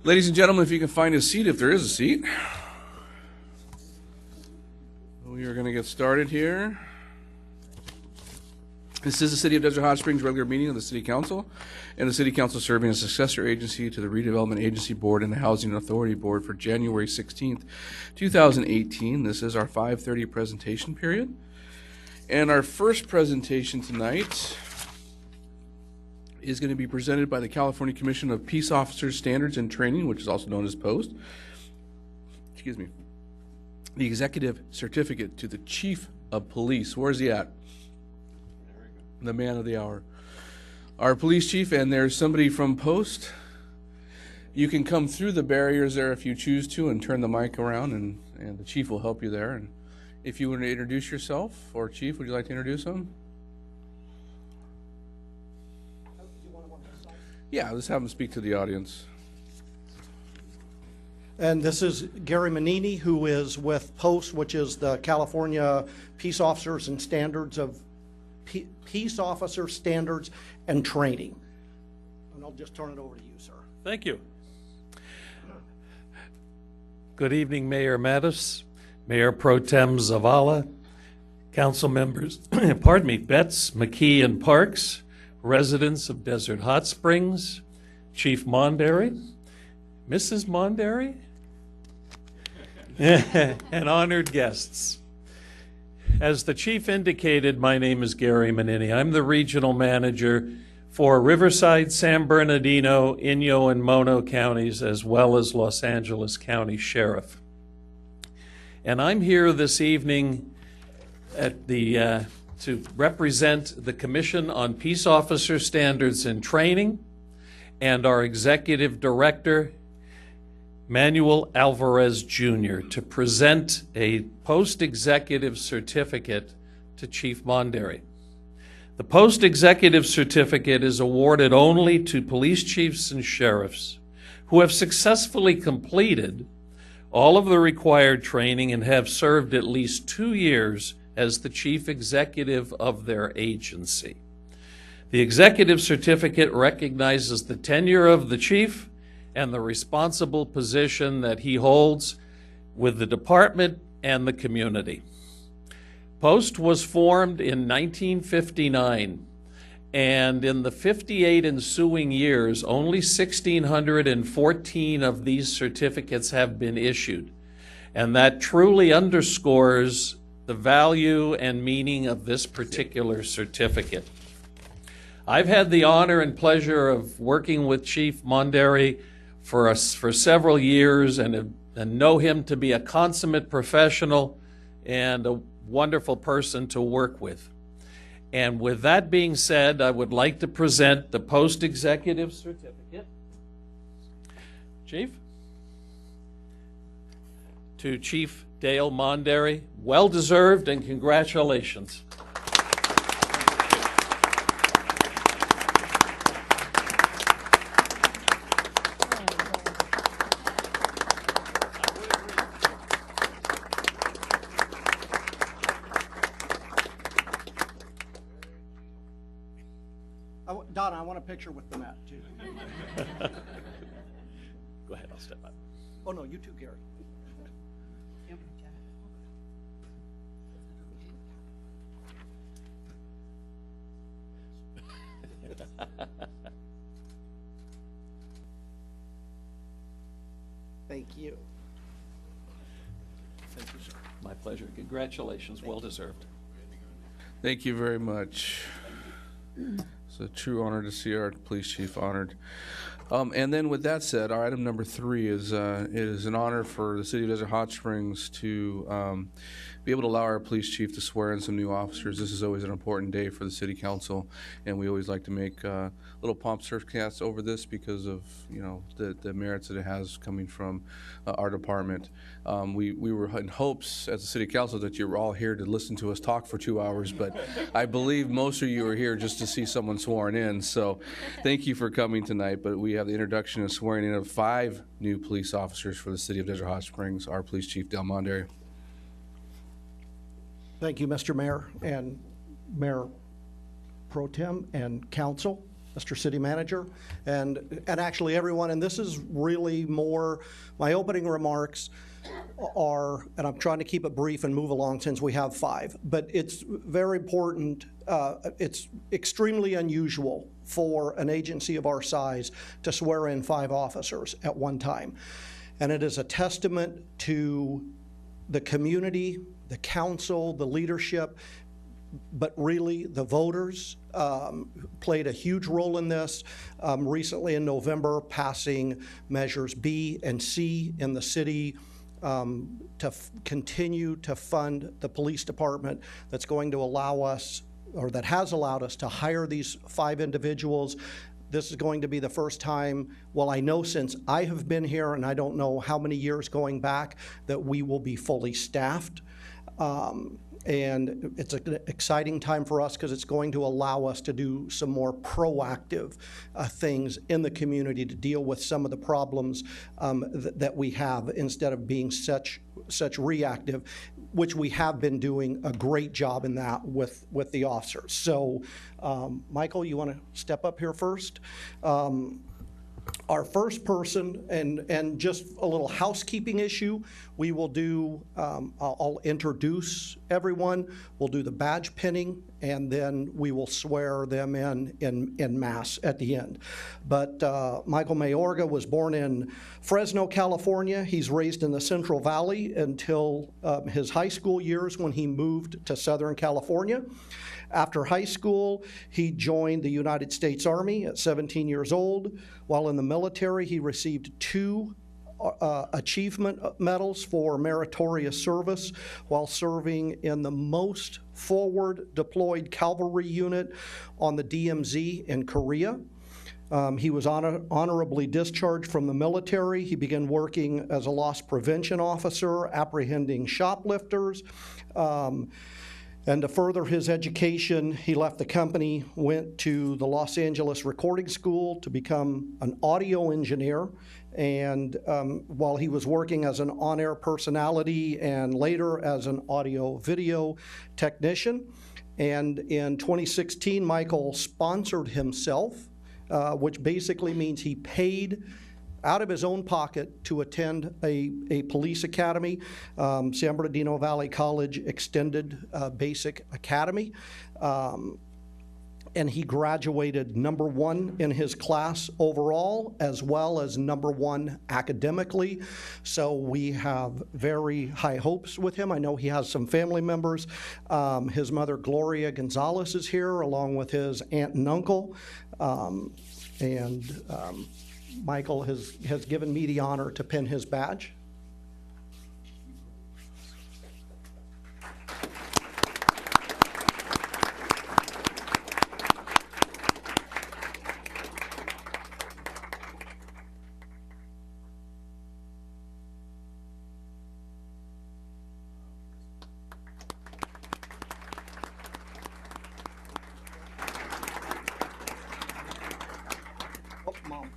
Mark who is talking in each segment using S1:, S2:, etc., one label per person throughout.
S1: Ladies and gentlemen, if you can find a seat, if there is a seat. We are going to get started here. This is the City of Desert Hot Springs regular meeting of the City Council, and the City Council serving as successor agency to the Redevelopment Agency Board and the Housing Authority Board for January 16th, 2018. This is our 5:30 presentation period. And our first presentation tonight is going to be presented by the California Commission of Peace Officers Standards and Training, which is also known as POST. Excuse me. The executive certificate to the Chief of Police. Where's he at? The man of the hour. Our police chief, and there's somebody from POST. You can come through the barriers there if you choose to and turn the mic around, and the chief will help you there. And if you want to introduce yourself, or chief, would you like to introduce him? Yeah, let's have him speak to the audience.
S2: And this is Gary Manini, who is with POST, which is the California Peace Officers and Standards of Peace Officer Standards and Training. And I'll just turn it over to you, sir.
S3: Thank you. Good evening, Mayor Mattis, Mayor Pro Tem Zavala, council members, pardon me, Betts, McKee, and Parks, residents of Desert Hot Springs, Chief Monderry, Mrs. Monderry, and honored guests. As the chief indicated, my name is Gary Manini. I'm the regional manager for Riverside, San Bernardino, Inyo, and Mono counties, as well as Los Angeles County Sheriff. And I'm here this evening at the to represent the Commission on Peace Officer Standards and Training and our Executive Director, Manuel Alvarez Jr., to present a post-executive certificate to Chief Monderry. The post-executive certificate is awarded only to police chiefs and sheriffs who have successfully completed all of the required training and have served at least 2 years as the chief executive of their agency. The executive certificate recognizes the tenure of the chief and the responsible position that he holds with the department and the community. POST was formed in 1959, and in the 58 ensuing years, only 1,614 of these certificates have been issued. And that truly underscores the value and meaning of this particular certificate. I've had the honor and pleasure of working with Chief Monderry for several years and know him to be a consummate professional and a wonderful person to work with. And with that being said, I would like to present the post-executive certificate. Chief? To Chief Dale Monderry. Well-deserved, and congratulations.
S2: Donna, I want a picture with the mat, too.
S3: Go ahead, I'll step up.
S2: Oh, no, you too, Gary. Thank you. Thank you, sir.
S3: My pleasure. Congratulations. Well deserved.
S1: Thank you very much. It's a true honor to see our police chief honored. And then with that said, our item number 3 is it is an honor for the City of Desert Hot Springs to be able to allow our police chief to swear in some new officers. This is always an important day for the City Council, and we always like to make little pomp circuits over this because of the merits that it has coming from our department. We were in hopes as the City Council that you were all here to listen to us talk for 2 hours, but I believe most of you are here just to see someone sworn in. So thank you for coming tonight. But we have the introduction and swearing in of 5 new police officers for the City of Desert Hot Springs. Our Police Chief, Dale Monderry.
S2: Thank you, Mr. Mayor and Mayor Pro Tem and Council. Mr. City Manager, and actually everyone, and this is really more, my opening remarks are, and I'm trying to keep it brief and move along since we have 5, but it's very important, it's extremely unusual for an agency of our size to swear in 5 officers at one time. And it is a testament to the community, the council, the leadership, but really the voters played a huge role in this. Recently in November, passing measures B and C in the city to continue to fund the police department, that's going to allow us, or that has allowed us, to hire these 5 individuals. This is going to be the first time, well, I know since I have been here, and I don't know how many years going back, that we will be fully staffed. And it's an exciting time for us because it's going to allow us to do some more proactive things in the community to deal with some of the problems that we have, instead of being such reactive, which we have been doing a great job in that with the officers. So, Michael, you want to step up here first? Our first person, and just a little housekeeping issue, we will do, I'll introduce everyone, we'll do the badge pinning, and then we will swear them in mass at the end. But Michael Mayorga was born in Fresno, California. He's raised in the Central Valley until his high school years, when he moved to Southern California. After high school, he joined the United States Army at 17 years old. While in the military, he received 2 achievement medals for meritorious service while serving in the most forward deployed cavalry unit on the DMZ in Korea. He was honorably discharged from the military. He began working as a loss prevention officer, apprehending shoplifters. And to further his education, he left the company, went to the Los Angeles Recording School to become an audio engineer. And while he was working as an on-air personality and later as an audio-video technician. And in 2016, Michael sponsored himself, which basically means he paid out of his own pocket to attend a police academy, San Bernardino Valley College Extended Basic Academy. And he graduated #1 in his class overall, as well as #1 academically. So we have very high hopes with him. I know he has some family members. His mother, Gloria Gonzalez, is here, along with his aunt and uncle. Michael has given me the honor to pin his badge. Oh, Mom.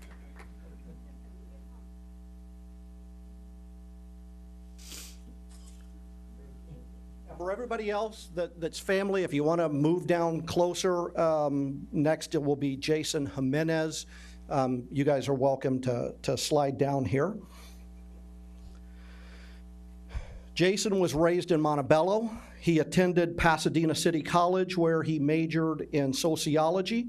S2: For everybody else that's family, if you want to move down closer, next it will be Jason Jimenez. You guys are welcome to slide down here. Jason was raised in Montebello. He attended Pasadena City College, where he majored in sociology.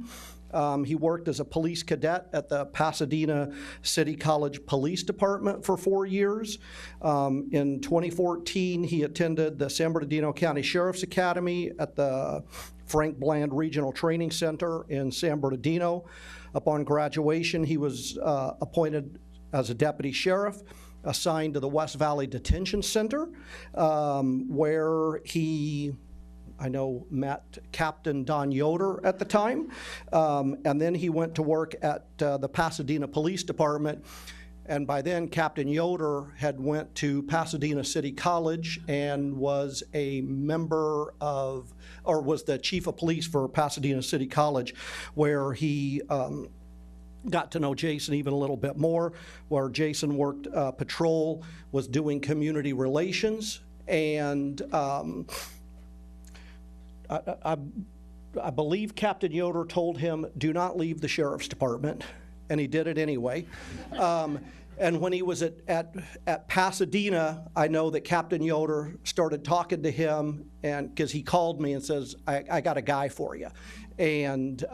S2: He worked as a police cadet at the Pasadena City College Police Department for 4 years. In 2014, he attended the San Bernardino County Sheriff's Academy at the Frank Bland Regional Training Center in San Bernardino. Upon graduation, he was appointed as a deputy sheriff, assigned to the West Valley Detention Center, where he, I know, met Captain Don Yoder at the time, and then he went to work at the Pasadena Police Department, and by then Captain Yoder had went to Pasadena City College and was a member of, or was the chief of police for Pasadena City College, where he got to know Jason even a little bit more, where Jason worked patrol, was doing community relations, and I believe Captain Yoder told him, do not leave the sheriff's department, and he did it anyway. And when he was at Pasadena, I know that Captain Yoder started talking to him, and because he called me and says, I got a guy for you. And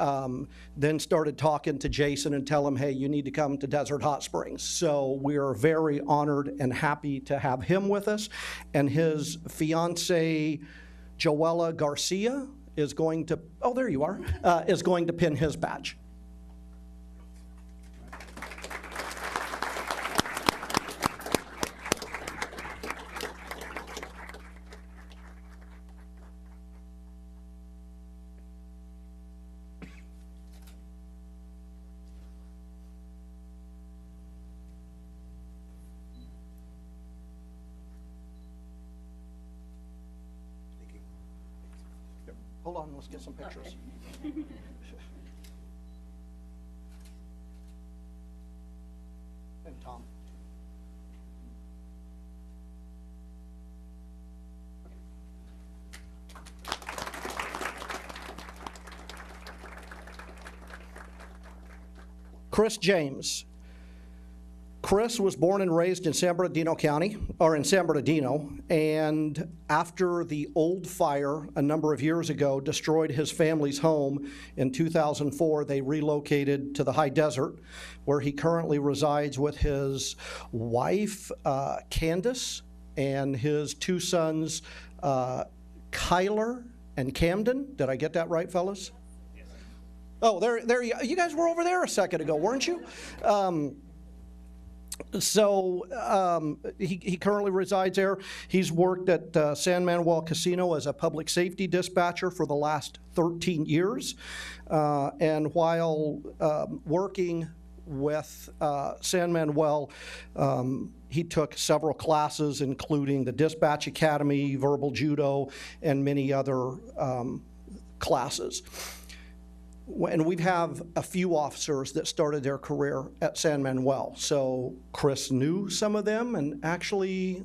S2: then started talking to Jason and tell him, hey, you need to come to Desert Hot Springs. So we are very honored and happy to have him with us. And his fiancee, Joella Garcia, is going to, oh, there you are, is going to pin his badge. Hold on, let's get some pictures. And Tom. Chris James. Chris was born and raised in San Bernardino County, or in San Bernardino, and after the old fire a number of years ago destroyed his family's home in 2004, they relocated to the high desert, where he currently resides with his wife, Candace, and his two sons, Kyler and Camden. Did I get that right, fellas? Yes. Oh, there you guys were over there a second ago, weren't you? So he currently resides there. He's worked at San Manuel Casino as a public safety dispatcher for the last 13 years. And while working with San Manuel, he took several classes, including the Dispatch Academy, Verbal Judo, and many other classes. And we have a few officers that started their career at San Manuel. So Chris knew some of them, and actually,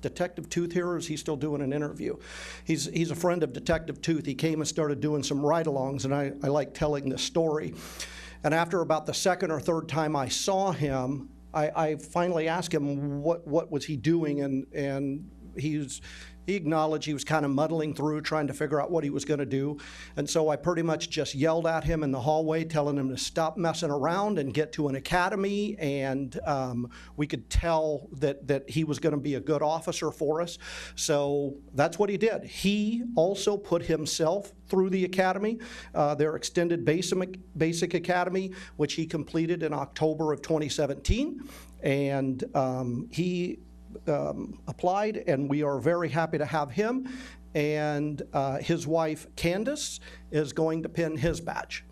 S2: Detective Tooth here, is he still doing an interview? He's a friend of Detective Tooth. He came and started doing some ride-alongs, and I like telling this story. And after about the second or third time I saw him, I finally asked him what was he doing, and he acknowledged he was kind of muddling through, trying to figure out what he was going to do. And so I pretty much just yelled at him in the hallway, telling him to stop messing around and get to an academy. And we could tell that he was going to be a good officer for us. So that's what he did. He also put himself through the academy, their extended basic academy, which he completed in October of 2017. And he applied, and we are very happy to have him. And his wife, Candace, is going to pin his badge.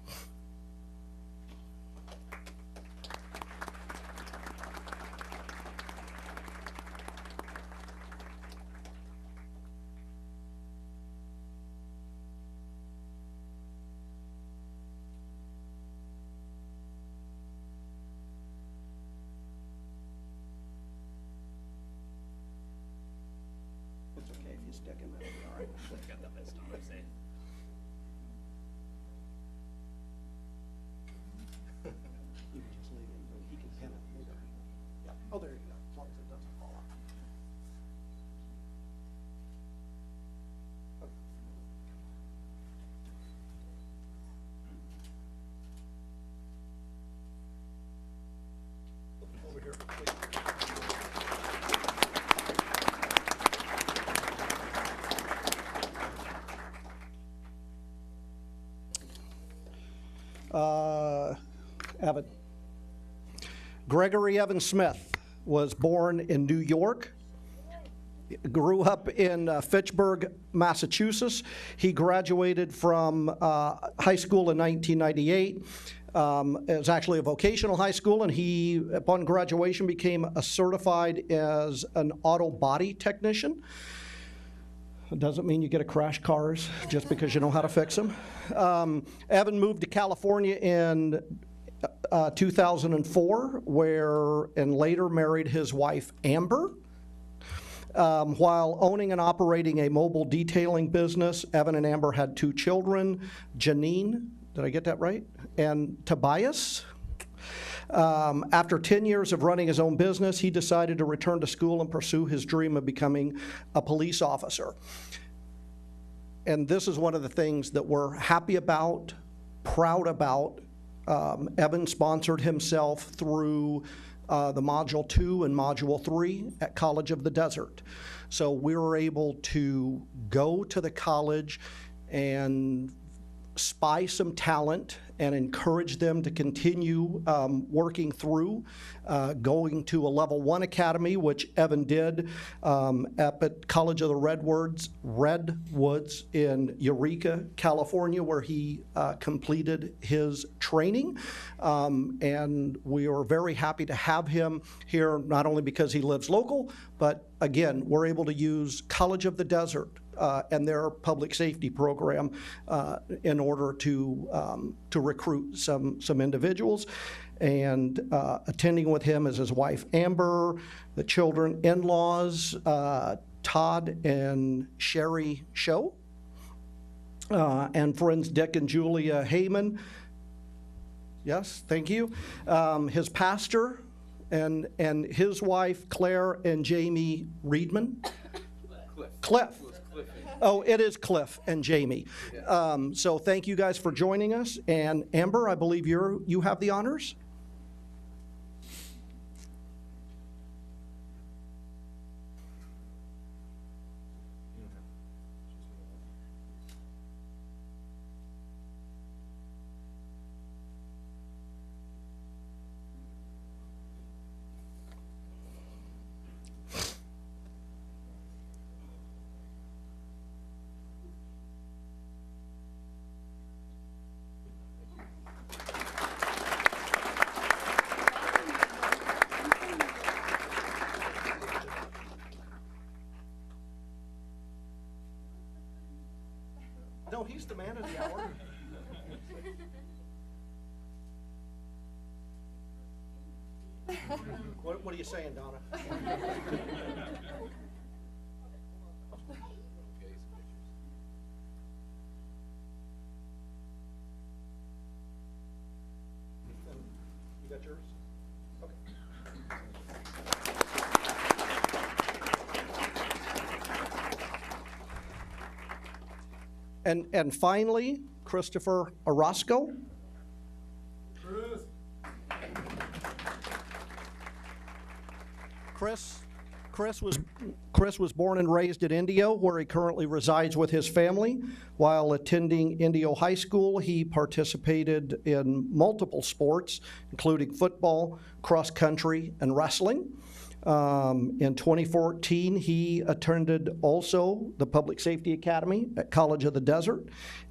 S2: It's okay if you stick him in, all right?
S4: Got the best on, I say.
S2: You can just leave him, but he can pin it later. Yeah. Oh, there you go, as long as it doesn't fall out. Over here, please. Evan. Gregory Evan Smith was born in New York, grew up in Fitchburg, Massachusetts. He graduated from high school in 1998. It was actually a vocational high school, and he, upon graduation, became certified as an auto body technician. It doesn't mean you get to crash cars just because you know how to fix them. Evan moved to California in 2004, and later married his wife, Amber. While owning and operating a mobile detailing business, Evan and Amber had 2 children, Janine, did I get that right? And Tobias. After 10 years of running his own business, he decided to return to school and pursue his dream of becoming a police officer. And this is one of the things that we're happy about, proud about. Evan sponsored himself through the Module 2 and Module 3 at College of the Desert. So we were able to go to the college and spy some talent and encourage them to continue working through, going to a level 1 academy, which Evan did at College of the Redwoods in Eureka, California, where he completed his training. And we are very happy to have him here, not only because he lives local, but again, we're able to use College of the Desert and their public safety program in order to recruit some individuals. And attending with him is his wife Amber, the children, in-laws Todd and Sherry Show, and friends Dick and Julia Heyman. Yes, thank you. His pastor and his wife Claire and Jamie Reedman. Cliff. Oh, it is Cliff and Jamie. So thank you guys for joining us. And Amber, I believe you have the honors. No, he's the man of the hour. What are you saying, Donna? You got yours? Okay. And finally, Christopher Orozco. Chris was born and raised at Indio, where he currently resides with his family. While attending Indio High School, he participated in multiple sports, including football, cross country, and wrestling. In 2014, he attended also the Public Safety Academy at College of the Desert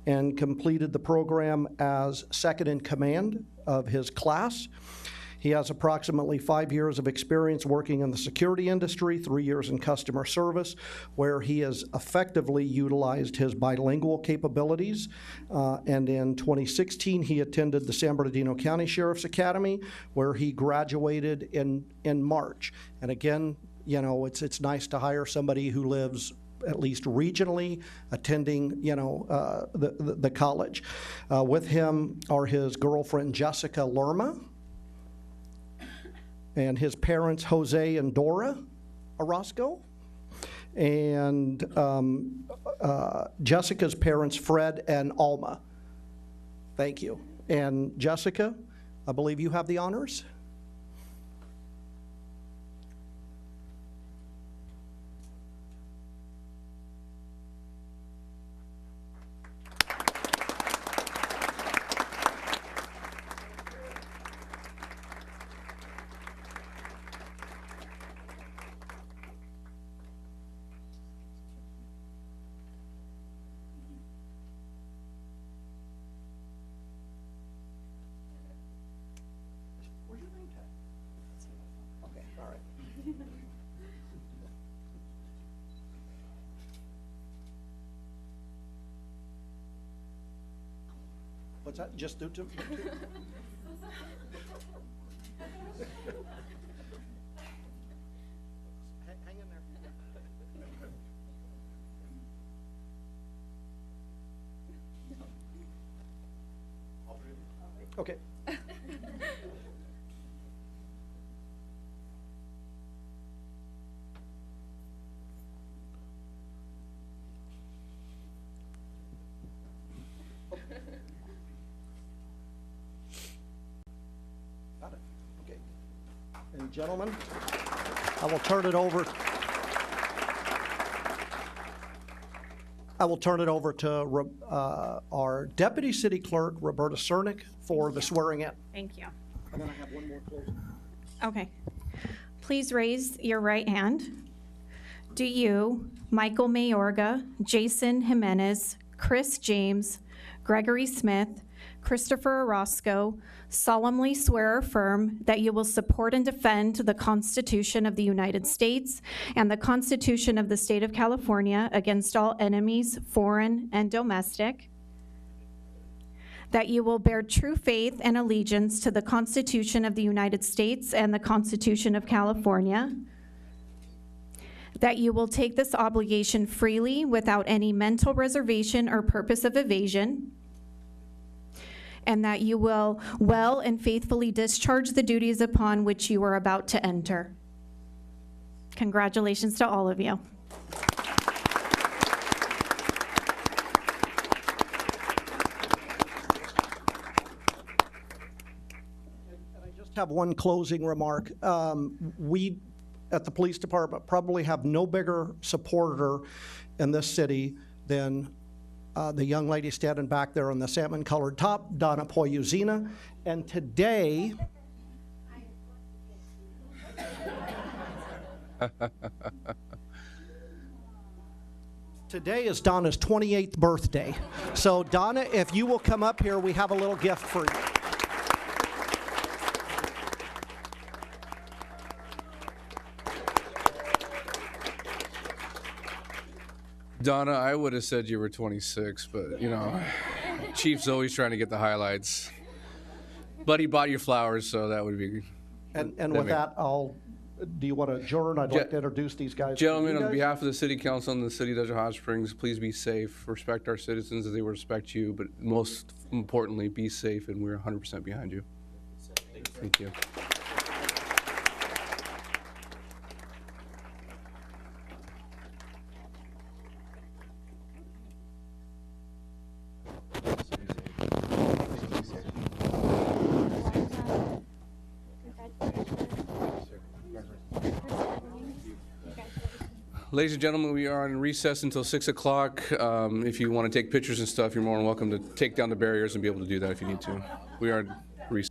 S2: and completed the program as second in command of his class. He has approximately 5 years of experience working in the security industry, 3 years in customer service, where he has effectively utilized his bilingual capabilities. And in 2016, he attended the San Bernardino County Sheriff's Academy, where he graduated in March. And again, you know, it's nice to hire somebody who lives at least regionally, attending, you know, the college. With him are his girlfriend, Jessica Lerma, and his parents, Jose and Dora Orozco, and Jessica's parents, Fred and Alma. Thank you. And Jessica, I believe you have the honors. What's that? Just do two? Hang in there. Okay. Got it. Okay. And gentlemen, I will turn it over. I will turn it over to our Deputy City Clerk, Roberta Cernick, for the swearing in.
S4: Thank you.
S2: And then I have one more closing.
S4: Okay. Please raise your right hand. Do you, Michael Mayorga, Jason Jimenez, Chris James, Gregory Smith, Christopher Orozco, solemnly swear or affirm that you will support and defend the Constitution of the United States and the Constitution of the State of California against all enemies, foreign and domestic, that you will bear true faith and allegiance to the Constitution of the United States and the Constitution of California, that you will take this obligation freely without any mental reservation or purpose of evasion, and that you will well and faithfully discharge the duties upon which you are about to enter. Congratulations to all of you.
S2: I just have one closing remark. We at the police department probably have no bigger supporter in this city than the young lady standing back there on the salmon-colored top, Donna Poyuzina. And today, today is Donna's 28th birthday. So Donna, if you will come up here, we have a little gift for you.
S1: Donna, I would have said you were 26, but you know, Chief's always trying to get the highlights. But he bought you flowers, so that would be.
S2: And with that, do you want to adjourn? I'd like to introduce these guys.
S1: Gentlemen,
S2: You
S1: on
S2: guys?
S1: behalf of the City Council and the City of Desert Hot Springs, please be safe. Respect our citizens as they will respect you, but most importantly, be safe, and we're 100% behind you. Thank you. Ladies and gentlemen, we are on recess until 6 o'clock. If you want to take pictures and stuff, you're more than welcome to take down the barriers and be able to do that if you need to. We are recess.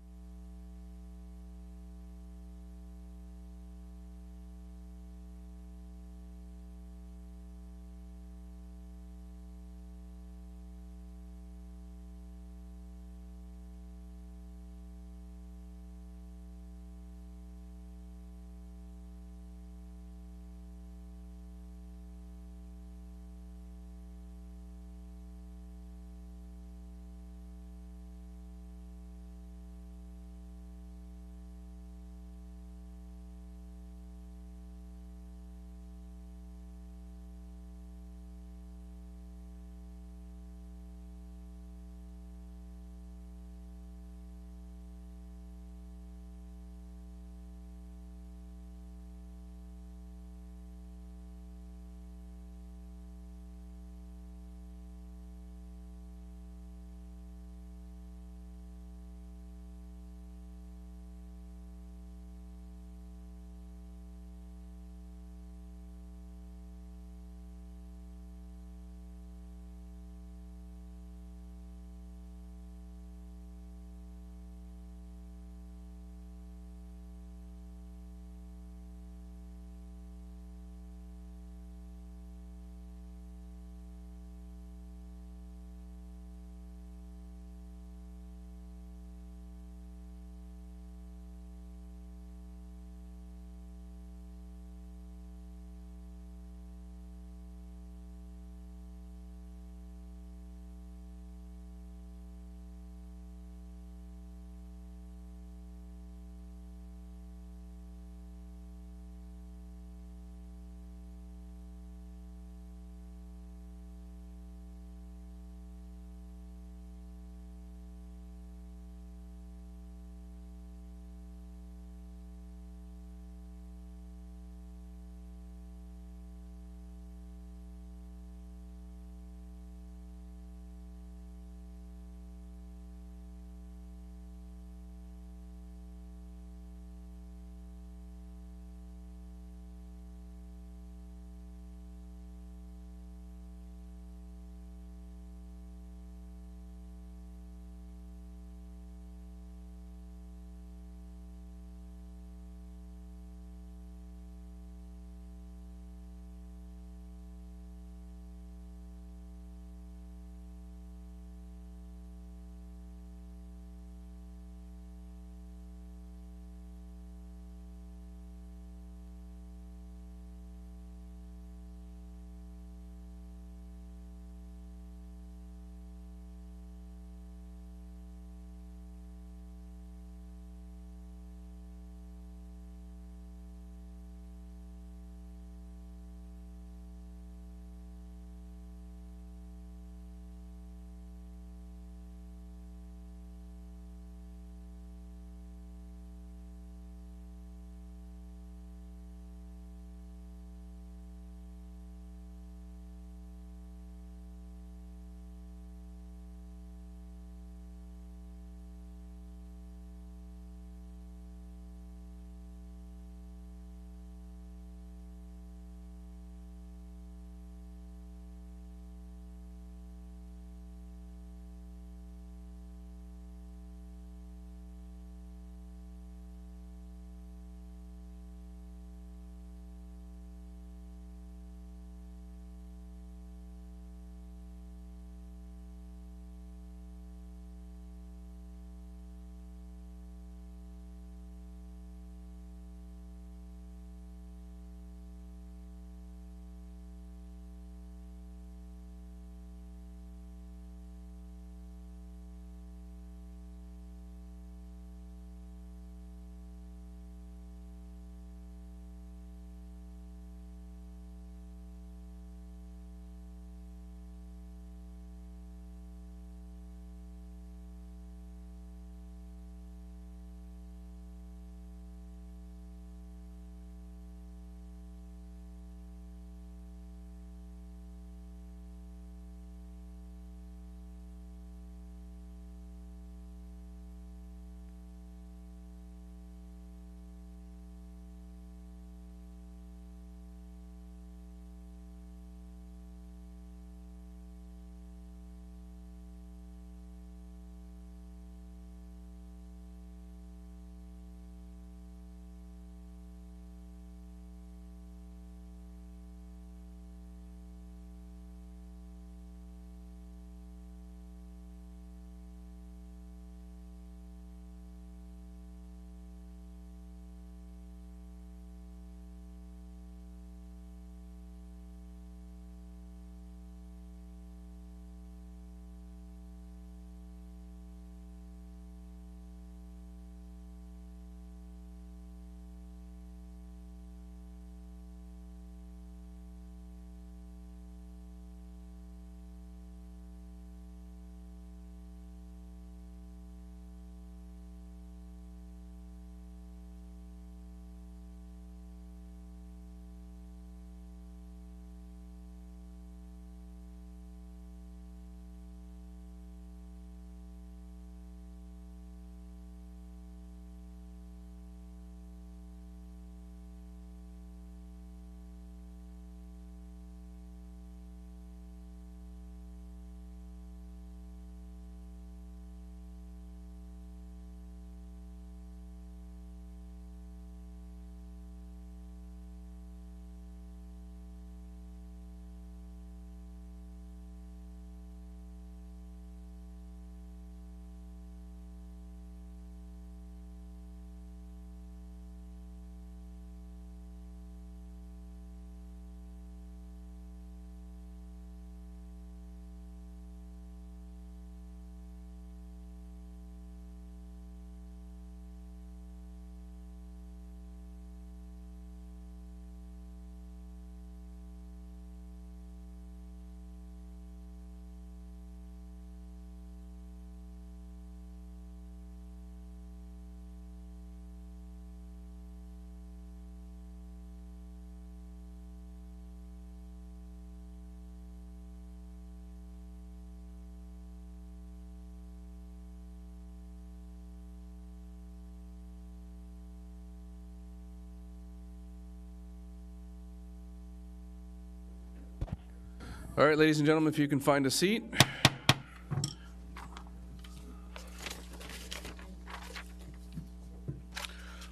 S1: All right, ladies and gentlemen, if you can find a seat.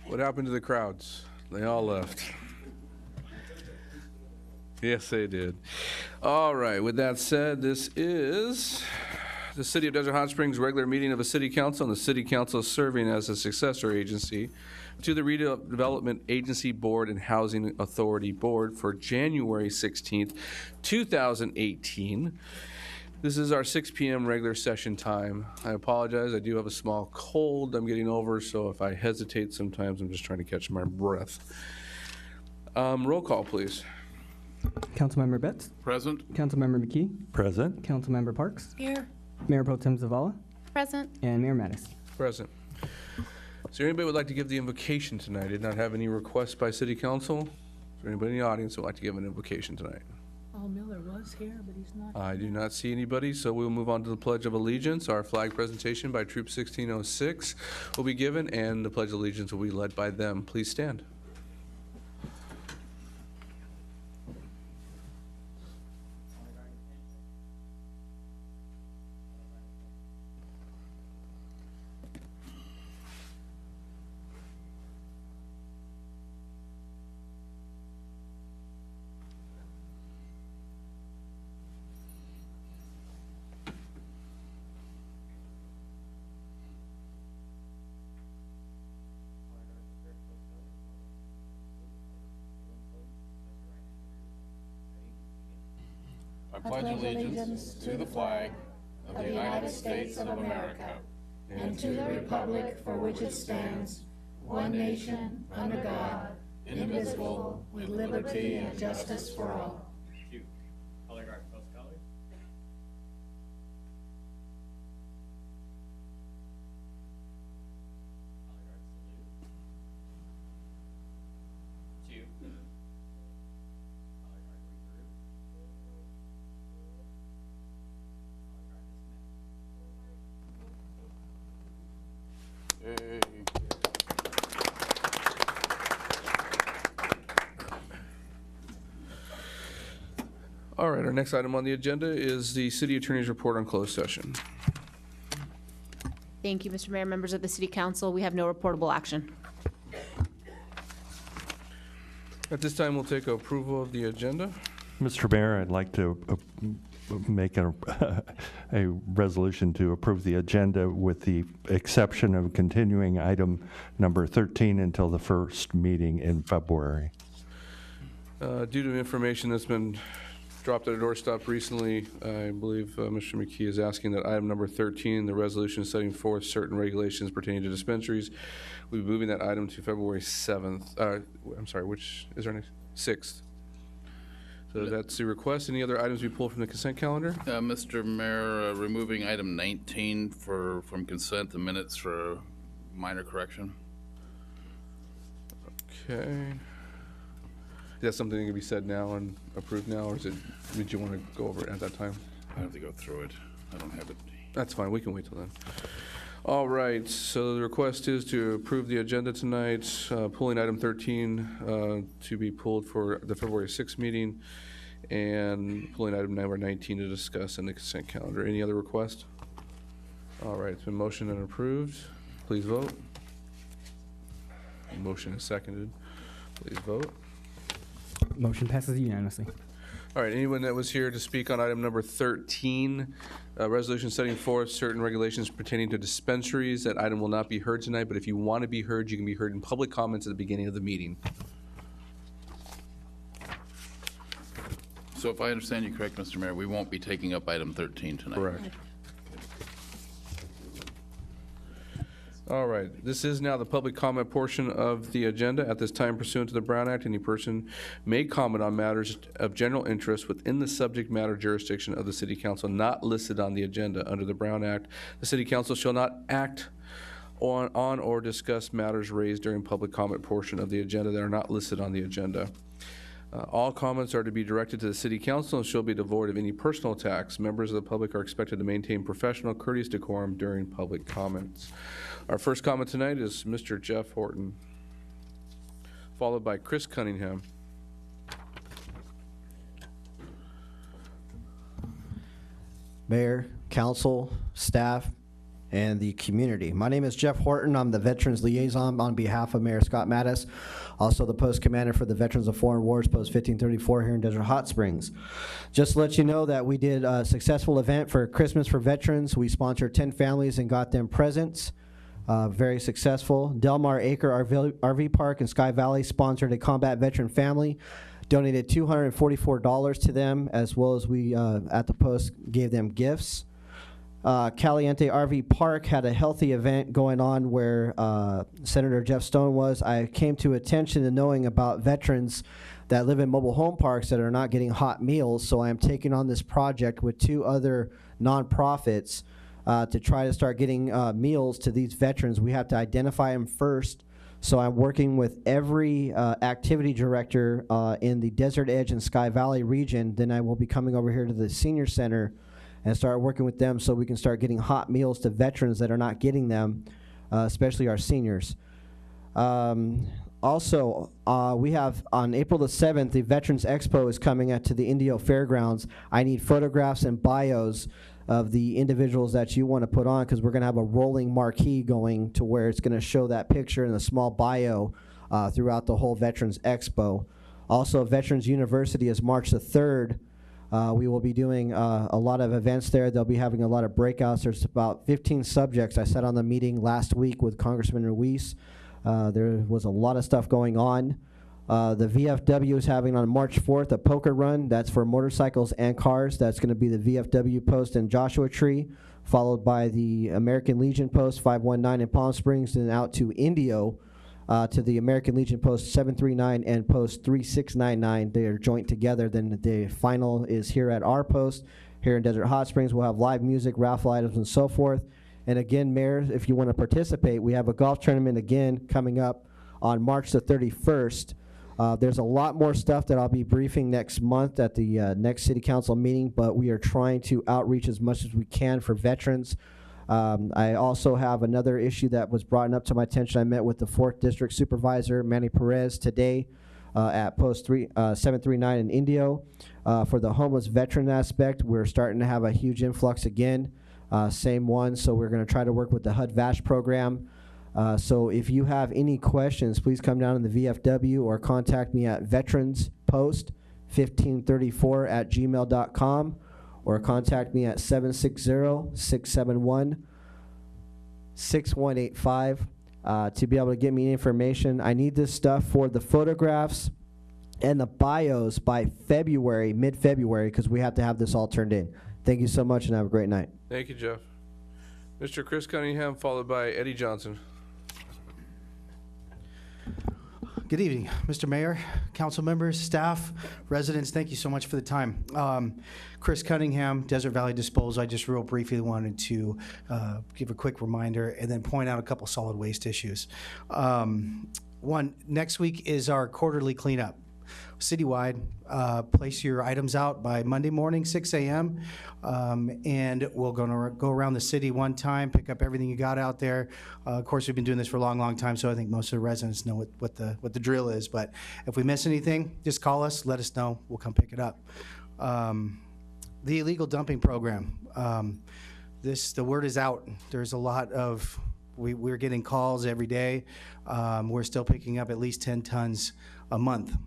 S1: What happened to the crowds? They all left. Yes, they did. All right, with that said, this is the City of Desert Hot Springs regular meeting of the City Council, and the City Council is serving as a successor agency to the Redevelopment Agency Board and Housing Authority Board for January 16th, 2018. This is our 6 p.m. regular session time. I apologize, I do have a small cold I'm getting over, so if I hesitate sometimes, I'm just trying to catch my breath. Roll call, please.
S5: Councilmember Betts.
S6: Present.
S5: Councilmember McKee.
S6: Present.
S5: Councilmember Parks.
S4: Here.
S5: Mayor Pro Tem Zavala.
S4: Present.
S5: And Mayor Mattis.
S1: Present. Is there anybody who would like to give the invocation tonight? Did not have any requests by City Council? Is there anybody in the audience who would like to give an invocation tonight?
S7: Paul Miller was here, but he's not.
S1: I do not see anybody, so we'll move on to the Pledge of Allegiance. Our flag presentation by Troop 1606 will be given, and the Pledge of Allegiance will be led by them. Please stand.
S6: I pledge allegiance to the flag of the United States of America and to the republic for which it stands, one nation, under God, indivisible, with liberty and justice for all.
S3: Color guard, post colors. Color guard salute. 2. Color guard regroup. Color guard dismiss.
S1: All right, our next item on the agenda is the City Attorney's Report on closed session.
S8: Thank you, Mr. Mayor, members of the City Council. We have no reportable action.
S1: At this time, we'll take approval of the agenda.
S9: Mr. Mayor, I'd like to make a resolution to approve the agenda with the exception of continuing item number 13 until the first meeting in February.
S1: Due to information that's been dropped at a doorstop recently, I believe Mr. McKee is asking that item number 13, the resolution setting forth certain regulations pertaining to dispensaries, we'll be moving that item to February 7th. I'm sorry, which is our next? 6th. So that's the request. Any other items we pulled from the consent calendar?
S6: Mr. Mayor, removing item 19 from consent, the minutes for a minor correction.
S1: Okay. Is that something that can be said now and approved now, or did you want to go over it at that time?
S6: I have to go through it. I don't have it.
S1: That's fine, we can wait till then. All right, so the request is to approve the agenda tonight, pulling item 13 to be pulled for the February 6th meeting, and pulling item number 19 to discuss in the consent calendar. Any other request? All right, it's been motioned and approved. Please vote. Motion is seconded. Please vote.
S5: Motion passes unanimously.
S1: All right, anyone that was here to speak on item number 13, resolution setting forth certain regulations pertaining to dispensaries, that item will not be heard tonight, but if you want to be heard, you can be heard in public comments at the beginning of the meeting.
S6: So if I understand you correct, Mr. Mayor, we won't be taking up item 13 tonight.
S1: Correct. All right, this is now the public comment portion of the agenda. At this time, pursuant to the Brown Act, any person may comment on matters of general interest within the subject matter jurisdiction of the City Council not listed on the agenda. Under the Brown Act, the City Council shall not act on or discuss matters raised during public comment portion of the agenda that are not listed on the agenda. All comments are to be directed to the City Council and shall be devoid of any personal attacks. Members of the public are expected to maintain professional, courteous decorum during public comments. Our first comment tonight is Mr. Jeff Horton, followed by Chris Cunningham.
S10: Mayor, council, staff, and the community. My name is Jeff Horton. I'm the Veterans Liaison on behalf of Mayor Scott Mattis, also the Post Commander for the Veterans of Foreign Wars, Post 1534 here in Desert Hot Springs. Just to let you know that we did a successful event for Christmas for Veterans. We sponsored 10 families and got them presents. Very successful. Del Mar Acre RV Park in Sky Valley sponsored a combat veteran family, donated $244 to them, as well as we at the Post gave them gifts. Caliente RV Park had a healthy event going on where Senator Jeff Stone was. I came to attention to knowing about veterans that live in mobile home parks that are not getting hot meals, so I am taking on this project with 2 other nonprofits to try to start getting meals to these veterans. We have to identify them first, so I'm working with every activity director in the Desert Edge and Sky Valley region. Then I will be coming over here to the senior center and start working with them so we can start getting hot meals to veterans that are not getting them, especially our seniors. Also, we have on April the 7th, the Veterans Expo is coming out to the Indio Fairgrounds. I need photographs and bios of the individuals that you want to put on, because we're going to have a rolling marquee going to where it's going to show that picture and a small bio throughout the whole Veterans Expo. Also, Veterans University is March the 3rd. We will be doing a lot of events there. They'll be having a lot of breakouts. There's about 15 subjects. I sat on the meeting last week with Congressman Ruiz. There was a lot of stuff going on. The VFW is having on March 4th a poker run. That's for motorcycles and cars. That's going to be the VFW post in Joshua Tree, followed by the American Legion post 519 in Palm Springs, and out to Indio to the American Legion post 739 and post 3699. They are joint together. Then the final is here at our post here in Desert Hot Springs. We'll have live music, raffle items, and so forth. And again, Mayor, if you want to participate, we have a golf tournament again coming up on March the 31st. There's a lot more stuff that I'll be briefing next month at the next City Council meeting, but we are trying to outreach as much as we can for veterans. I also have another issue that was brought up to my attention. I met with the 4th District Supervisor, Manny Perez, today at post 739 in Indio. For the homeless veteran aspect, we're starting to have a huge influx again. Same one, so we're going to try to work with the HUD-VASH program. So if you have any questions, please come down in the VFW or contact me at veteranspost1534@gmail.com, or contact me at 760-671-6185 to be able to get me information. I need this stuff for the photographs and the bios by February, mid-February, because we have to have this all turned in. Thank you so much, and have a great night.
S1: Thank you, Jeff. Mr. Chris Cunningham, followed by Eddie Johnson.
S11: Good evening, Mr. Mayor, council members, staff, residents. Thank you so much for the time. Chris Cunningham, Desert Valley Disposal. I just real briefly wanted to give a quick reminder and then point out a couple solid waste issues. One, next week is our quarterly cleanup. Citywide, place your items out by Monday morning, 6 a.m. And we're gonna go around the city one time, pick up everything you got out there. Of course, we've been doing this for a long, long time, so I think most of the residents know what the drill is. But if we miss anything, just call us, let us know, we'll come pick it up. The illegal dumping program. The word is out. There's a lot of, we're getting calls every day. We're still picking up at least 10 tons a month.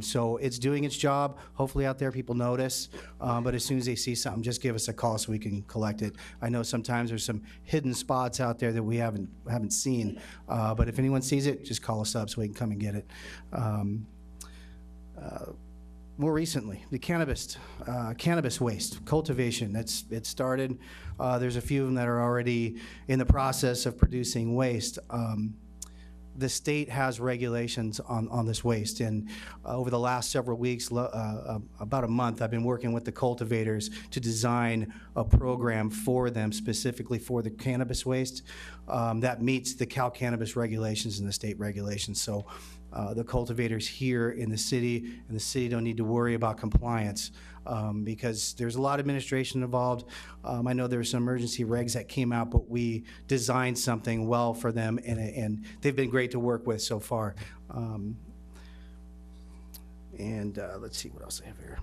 S11: So it's doing its job. Hopefully out there people notice, but as soon as they see something, just give us a call so we can collect it. I know sometimes there's some hidden spots out there that we haven't seen, but if anyone sees it, just call us up so we can come and get it. More recently, the cannabis waste cultivation. It started. There's a few of them that are already in the process of producing waste. The state has regulations on this waste, and over the last several weeks, about a month, I've been working with the cultivators to design a program for them specifically for the cannabis waste that meets the Cal Cannabis regulations and the state regulations. So the cultivators here in the city and the city don't need to worry about compliance because there's a lot of administration involved. I know there were some emergency regs that came out, but we designed something well for them, and they've been great to work with so far. Let's see what else I have here.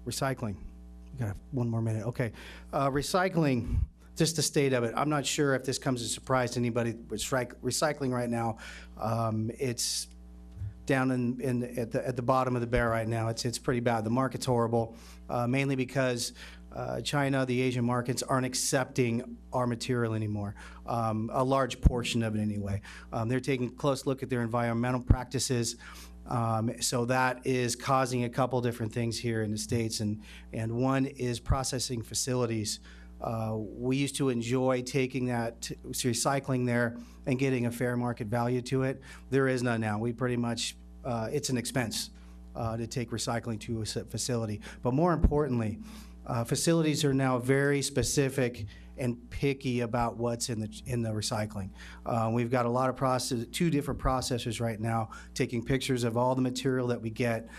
S11: recycling. We got 1 more minute. Okay. Recycling, just the state of it. I'm not sure if this comes as a surprise to anybody, but recycling right now, it's down at the bottom of the barrel right now. It's pretty bad. The market's horrible, mainly because China, the Asian markets aren't accepting our material anymore. A large portion of it anyway. They're taking a close look at their environmental practices. So that is causing a couple different things here in the States, and one is processing facilities. We used to enjoy taking that recycling there and getting a fair market value to it. There is none now. We pretty much, it's an expense to take recycling to a facility. But more importantly, facilities are now very specific and picky about what's in the recycling. We've got a lot of 2 different processors right now taking pictures of all the material that we get.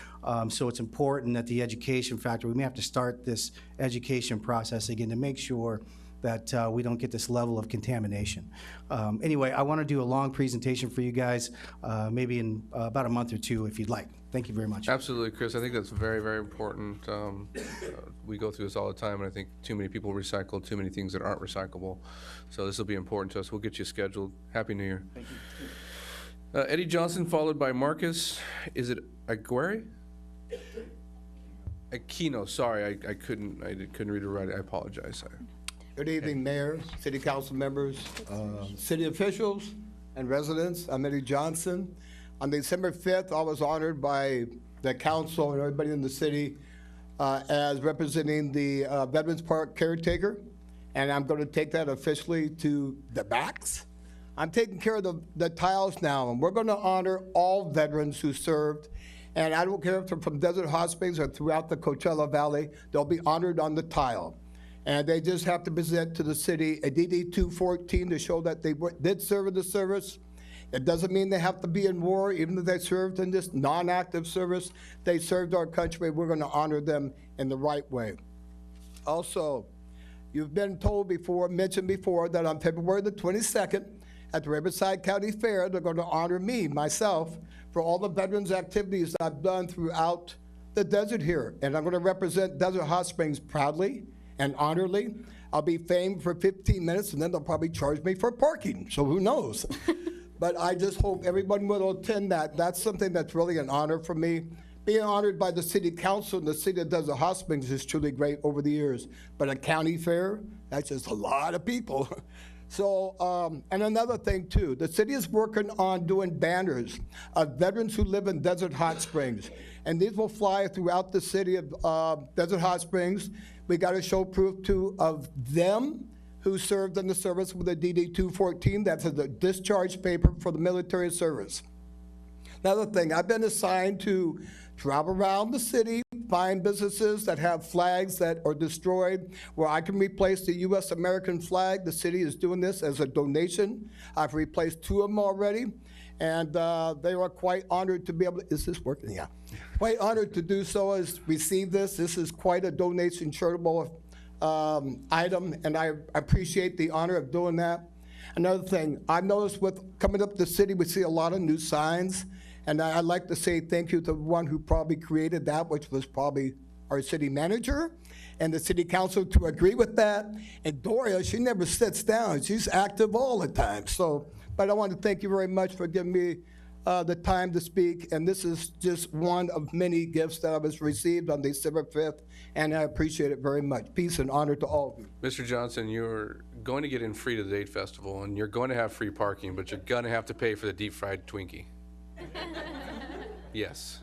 S11: So it's important that the education factor, we may have to start this education process again to make sure that we don't get this level of contamination. Anyway, I want to do a long presentation for you guys, maybe in about a month or 2 if you'd like. Thank you very much.
S1: Absolutely, Chris. I think that's very, very important. We go through this all the time, and I think too many people recycle too many things that aren't recyclable. So this will be important to us. We'll get you scheduled. Happy New Year.
S11: Thank you.
S1: Eddie Johnson, followed by Marcus. Is it Aguirre? Aquino. Sorry, I couldn't read it right. I apologize.
S12: Good evening, Mayor, City Council members, city officials, and residents. I'm Eddie Johnson. On December 5th, I was honored by the council and everybody in the city as representing the Veterans Park caretaker, and I'm going to take that officially to the backs. I'm taking care of the tiles now, and we're going to honor all veterans who served, and I don't care if they're from Desert Hot Springs or throughout the Coachella Valley, they'll be honored on the tile. And they just have to present to the city a DD-214 to show that they did serve in the service. It doesn't mean they have to be in war, even if they served in this non-active service. They served our country. We're going to honor them in the right way. Also, you've been told before, mentioned before, that on February the 22nd at the Riverside County Fair, they're going to honor me, myself, for all the veterans activities that I've done throughout the desert here. And I'm going to represent Desert Hot Springs proudly and honorably. I'll be famed for 15 minutes, and then they'll probably charge me for parking, so who knows? But I just hope everyone will attend that. That's something that's really an honor for me. Being honored by the city council and the city of Desert Hot Springs is truly great over the years. But a county fair, that's just a lot of people. So, and another thing too, the city is working on doing banners of veterans who live in Desert Hot Springs. And these will fly throughout the city of Desert Hot Springs. We got to show proof too of them who served in the service with a DD-214. That's a discharge paper for the military service. Another thing, I've been assigned to travel around the city, find businesses that have flags that are destroyed, where I can replace the U.S. American flag. The city is doing this as a donation. I've replaced 2 of them already, and they were quite honored to be able to, is this working? Yeah. Quite honored to do so, as receive this. This is quite a donation charitable item, and I appreciate the honor of doing that. Another thing, I've noticed with coming up the city, we see a lot of new signs, and I'd like to say thank you to the one who probably created that, which was probably our city manager, and the city council to agree with that. And Doria, she never sits down. She's active all the time. So, but I want to thank you very much for giving me the time to speak, and this is just one of many gifts that I was received on December 5th, and I appreciate it very much. Peace and honor to all of you.
S1: Mr. Johnson, you're going to get in free to the Date Festival, and you're going to have free parking, but you're going to have to pay for the deep-fried Twinkie. Yes.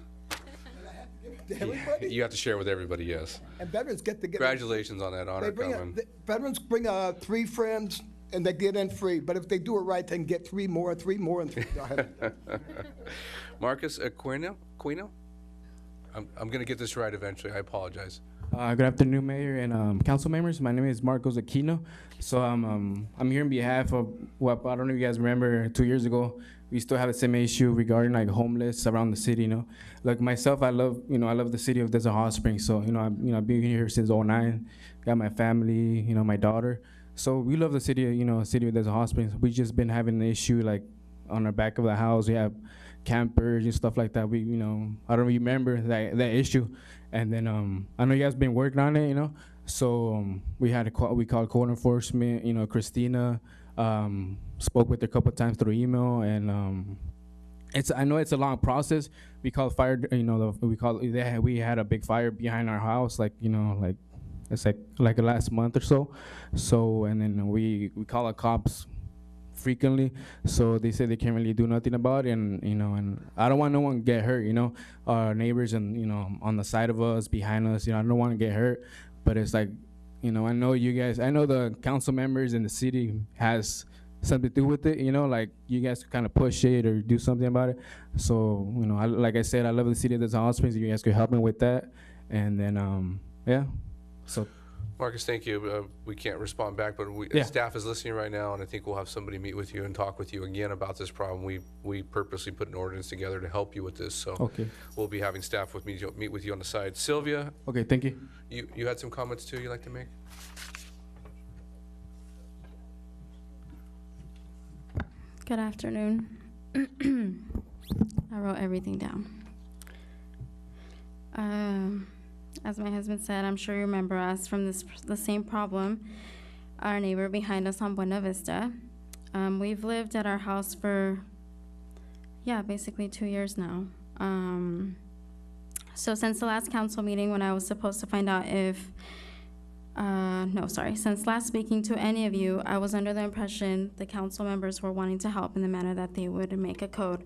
S12: Everybody?
S1: You have to share with everybody, yes.
S12: And veterans get to get.
S1: Congratulations on that honor coming.
S12: Veterans bring 3 friends, and they get in free. But if they do it right, they can get 3 more, and 3 more, and 3 more.
S1: Marcus Aquino? I'm going to get this right eventually. I apologize.
S5: Good afternoon, Mayor and council members. My name is Marcos Aquino. So I'm here on behalf of, well, I don't know if you guys remember 2 years ago, we still have the same issue regarding like homeless around the city, you know. Like myself, I love the city of Desert Hot Springs. So, I've been here since 2009, got my family, my daughter. So we love the city, city of Desert Hot Springs. We've just been having an issue like on the back of the house. We have campers and stuff like that. I don't remember that issue. And then I know you guys been working on it, So we called code enforcement. Christina spoke with her a couple of times through email, and I know it's a long process. We called fire. We had a big fire behind our house, it's like the last month or so. So and then we call the cops frequently. So they said they can't really do nothing about it, and I don't want no one to get hurt. Our neighbors and on the side of us, behind us. I don't want to get hurt, but it's like, I know you guys. I know the council members in the city has something to do with it. Like you guys kind of push it or do something about it. So like I said, I love the city of the Hot Springs. You guys could help me with that, and then yeah. So,
S1: Marcus, thank you. We can't respond back, but staff is listening right now, and I think we'll have somebody meet with you and talk with you again about this problem. We purposely put an ordinance together to help you with this, so
S5: okay.
S1: We'll be having staff meet with you on the side. Sylvia?
S5: Okay, thank you.
S1: You had some comments too you'd like to make?
S13: Good afternoon. I wrote everything down. As my husband said, I'm sure you remember us from the same problem, our neighbor behind us on Buena Vista. We've lived at our house for, basically 2 years now. So since the last council meeting when I was supposed to find out since last speaking to any of you, I was under the impression the council members were wanting to help in the manner that they would make a code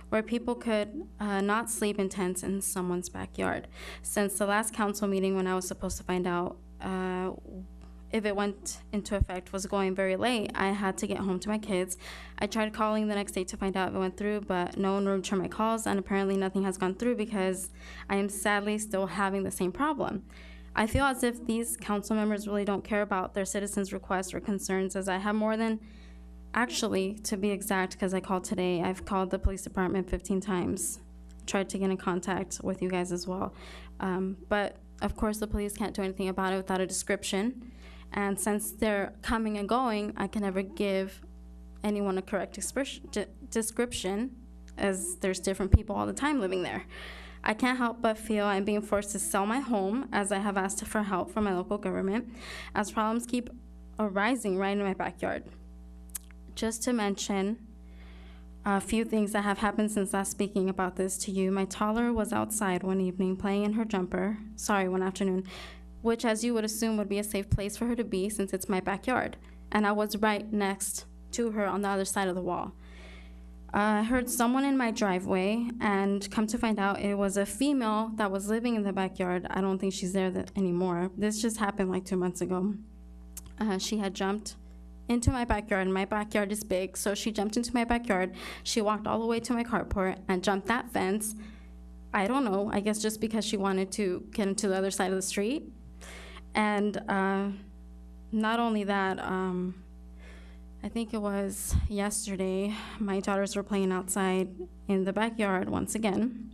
S13: where people could not sleep in tents in someone's backyard. Since the last council meeting when I was supposed to find out if it went into effect was going very late, I had to get home to my kids. I tried calling the next day to find out if it went through, but no one returned my calls, and apparently nothing has gone through because I am sadly still having the same problem. I feel as if these council members really don't care about their citizens' requests or concerns, as I have more than, actually, to be exact, because I called today, I've called the police department 15 times, tried to get in contact with you guys as well. But of course the police can't do anything about it without a description. And since they're coming and going, I can never give anyone a correct description, as there's different people all the time living there. I can't help but feel I'm being forced to sell my home, as I have asked for help from my local government, as problems keep arising right in my backyard. Just to mention a few things that have happened since last speaking about this to you. My toddler was outside one evening playing in her jumper, one afternoon, which as you would assume would be a safe place for her to be since it's my backyard. And I was right next to her on the other side of the wall. I heard someone in my driveway, and come to find out it was a female that was living in the backyard. I don't think she's there anymore. This just happened like 2 months ago. She had jumped into my backyard, and my backyard is big, so she jumped into my backyard. She walked all the way to my carport and jumped that fence. I don't know, I guess just because she wanted to get into the other side of the street. And not only that, I think it was yesterday, my daughters were playing outside in the backyard once again.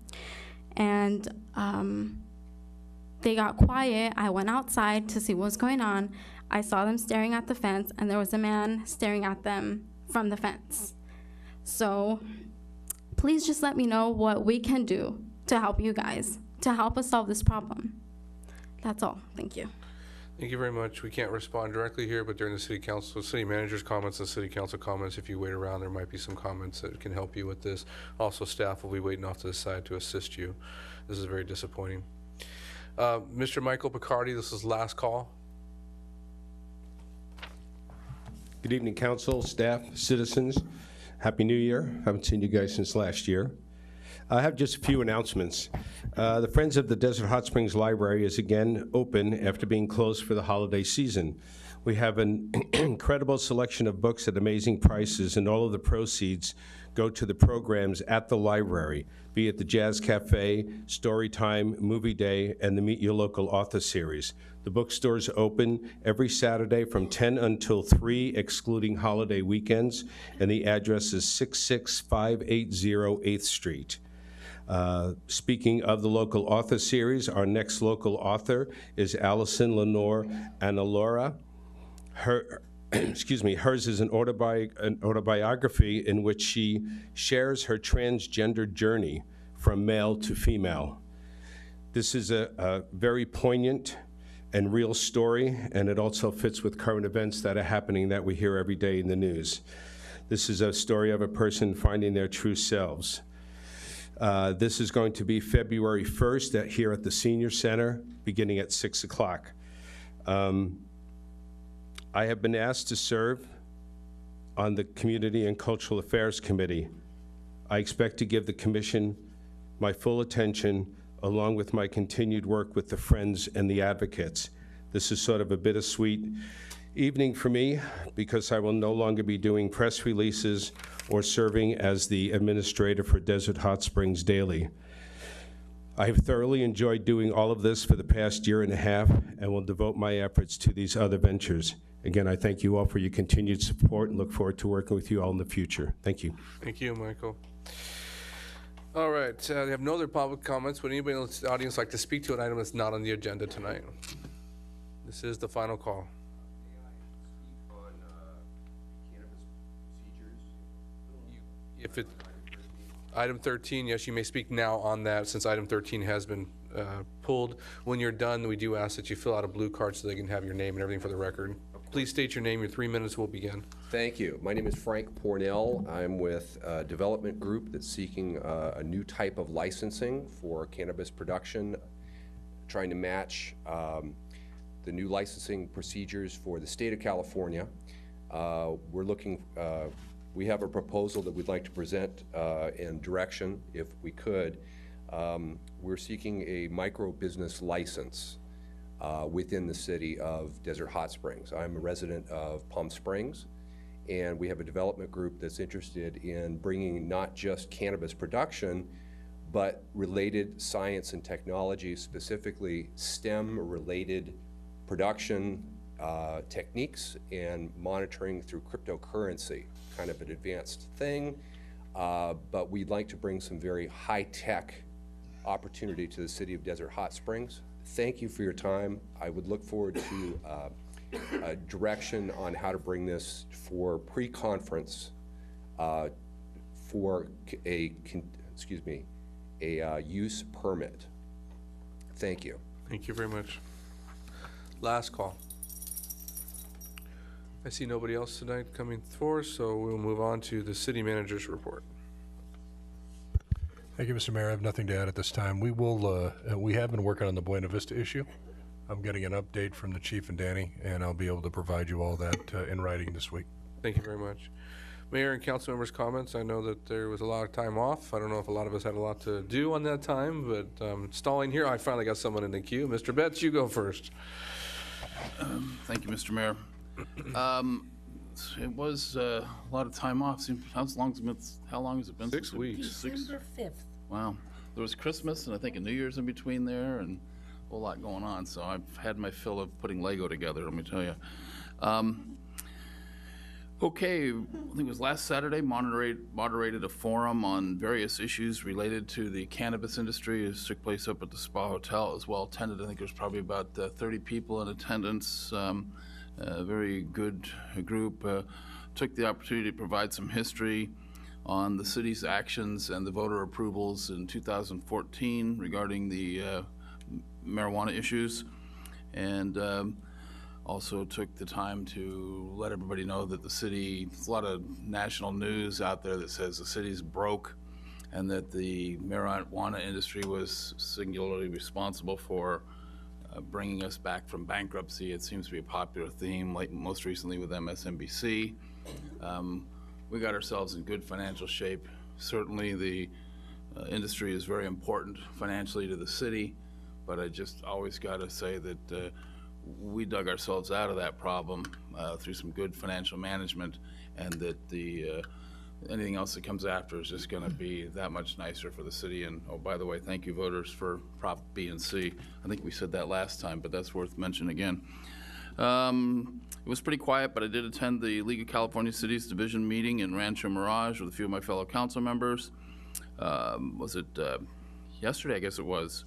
S13: And they got quiet. I went outside to see what was going on. I saw them staring at the fence, and there was a man staring at them from the fence. So please just let me know what we can do to help you guys, to help us solve this problem. That's all. Thank you.
S1: Thank you very much. We can't respond directly here, but during the city manager's comments and city council comments, if you wait around, there might be some comments that can help you with this. Also, staff will be waiting off to the side to assist you. This is very disappointing. Mr. Michael Picardi, this is last call.
S14: Good evening, council, staff, citizens. Happy New Year. Haven't seen you guys since last year. I have just a few announcements. The Friends of the Desert Hot Springs Library is again open after being closed for the holiday season. We have an incredible selection of books at amazing prices, and all of the proceeds go to the programs at the library, be it the Jazz Cafe, Story Time, Movie Day, and the Meet Your Local Author series. The bookstore is open every Saturday from 10 until 3, excluding holiday weekends, and the address is 66580 8th Street. Speaking of the local author series, our next local author is Allison Lenore Analora. excuse me, hers is an autobiography in which she shares her transgender journey from male to female. This is a very poignant and real story, and it also fits with current events that are happening that we hear every day in the news. This is a story of a person finding their true selves. This is going to be February 1st here at the Senior Center, beginning at 6 o'clock. I have been asked to serve on the Community and Cultural Affairs Committee. I expect to give the commission my full attention, along with my continued work with the Friends and the Advocates. This is sort of a bittersweet evening for me because I will no longer be doing press releases or serving as the administrator for Desert Hot Springs Daily. I have thoroughly enjoyed doing all of this for the past year and a half and will devote my efforts to these other ventures. Again, I thank you all for your continued support and look forward to working with you all in the future. Thank you.
S1: Thank you, Michael. All right, we have no other public comments. Would anybody in the audience like to speak to an item that's not on the agenda tonight? This is the final call. If it, item 13, yes, you may speak now on that since item 13 has been pulled. When you're done, we do ask that you fill out a blue card so they can have your name and everything for the record. Please state your name. Your 3 minutes will begin.
S15: Thank you. My name is Frank Pornell. I'm with a development group that's seeking a new type of licensing for cannabis production, trying to match the new licensing procedures for the state of California. We have a proposal that we'd like to present in direction, if we could. We're seeking a micro business license within the city of Desert Hot Springs. I'm a resident of Palm Springs, and we have a development group that's interested in bringing not just cannabis production, but related science and technology, specifically STEM-related production techniques and monitoring through cryptocurrency, kind of an advanced thing, but we'd like to bring some very high-tech opportunity to the city of Desert Hot Springs. Thank you for your time. I would look forward to a direction on how to bring this for pre-conference for a use permit. Thank you.
S1: Thank you very much. Last call. I see nobody else tonight coming forward, so we'll move on to the city manager's report.
S16: Thank you, Mr. Mayor. I have nothing to add at this time. We will. We have been working on the Buena Vista issue. I'm getting an update from the chief and Danny, and I'll be able to provide you all that in writing this week.
S1: Thank you very much. Mayor and council members' comments. I know that there was a lot of time off. I don't know if a lot of us had a lot to do on that time, but stalling here, I finally got someone in the queue. Mr. Betts, you go first.
S17: Thank you, Mr. Mayor. It was a lot of time off. How long has it been?
S1: 6 weeks.
S7: December 5th.
S17: Wow. There was Christmas and I think a New Year's in between there and a whole lot going on. So I've had my fill of putting Lego together, let me tell you. Okay, I think it was last Saturday, moderated a forum on various issues related to the cannabis industry. It took place up at the Spa Hotel. It was well attended. I think there was probably about 30 people in attendance. A very good group. Took the opportunity to provide some history on the city's actions and the voter approvals in 2014 regarding the marijuana issues, and also took the time to let everybody know that the city, there's a lot of national news out there that says the city's broke and that the marijuana industry was singularly responsible for bringing us back from bankruptcy. It seems to be a popular theme, like most recently with MSNBC. We got ourselves in good financial shape. Certainly the industry is very important financially to the city, but I just always got to say that we dug ourselves out of that problem through some good financial management, and that anything else that comes after is just going to be that much nicer for the city. And oh, by the way, thank you voters for Prop B and C. I think we said that last time, but that's worth mentioning again. It was pretty quiet, but I did attend the League of California Cities Division meeting in Rancho Mirage with a few of my fellow council members. Was it yesterday? I guess it was.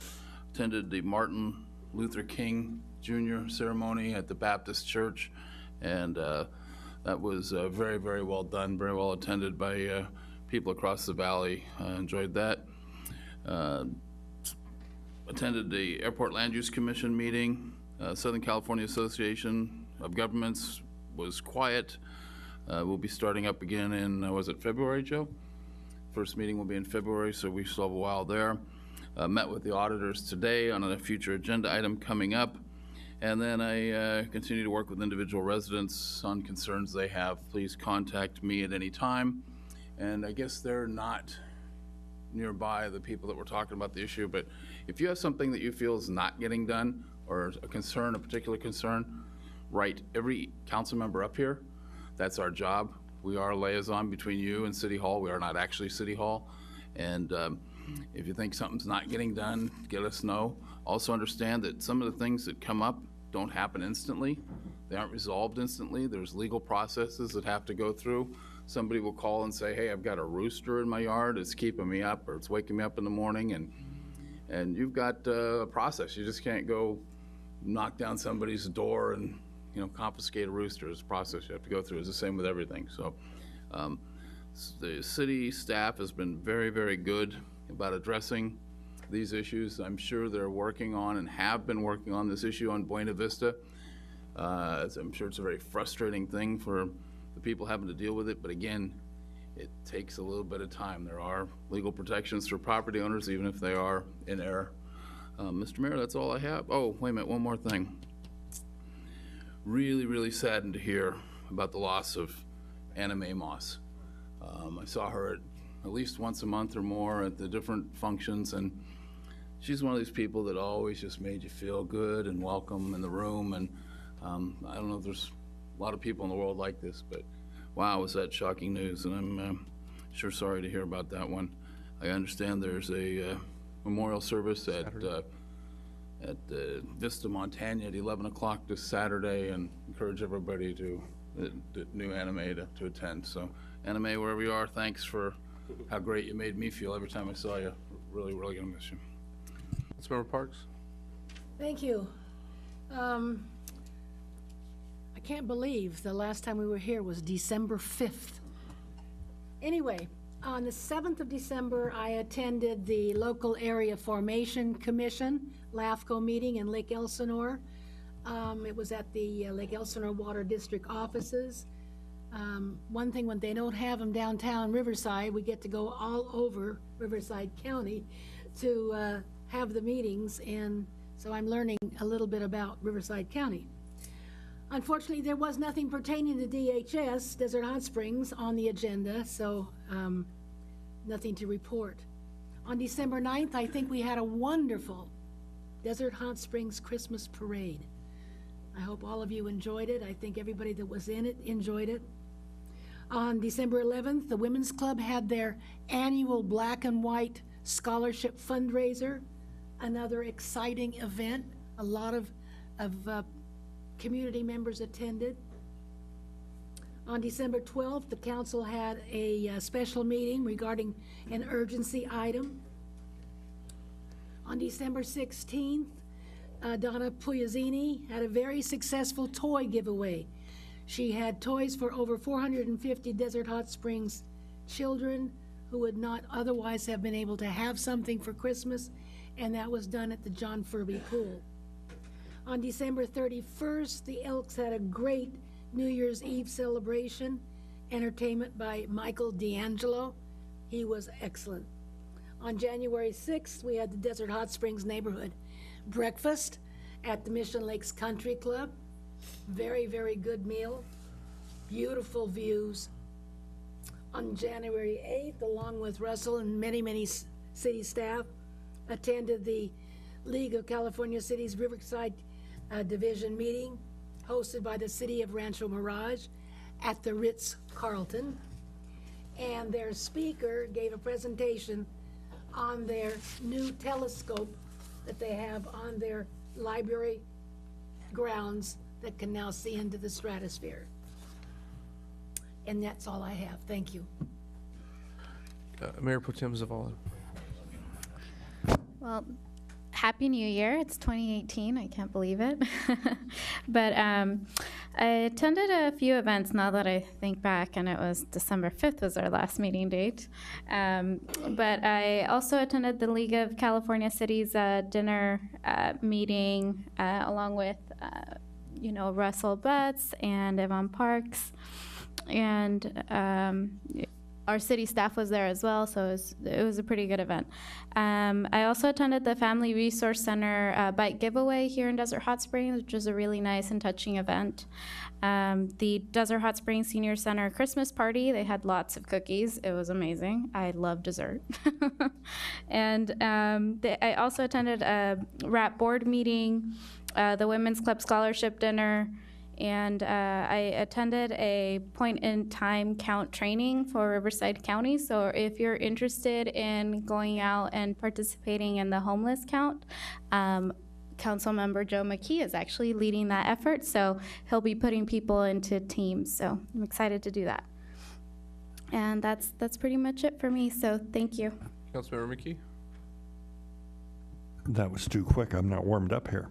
S17: Attended the Martin Luther King Jr. ceremony at the Baptist Church, and That was very, very well done, very well attended by people across the valley. Enjoyed that. Attended the Airport Land Use Commission meeting. Southern California Association of Governments was quiet. We'll be starting up again in, was it February, Joe? First meeting will be in February, so we still have a while there. Met with the auditors today on a future agenda item coming up. And then I continue to work with individual residents on concerns they have. Please contact me at any time. And I guess they're not nearby, the people that we're talking about the issue, but if you have something that you feel is not getting done, or a concern, a particular concern, write every council member up here. That's our job. We are a liaison between you and City Hall. We are not actually City Hall. And if you think something's not getting done, let us know. Also understand that some of the things that come up don't happen instantly. They aren't resolved instantly. There's legal processes that have to go through. Somebody will call and say, hey, I've got a rooster in my yard. It's keeping me up, or it's waking me up in the morning. And you've got a process. You just can't go knock down somebody's door and, you know, confiscate a rooster. It's a process you have to go through. It's the same with everything. So the city staff has been very, very good about addressing these issues. I'm sure they're working on and have been working on this issue on Buena Vista. I'm sure it's a very frustrating thing for the people having to deal with it, but again, it takes a little bit of time. There are legal protections for property owners, even if they are in error. Mr. Mayor, that's all I have. Oh, wait a minute, one more thing. Really, really saddened to hear about the loss of Anna Mae Moss. I saw her at least once a month or more at the different functions, and she's one of these people that always just made you feel good and welcome in the room. And I don't know if there's a lot of people in the world like this, but wow, was that shocking news. And I'm sure sorry to hear about that one. I understand there's a memorial service at Vista Montana at 11 o'clock this Saturday, and encourage everybody to, the new Anna Mae to attend. So Anna Mae, wherever you are, thanks for how great you made me feel every time I saw you. Really, really gonna miss you.
S1: Councilmember Parks?
S7: Thank you. I can't believe the last time we were here was December 5th. Anyway, on the 7th of December, I attended the Local Area Formation Commission, LAFCO meeting in Lake Elsinore. It was at the Lake Elsinore Water District offices. One thing, when they don't have them downtown Riverside, we get to go all over Riverside County to have the meetings, and so I'm learning a little bit about Riverside County. Unfortunately, there was nothing pertaining to DHS, Desert Hot Springs, on the agenda, so nothing to report. On December 9th, I think we had a wonderful Desert Hot Springs Christmas parade. I hope all of you enjoyed it. I think everybody that was in it enjoyed it. On December 11th, the Women's Club had their annual Black and White Scholarship fundraiser, another exciting event. A lot of community members attended. On December 12th, the council had a special meeting regarding an urgency item. On December 16th, Donna Pugliazzini had a very successful toy giveaway. She had toys for over 450 Desert Hot Springs children who would not otherwise have been able to have something for Christmas, and that was done at the John Furby Pool. On December 31st, the Elks had a great New Year's Eve celebration, entertainment by Michael D'Angelo. He was excellent. On January 6th, we had the Desert Hot Springs neighborhood breakfast at the Mission Lakes Country Club. Very, very good meal. Beautiful views. On January 8th, along with Russell and many, many city staff, attended the League of California Cities Riverside Division meeting hosted by the City of Rancho Mirage at the Ritz-Carlton. And their speaker gave a presentation on their new telescope that they have on their library grounds that can now see into the stratosphere. And that's all I have. Thank you.
S1: Mayor Pro Tem Zavala.
S18: Well, Happy New Year. It's 2018. I can't believe it. But I attended a few events now that I think back, and it was December 5th was our last meeting date. But I also attended the League of California Cities dinner meeting along with, Russell Butts and Yvonne Parks. And our city staff was there as well, so it was a pretty good event. I also attended the Family Resource Center bike giveaway here in Desert Hot Springs, which was a really nice and touching event. The Desert Hot Springs Senior Center Christmas party, they had lots of cookies. It was amazing. I love dessert. And I also attended a RAP board meeting, the Women's Club Scholarship Dinner, and I attended a point-in-time count training for Riverside County. So if you're interested in going out and participating in the homeless count, Councilmember Joe McKee is actually leading that effort. So he'll be putting people into teams. So I'm excited to do that. And that's pretty much it for me. So thank you.
S1: Councilmember McKee?
S9: That was too quick. I'm not warmed up here.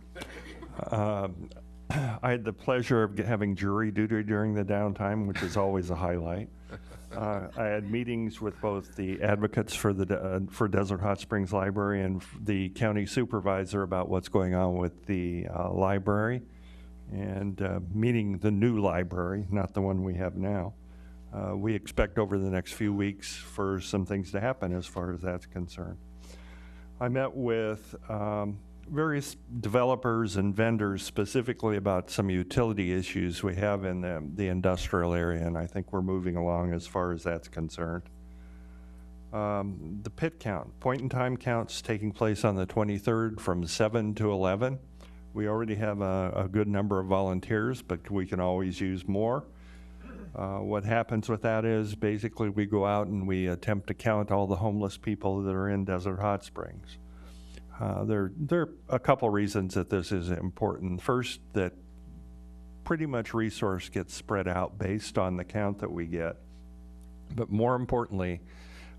S9: I had the pleasure of having jury duty during the downtime, which is always a highlight. I had meetings with both the advocates for for Desert Hot Springs Library and the county supervisor about what's going on with the library, and meeting the new library, not the one we have now. We expect over the next few weeks for some things to happen as far as that's concerned. I met with various developers and vendors specifically about some utility issues we have in the industrial area, and I think we're moving along as far as that's concerned. The pit count, point-in-time counts taking place on the 23rd from 7 to 11. We already have a good number of volunteers, but we can always use more. What happens with that is basically we go out and we attempt to count all the homeless people that are in Desert Hot Springs. There are a couple reasons that this is important. First, that pretty much resource gets spread out based on the count that we get. But more importantly,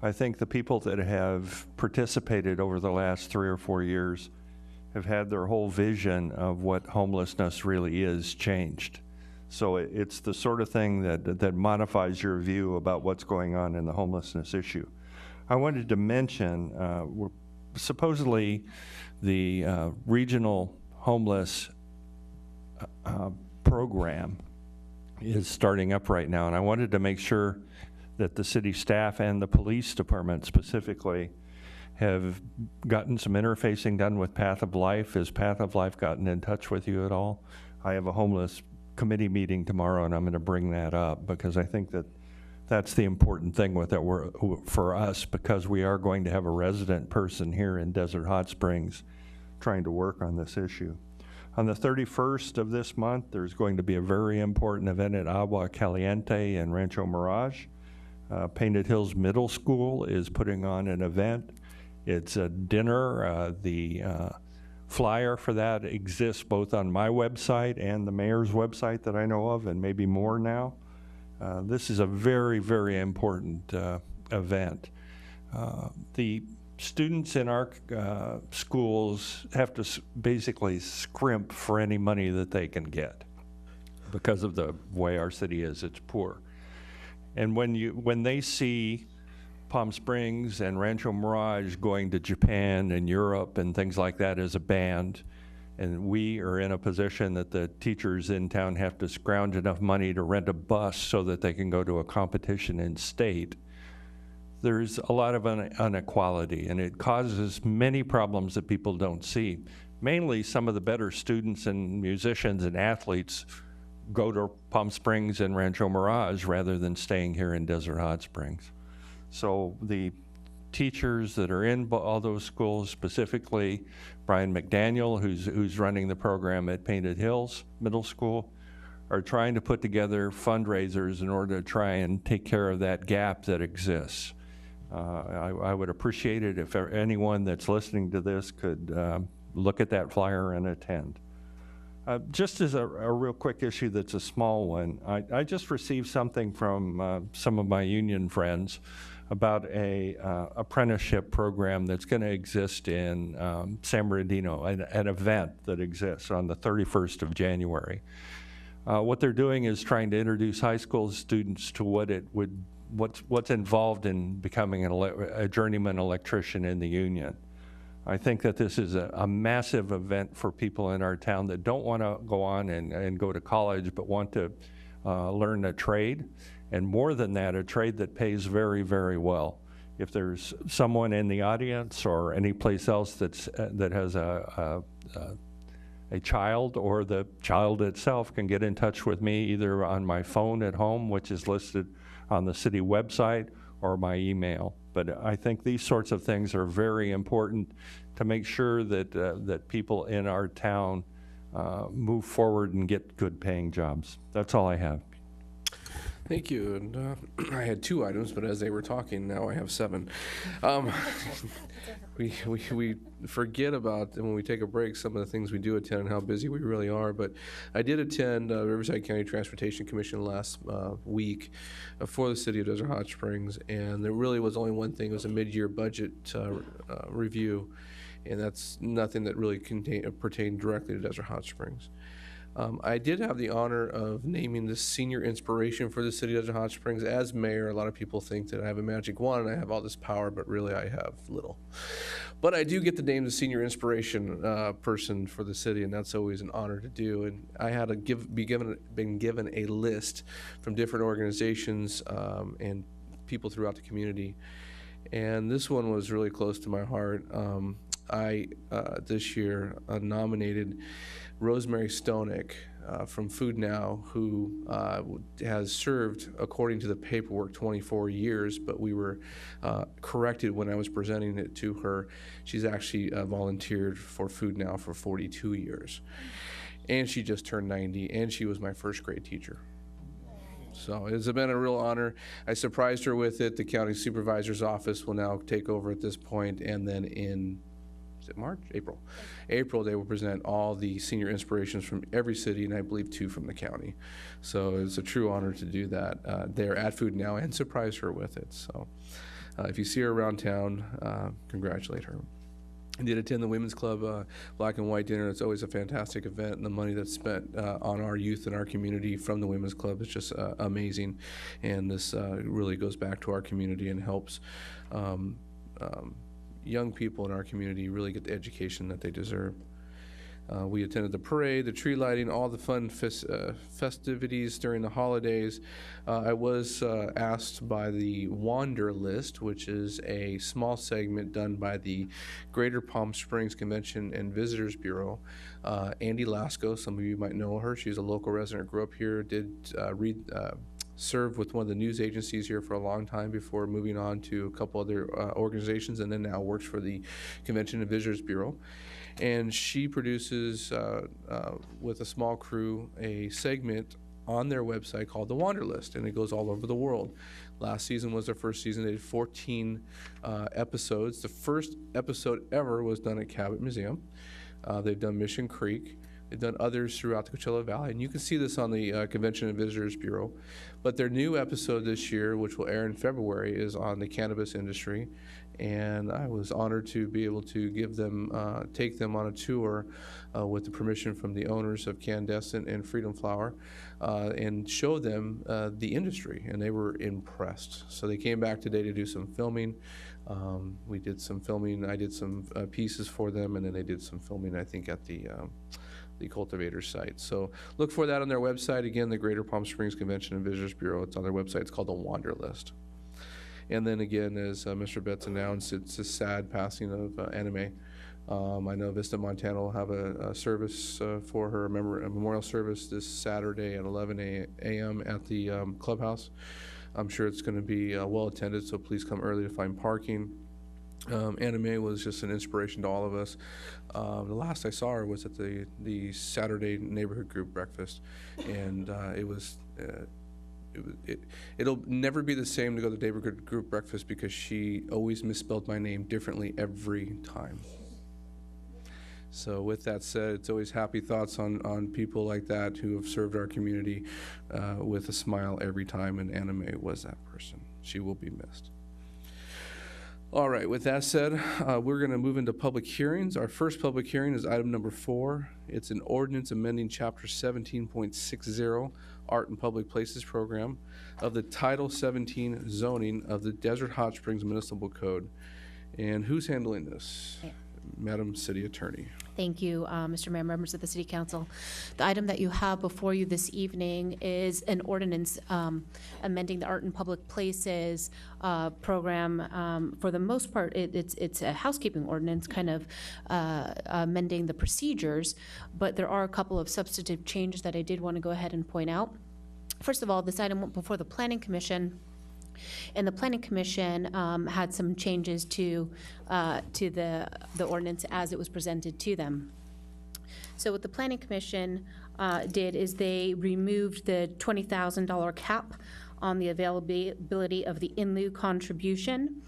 S9: I think the people that have participated over the last 3 or 4 years have had their whole vision of what homelessness really is changed. So it's the sort of thing that modifies your view about what's going on in the homelessness issue. I wanted to mention, supposedly the regional homeless program is starting up right now, and I wanted to make sure that the city staff and the police department specifically have gotten some interfacing done with Path of Life. Has Path of Life gotten in touch with you at all? I have a homeless committee meeting tomorrow, and I'm going to bring that up because I think that that's the important thing with it for us, because we are going to have a resident person here in Desert Hot Springs trying to work on this issue. On the 31st of this month, there's going to be a very important event at Agua Caliente in Rancho Mirage. Painted Hills Middle School is putting on an event. It's a dinner. The flyer for that exists both on my website and the mayor's website that I know of, and maybe more now. This is a very, very important event. The students in our schools have to basically scrimp for any money that they can get because of the way our city is. It's poor. And when they see Palm Springs and Rancho Mirage going to Japan and Europe and things like that as a band, and we are in a position that the teachers in town have to scrounge enough money to rent a bus so that they can go to a competition in state, there's a lot of inequality, and it causes many problems that people don't see. Mainly, some of the better students and musicians and athletes go to Palm Springs and Rancho Mirage rather than staying here in Desert Hot Springs. So the teachers that are in all those schools, specifically Brian McDaniel, who's running the program at Painted Hills Middle School, are trying to put together fundraisers in order to try and take care of that gap that exists. I would appreciate it if anyone that's listening to this could look at that flyer and attend. Just as a real quick issue that's a small one, I just received something from some of my union friends about a apprenticeship program that's going to exist in San Bernardino, an event that exists on the 31st of January. What they're doing is trying to introduce high school students to what's involved in becoming a journeyman electrician in the union. I think that this is a massive event for people in our town that don't want to go on and go to college, but want to learn a trade, and more than that, a trade that pays very, very well. If there's someone in the audience or any place else that has a child, or the child itself can get in touch with me either on my phone at home, which is listed on the city website, or my email. But I think these sorts of things are very important to make sure that people in our town move forward and get good paying jobs. That's all I have.
S1: Thank you. And I had 2 items, but as they were talking, now I have 7. We forget about, when we take a break, some of the things we do attend and how busy we really are. But I did attend Riverside County Transportation Commission last week for the city of Desert Hot Springs, and there really was only one thing. It was a mid-year budget review, and that's nothing that really pertained directly to Desert Hot Springs. I did have the honor of naming the senior inspiration for the city of Desert Hot Springs. As mayor, a lot of people think that I have a magic wand and I have all this power, but really I have little. But I do get to name the senior inspiration person for the city, and that's always an honor to do. And I had been given a list from different organizations and people throughout the community, and this one was really close to my heart. I this year nominated Rosemary Stonick from Food Now, who has served, according to the paperwork, 24 years, but we were corrected when I was presenting it to her. She's actually volunteered for Food Now for 42 years. And she just turned 90, and she was my first grade teacher. So it's been a real honor. I surprised her with it. The county supervisor's office will now take over at this point, and then in March? April, they will present all the senior inspirations from every city, and I believe 2 from the county. So it's a true honor to do that there at Food Now and surprise her with it. So if you see her around town, congratulate her. I did attend the Women's Club Black and White Dinner. It's always a fantastic event, and the money that's spent on our youth and our community from the Women's Club is just amazing. And this really goes back to our community and helps young people in our community really get the education that they deserve. We attended the parade, the tree lighting, all the fun festivities during the holidays. I was asked by the Wander List, which is a small segment done by the Greater Palm Springs Convention and Visitors Bureau. Andy Lasco, some of you might know her. She's a local resident, grew up here, did served with one of the news agencies here for a long time before moving on to a couple other organizations, and then now works for the Convention and Visitors Bureau. And she produces, with a small crew, a segment on their website called the Wander List, and it goes all over the world. Last season was their first season. They did 14 episodes. The first episode ever was done at Cabot Museum. They've done Mission Creek. They've done others throughout the Coachella Valley, and you can see this on the Convention and Visitors Bureau. But their new episode this year, which will air in February, is on the cannabis industry, and I was honored to be able to give them, take them on a tour with the permission from the owners of Candescent and Freedom Flower, and show them the industry, and they were impressed. So they came back today to do some filming. We did some filming. I did some pieces for them, and then they did some filming, I think, at the cultivator site. So look for that on their website. Again, the Greater Palm Springs Convention and Visitors Bureau. It's on their website. It's called the Wander List. And then again, as Mr. Betts announced, it's a sad passing of Anime. I know Vista Montana will have a service for her, a memorial service this Saturday at 11 a.m. at the clubhouse. I'm sure it's going to be well attended, so please come early to find parking. Anime was just an inspiration to all of us. The last I saw her was at the Saturday neighborhood group breakfast, and it'll never be the same to go to the neighborhood group breakfast because she always misspelled my name differently every time. So with that said, it's always happy thoughts on people like that who have served our community with a smile every time, and Anime was that person. She will be missed. All right, with that said, we're going to move into public hearings. Our first public hearing is item number 4. It's an ordinance amending Chapter 17.60, Art in Public Places Program of the Title 17 zoning of the Desert Hot Springs Municipal Code. And who's handling this? Madam City Attorney.
S8: Thank you, Mr. Mayor, members of the City Council. The item that you have before you this evening is an ordinance amending the Art in Public Places program. For the most part, it's a housekeeping ordinance, kind of amending the procedures, but there are a couple of substantive changes that I did want to go ahead and point out. First of all, this item went before the Planning Commission, and the Planning Commission had some changes to the ordinance as it was presented to them. So what the Planning Commission did is they removed the $20,000 cap on the availability of the in lieu contribution.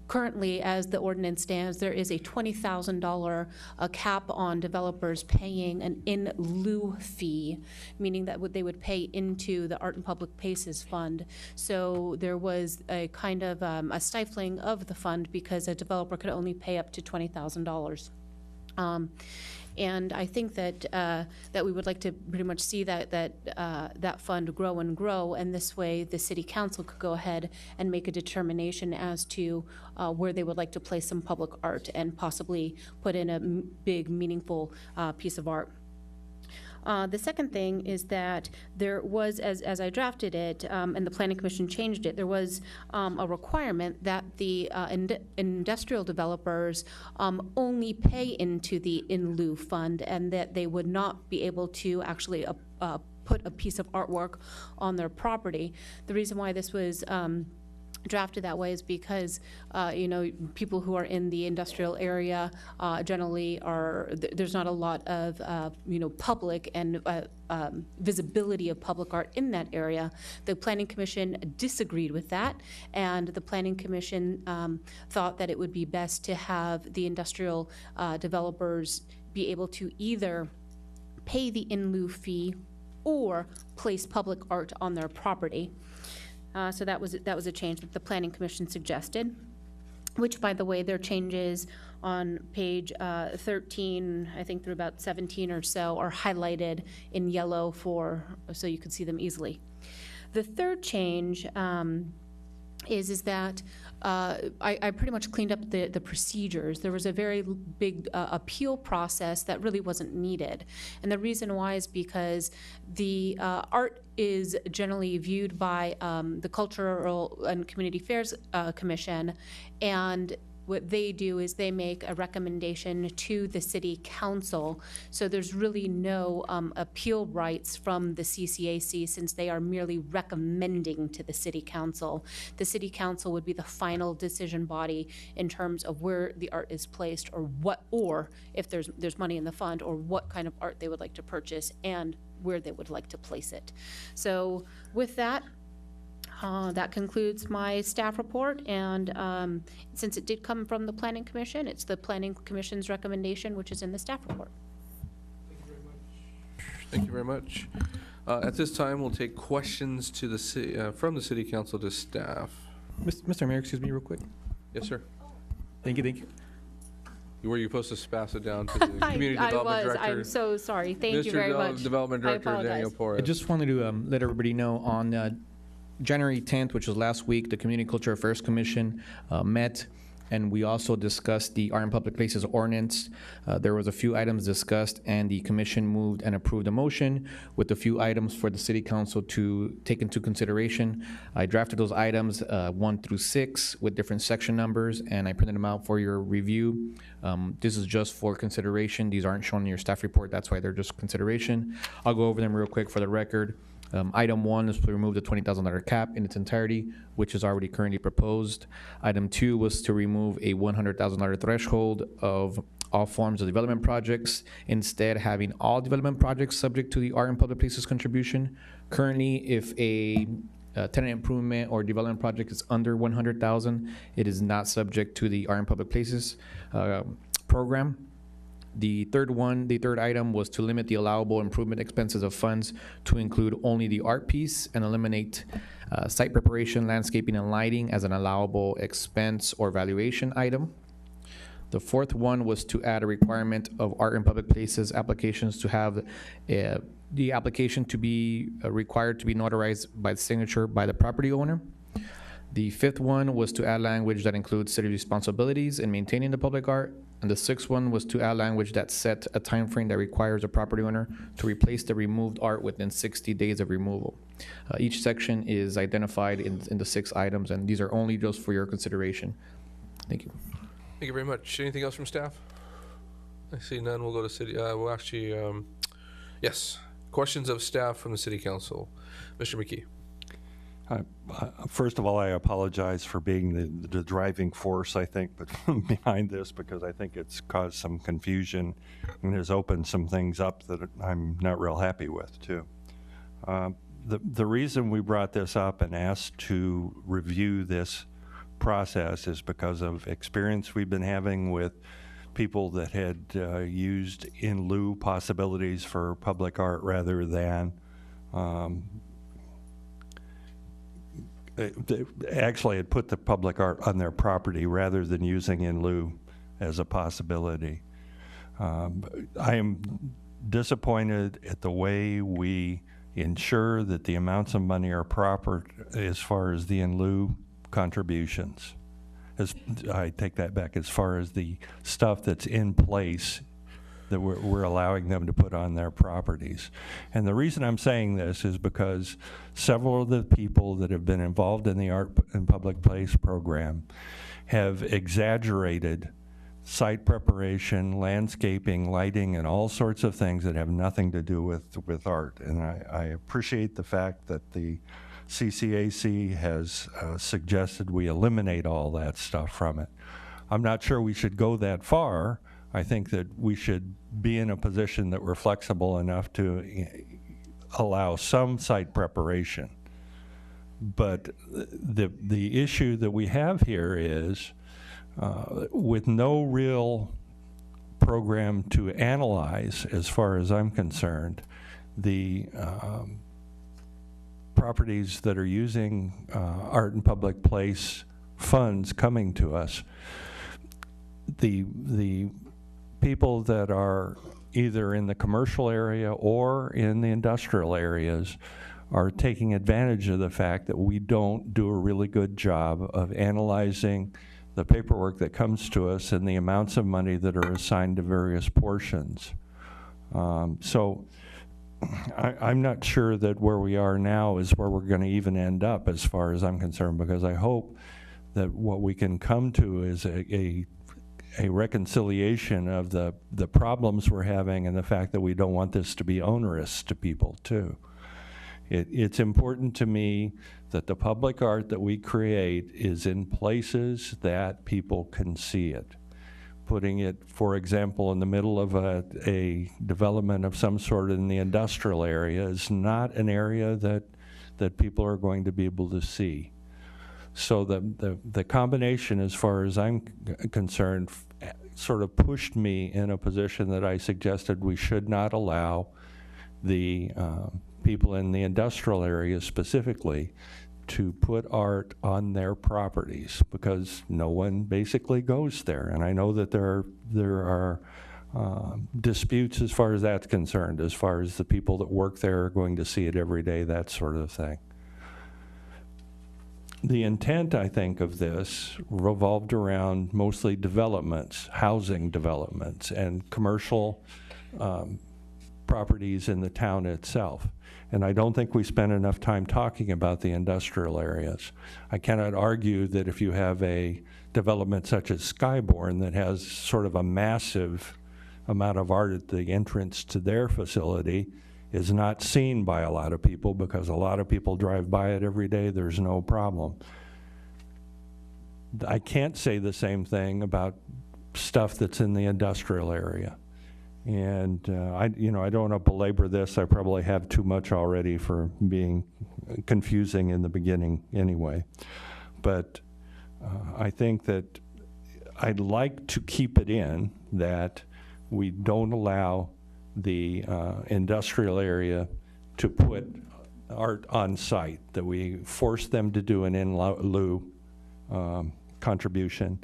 S8: Currently, as the ordinance stands, there is a $20,000 cap on developers paying an in lieu fee, meaning that they would pay into the Art and Public Places Fund. So there was a kind of a stifling of the fund because a developer could only pay up to $20,000. And I think that that we would like to pretty much see that fund grow and grow, and this way the City Council could go ahead and make a determination as to where they would like to place some public art and possibly put in a big, meaningful piece of art. The second thing is that there was, as I drafted it, and the Planning Commission changed it, there was a requirement that the industrial developers only pay into the in lieu fund, and that they would not be able to actually put a piece of artwork on their property. The reason why this was drafted that way is because people who are in the industrial area generally there's not a lot of public and visibility of public art in that area. The Planning Commission disagreed with that, and the Planning Commission thought that it would be best to have the industrial developers be able to either pay the in lieu fee or place public art on their property. So that was a change that the Planning Commission suggested, which, by the way, their changes on page 13, I think through about 17 or so, are highlighted in yellow so you can see them easily. The third change is that I pretty much cleaned up the procedures. There was a very big appeal process that really wasn't needed. And the reason why is because the art is generally viewed by the Cultural and Community Affairs Commission, and what they do is they make a recommendation to the City Council. So there's really no appeal rights from the CCAC, since they are merely recommending to the City Council. The City Council would be the final decision body in terms of where the art is placed, or if there's money in the fund, or what kind of art they would like to purchase and where they would like to place it. So with that, that concludes my staff report, and since it did come from the Planning Commission, it's the Planning Commission's recommendation, which is in the staff report.
S1: Thank you very much. At this time, we'll take questions to the from the City Council to staff.
S19: Mr. Mayor, excuse me real quick.
S1: Yes, sir.
S19: Thank you.
S1: Were you supposed to pass it down to the Community Development Director?
S8: I'm so sorry. Thank you very much.
S1: Development Director Daniel Porras.
S19: I just wanted to let everybody know on January 10th, which was last week, the Community Culture Affairs Commission met, and we also discussed the Art in Public Places ordinance. There was a few items discussed, and the commission moved and approved a motion with a few items for the City Council to take into consideration. I drafted those items 1 through 6 with different section numbers, and I printed them out for your review. This is just for consideration. These aren't shown in your staff report. That's why they're just consideration. I'll go over them real quick for the record. Item 1 is to remove the $20,000 cap in its entirety, which is already currently proposed. Item 2 was to remove a $100,000 threshold of all forms of development projects, instead having all development projects subject to the Art in Public Places contribution. Currently, if a tenant improvement or development project is under $100,000, it is not subject to the Art in Public Places program. The third item was to limit the allowable improvement expenses of funds to include only the art piece and eliminate site preparation, landscaping, and lighting as an allowable expense or valuation item. The fourth one was to add a requirement of art in public places applications to have the application to be required to be notarized by the signature by the property owner. The fifth one was to add language that includes city responsibilities in maintaining the public art. And the sixth one was to add language that set a time frame that requires a property owner to replace the removed art within 60 days of removal. Each section is identified in the 6 items, and these are only just for your consideration. Thank you.
S1: Thank you very much. Anything else from staff? I see none. We'll go to city. We'll actually, yes. Questions of staff from the city council. Mr. McKee.
S9: First of all, I apologize for being the driving force, I think, but behind this, because I think it's caused some confusion and has opened some things up that I'm not real happy with, too. The reason we brought this up and asked to review this process is because of experience we've been having with people that had used in lieu possibilities for public art rather than actually had put the public art on their property rather than using in lieu as a possibility. I am disappointed at the way we ensure that the amounts of money are proper as far as the in lieu contributions. I take that back, as far as the stuff that's in place that we're allowing them to put on their properties. And the reason I'm saying this is because several of the people that have been involved in the Art in Public Place program have exaggerated site preparation, landscaping, lighting, and all sorts of things that have nothing to do with art. And I appreciate the fact that the CCAC has suggested we eliminate all that stuff from it. I'm not sure we should go that far. I think that we should be in a position that we're flexible enough to allow some site preparation. But the issue that we have here is with no real program to analyze, as far as I'm concerned, the properties that are using Art in Public Place funds coming to us, the people that are either in the commercial area or in the industrial areas are taking advantage of the fact that we don't do a really good job of analyzing the paperwork that comes to us and the amounts of money that are assigned to various portions. So I'm not sure that where we are now is where we're going to even end up, as far as I'm concerned, because I hope that what we can come to is a reconciliation of the problems we're having and the fact that we don't want this to be onerous to people, too. It's important to me that the public art that we create is in places that people can see it. Putting it, for example, in the middle of a development of some sort in the industrial area is not an area that people are going to be able to see. So the combination, as far as I'm concerned, sort of pushed me in a position that I suggested we should not allow the people in the industrial areas specifically to put art on their properties, because no one basically goes there. And I know that there are disputes as far as that's concerned, as far as the people that work there are going to see it every day, that sort of thing. The intent, I think, of this revolved around mostly developments, housing developments, and commercial properties in the town itself. And I don't think we spent enough time talking about the industrial areas. I cannot argue that if you have a development such as Skyborn that has sort of a massive amount of art at the entrance to their facility is not seen by a lot of people, because a lot of people drive by it every day, there's no problem. I can't say the same thing about stuff that's in the industrial area. And I don't want to belabor this. I probably have too much already for being confusing in the beginning anyway. But I think that I'd like to keep it in that we don't allow the industrial area to put art on site, that we force them to do an in lieu contribution.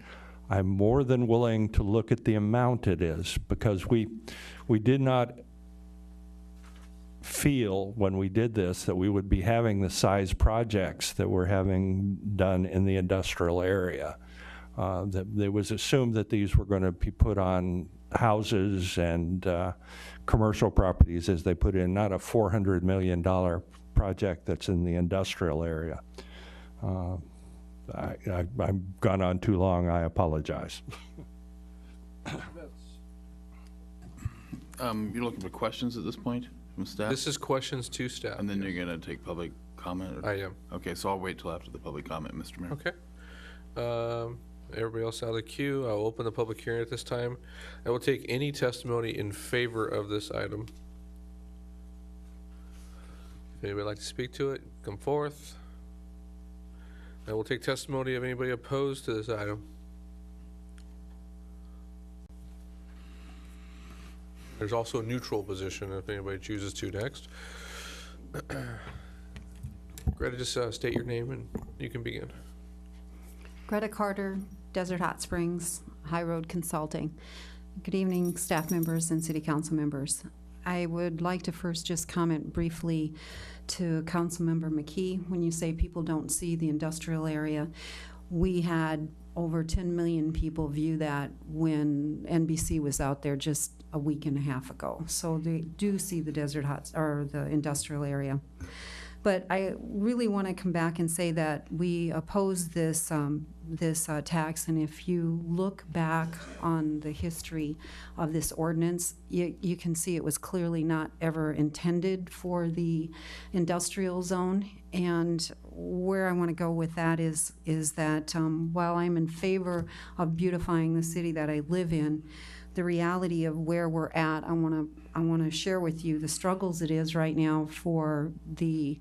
S9: I'm more than willing to look at the amount it is, because we did not feel when we did this that we would be having the size projects that we're having done in the industrial area. That it was assumed that these were going to be put on houses and commercial properties, as they put in, not a $400 million project that's in the industrial area. I've gone on too long, I apologize.
S17: You're looking for questions at this point from staff?
S1: This is questions to staff.
S17: And then you're going to take public comment?
S1: I am.
S17: Okay, so I'll wait till after the public comment, Mr. Mayor.
S1: Okay. Everybody else out of the queue, I'll open the public hearing at this time. I will take any testimony in favor of this item. If anybody would like to speak to it, come forth. I will take testimony of anybody opposed to this item. There's also a neutral position if anybody chooses to next. Greta, just state your name and you can begin.
S20: Greta Carter, Desert Hot Springs, High Road Consulting. Good evening, staff members and city council members. I would like to first just comment briefly to Councilmember McKee. When you say people don't see the industrial area, we had over 10 million people view that when NBC was out there just a week and a half ago. So they do see the the industrial area. But I really want to come back and say that we oppose this tax, and if you look back on the history of this ordinance, you can see it was clearly not ever intended for the industrial zone. And where I want to go with that is that while I'm in favor of beautifying the city that I live in, the reality of where we're at, I want to share with you the struggles it is right now for the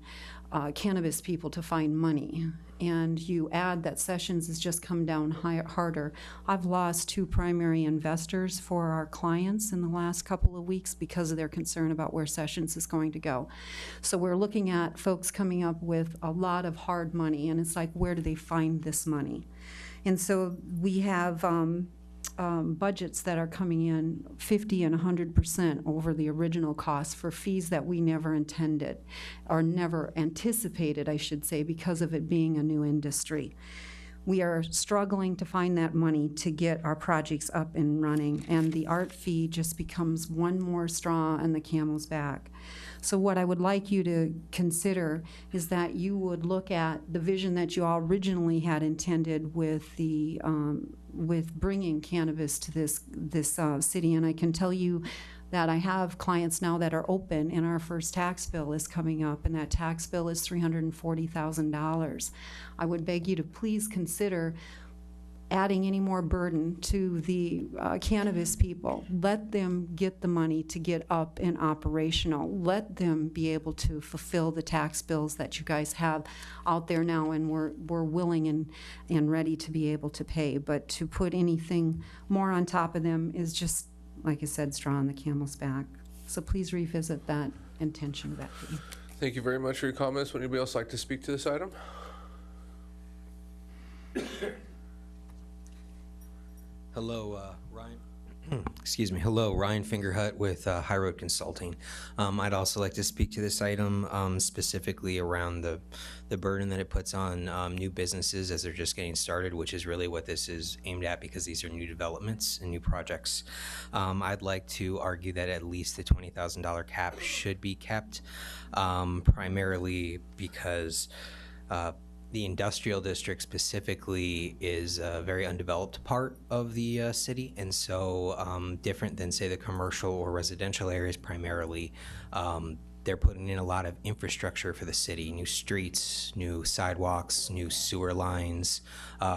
S20: cannabis people to find money. And you add that Sessions has just come down harder. I've lost 2 primary investors for our clients in the last couple of weeks because of their concern about where Sessions is going to go. So we're looking at folks coming up with a lot of hard money, and it's like, where do they find this money? And so we have budgets that are coming in 50 and 100% over the original cost for fees that we never intended, or never anticipated, I should say, because of it being a new industry. We are struggling to find that money to get our projects up and running, and the art fee just becomes one more straw on the camel's back. So what I would like you to consider is that you would look at the vision that you all originally had intended with the with bringing cannabis to this city. And I can tell you that I have clients now that are open, and our first tax bill is coming up, and that tax bill is $340,000. I would beg you to please consider adding any more burden to the cannabis people. Let them get the money to get up and operational. Let them be able to fulfill the tax bills that you guys have out there now, and we're willing and ready to be able to pay. But to put anything more on top of them is just, like I said, straw on the camel's back. So please revisit that intention of that fee.
S1: Thank you very much for your comments. Would anybody else like to speak to this item?
S21: Hello, Ryan. Excuse me. Hello, Ryan Fingerhut with High Road Consulting. I'd also like to speak to this item specifically around the burden that it puts on new businesses as they're just getting started, which is really what this is aimed at, because these are new developments and new projects. I'd like to argue that at least the $20,000 cap should be kept, primarily because the industrial district specifically is a very undeveloped part of the city, and so different than, say, the commercial or residential areas primarily. They're putting in a lot of infrastructure for the city: new streets, new sidewalks, new sewer lines,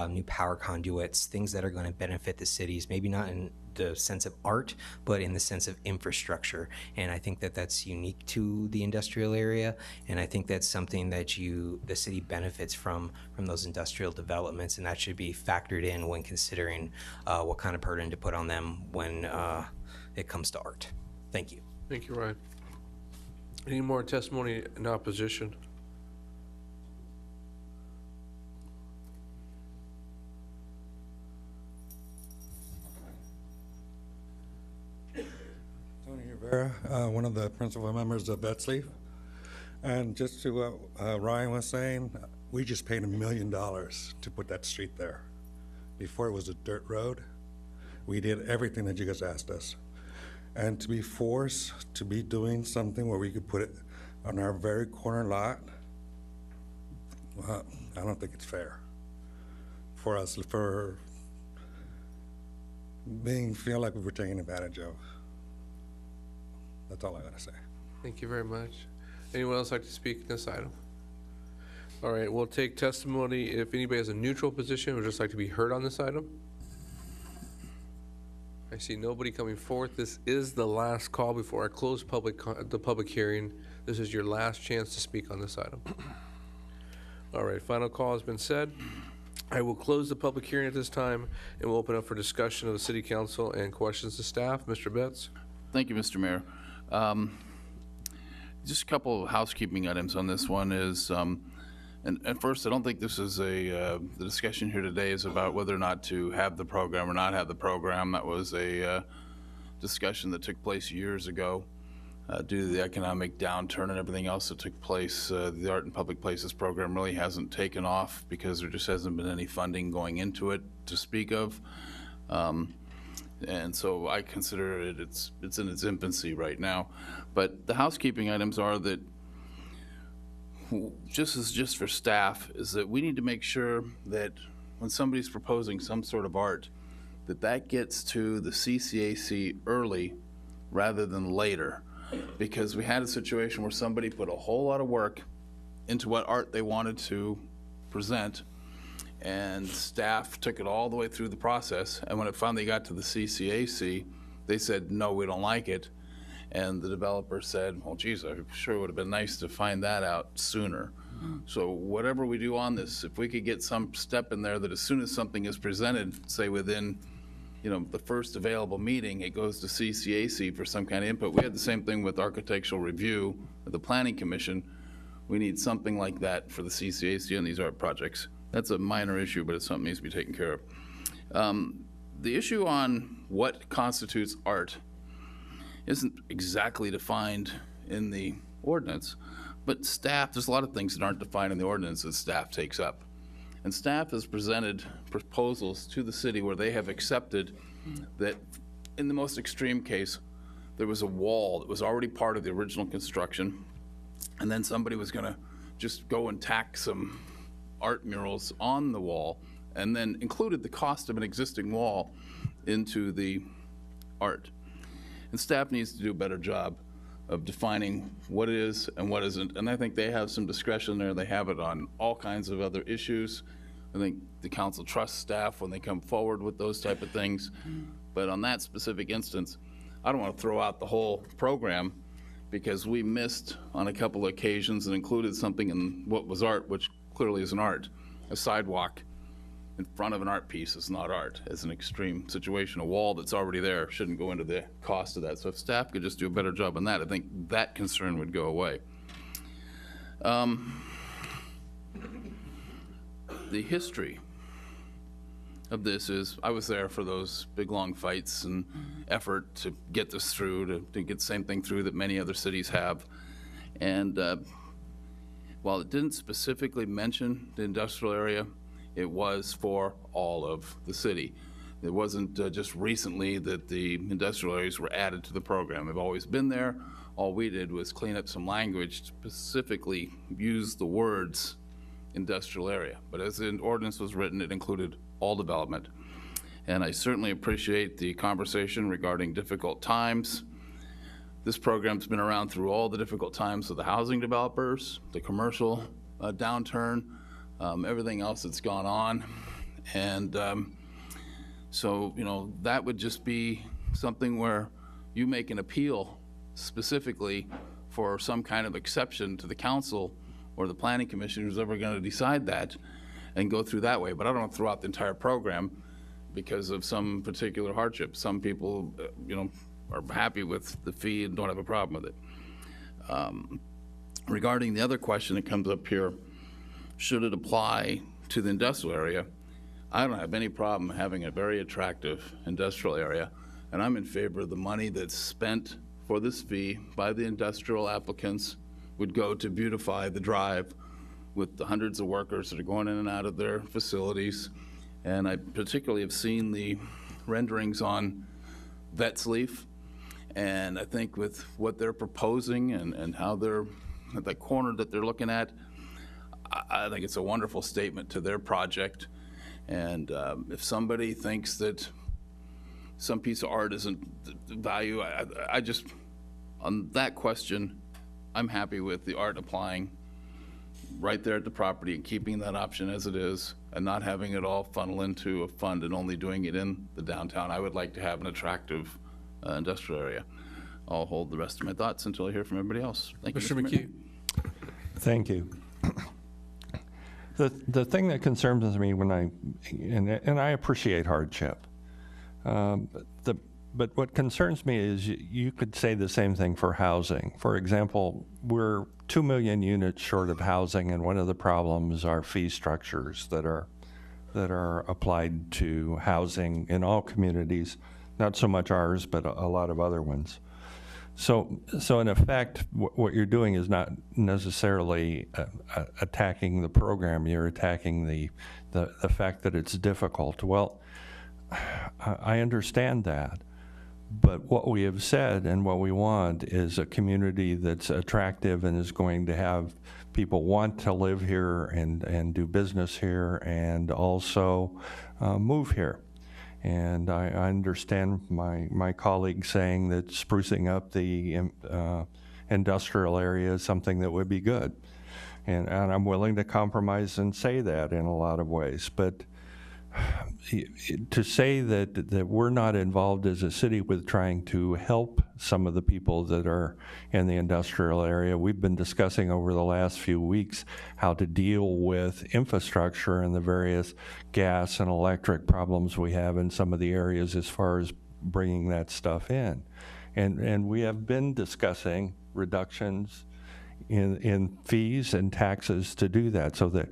S21: new power conduits, things that are going to benefit the cities, maybe not in the sense of art, but in the sense of infrastructure. And I think that that's unique to the industrial area, and I think that's something that the city benefits from those industrial developments, and that should be factored in when considering what kind of burden to put on them when it comes to art. Thank you.
S1: Thank you, Ryan. Any more testimony in opposition?
S2: Tony Rivera, one of the principal members of Betsleaf. And just to what Ryan was saying, we just paid $1 million to put that street there. Before it was a dirt road, we did everything that you guys asked us. And to be forced to be doing something where we could put it on our very corner lot, well, I don't think it's fair for us, for feel like we were taken advantage of. That's all I gotta say.
S1: Thank you very much. Anyone else like to speak on this item? All right, we'll take testimony if anybody has a neutral position or would just like to be heard on this item. I see nobody coming forth. This is the last call before I close the public hearing. This is your last chance to speak on this item. All right, final call has been said. I will close the public hearing at this time and we'll open up for discussion of the city council and questions to staff. Mr. Betts.
S17: Thank you, Mr. Mayor. Just a couple of housekeeping items on this one is, and first, I don't think this is the discussion here today is about whether or not to have the program or not have the program. That was a discussion that took place years ago due to the economic downturn and everything else that took place. The Art in Public Places program really hasn't taken off because there just hasn't been any funding going into it to speak of. And so I consider it's in its infancy right now. But the housekeeping items are that just for staff is that we need to make sure that when somebody's proposing some sort of art, that gets to the CCAC early rather than later. Because we had a situation where somebody put a whole lot of work into what art they wanted to present, and staff took it all the way through the process, and when it finally got to the CCAC, they said, no, we don't like it. And the developer said, well, geez, I'm sure it would have been nice to find that out sooner. So whatever we do on this, if we could get some step in there that as soon as something is presented, say within the first available meeting, it goes to CCAC for some kind of input. We had the same thing with architectural review of the Planning Commission. We need something like that for the CCAC on these art projects. That's a minor issue, but it's something that needs to be taken care of. The issue on what constitutes art isn't exactly defined in the ordinance, but staff, there's a lot of things that aren't defined in the ordinance that staff takes up. And staff has presented proposals to the city where they have accepted that in the most extreme case, there was a wall that was already part of the original construction, and then somebody was gonna just go and tack some art murals on the wall, and then included the cost of an existing wall into the art. And staff needs to do a better job of defining what is and what isn't. And I think they have some discretion there. They have it on all kinds of other issues. I think the council trusts staff when they come forward with those type of things. But on that specific instance, I don't want to throw out the whole program because we missed on a couple of occasions and included something in what was art, which clearly is an art. A sidewalk in front of an art piece is not art. It's an extreme situation. A wall that's already there shouldn't go into the cost of that. So if staff could just do a better job on that, I think that concern would go away. The history of this is, I was there for those big long fights and effort to get this through, to get the same thing through that many other cities have. And while it didn't specifically mention the industrial area, it was for all of the city. It wasn't just recently that the industrial areas were added to the program. They've always been there. All we did was clean up some language, specifically use the words industrial area. But as the ordinance was written, it included all development. And I certainly appreciate the conversation regarding difficult times. This program's been around through all the difficult times of the housing developers, the commercial downturn, everything else that's gone on. And so, that would just be something where you make an appeal specifically for some kind of exception to the council or the planning commission who's ever going to decide that and go through that way. But I don't want to throw out the entire program because of some particular hardship. Some people, are happy with the fee and don't have a problem with it. Regarding the other question that comes up here, should it apply to the industrial area? I don't have any problem having a very attractive industrial area, and I'm in favor of the money that's spent for this fee by the industrial applicants would go to beautify the drive with the hundreds of workers that are going in and out of their facilities. And I particularly have seen the renderings on Vetsleaf, and I think with what they're proposing and how they're, at that corner that they're looking at, I think it's a wonderful statement to their project. And if somebody thinks that some piece of art isn't value, I just, on that question, I'm happy with the art applying right there at the property and keeping that option as it is and not having it all funnel into a fund and only doing it in the downtown. I would like to have an attractive industrial area. I'll hold the rest of my thoughts until I hear from everybody else. Thank you,
S1: Mr.
S17: Mr.
S1: McKee.
S9: Thank you. The thing that concerns me when and I appreciate hardship, but what concerns me is you could say the same thing for housing. For example, we're 2 million units short of housing, and one of the problems are fee structures that are applied to housing in all communities, not so much ours, but a lot of other ones. So in effect, what you're doing is not necessarily attacking the program. You're attacking the fact that it's difficult. Well, I understand that, but what we have said and what we want is a community that's attractive and is going to have people want to live here and do business here and also move here. And I understand my colleague saying that sprucing up the industrial area is something that would be good. And I'm willing to compromise and say that in a lot of ways. But to say that we're not involved as a city with trying to help some of the people that are in the industrial area, we've been discussing over the last few weeks how to deal with infrastructure and the various gas and electric problems we have in some of the areas as far as bringing that stuff in. And we have been discussing reductions in fees and taxes to do that, so that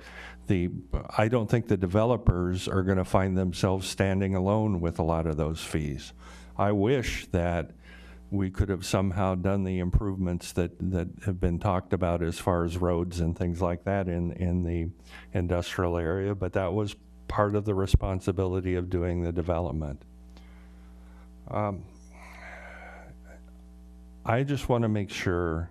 S9: I don't think the developers are going to find themselves standing alone with a lot of those fees. I wish that we could have somehow done the improvements that have been talked about as far as roads and things like that in the industrial area, but that was part of the responsibility of doing the development. I just want to make sure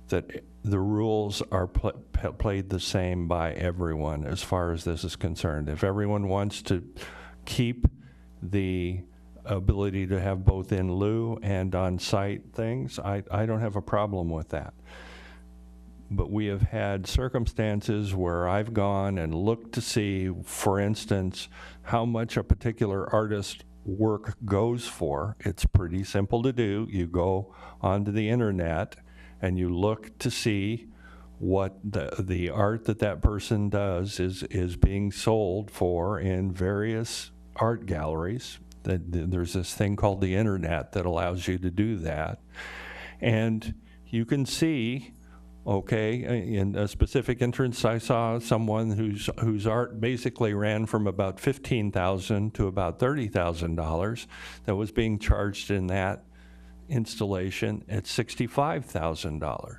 S9: that the rules are played the same by everyone as far as this is concerned. If everyone wants to keep the ability to have both in lieu and on-site things, I don't have a problem with that. But we have had circumstances where I've gone and looked to see, for instance, how much a particular artist work goes for. It's pretty simple to do. You go onto the internet and you look to see what the art that person does is being sold for in various art galleries. There's this thing called the internet that allows you to do that. And you can see, okay, in a specific entrance, I saw someone whose art basically ran from about $15,000 to about $30,000 that was being charged in that installation at $65,000.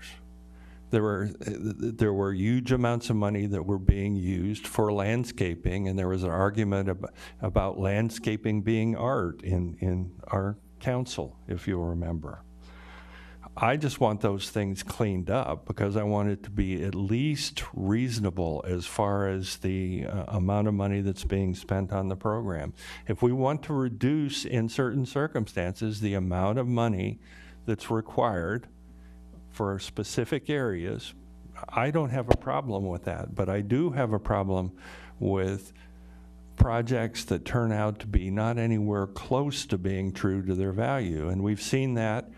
S9: There were huge amounts of money that were being used for landscaping, and there was an argument about landscaping being art in our council, if you'll remember. I just want those things cleaned up because I want it to be at least reasonable as far as the amount of money that's being spent on the program. If we want to reduce in certain circumstances the amount of money that's required for specific areas, I don't have a problem with that, but I do have a problem with projects that turn out to be not anywhere close to being true to their value, and we've seen that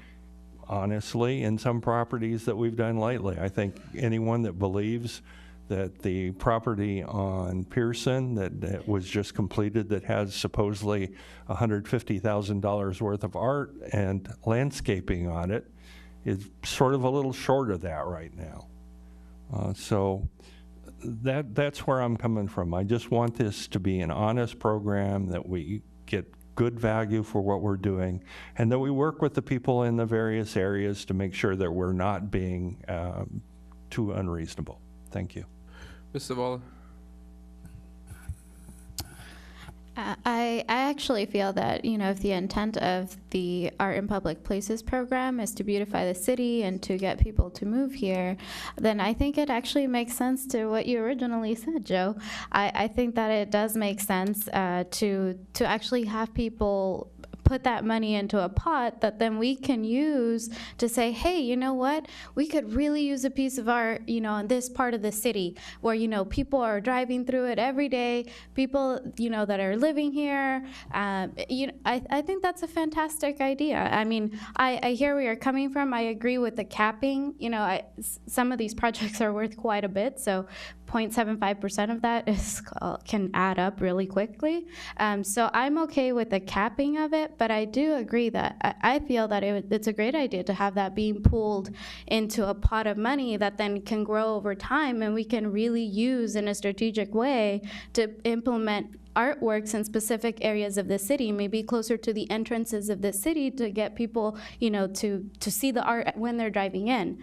S9: honestly in some properties that we've done lately. I think anyone that believes that the property on Pearson that was just completed that has supposedly $150,000 worth of art and landscaping on it is sort of a little short of that right now. So that's where I'm coming from. I just want this to be an honest program, that we get good value for what we're doing, and that we work with the people in the various areas to make sure that we're not being too unreasonable. Thank you.
S1: Ms. Zavala?
S18: I actually feel that, you know, if the intent of the Art in Public Places program is to beautify the city and to get people to move here, then I think it actually makes sense to what you originally said, Joe. I think that it does make sense to actually have people put that money into a pot that then we can use to say, hey, you know what? We could really use a piece of art, you know, in this part of the city where, you know, people are driving through it every day, people, you know, that are living here. You know, I think that's a fantastic idea. I mean, I hear where you're coming from. I agree with the capping. You know, some of these projects are worth quite a bit, so 0.75% of that can add up really quickly. So I'm okay with the capping of it, but I do agree that I feel that it's a great idea to have that being pooled into a pot of money that then can grow over time, and we can really use in a strategic way to implement artworks in specific areas of the city, maybe closer to the entrances of the city, to get people, you know, to see the art when they're driving in.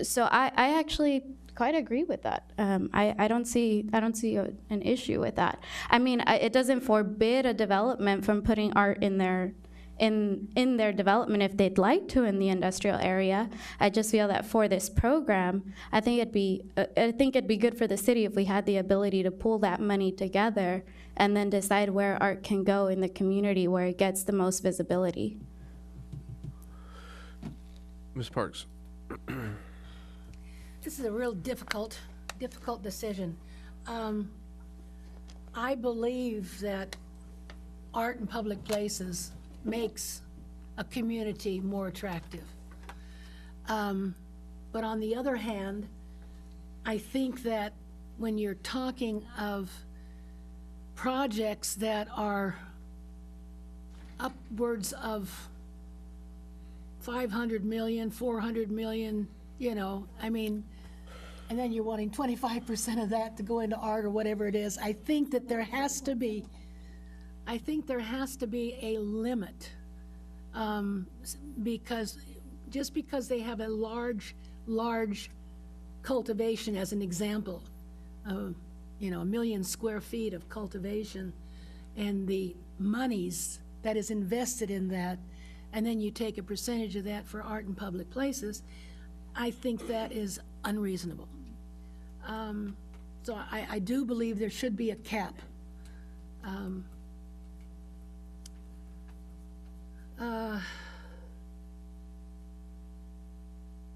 S18: So I actually quite agree with that. I don't see an issue with that. I mean, it doesn't forbid a development from putting art in their development if they'd like to in the industrial area. I just feel that for this program, I think it'd be good for the city if we had the ability to pool that money together and then decide where art can go in the community where it gets the most visibility.
S1: Ms. Parks?
S7: This is a real difficult decision. I believe that art in public places makes a community more attractive. But on the other hand, I think that when you're talking of projects that are upwards of 500 million, 400 million, you know, I mean, and then you're wanting 25% of that to go into art or whatever it is, I think that there has to be a limit, because just because they have a large cultivation, as an example, you know, 1 million square feet of cultivation, and the monies that is invested in that, and then you take a percentage of that for art in public places, I think that is unreasonable. So I do believe there should be a cap.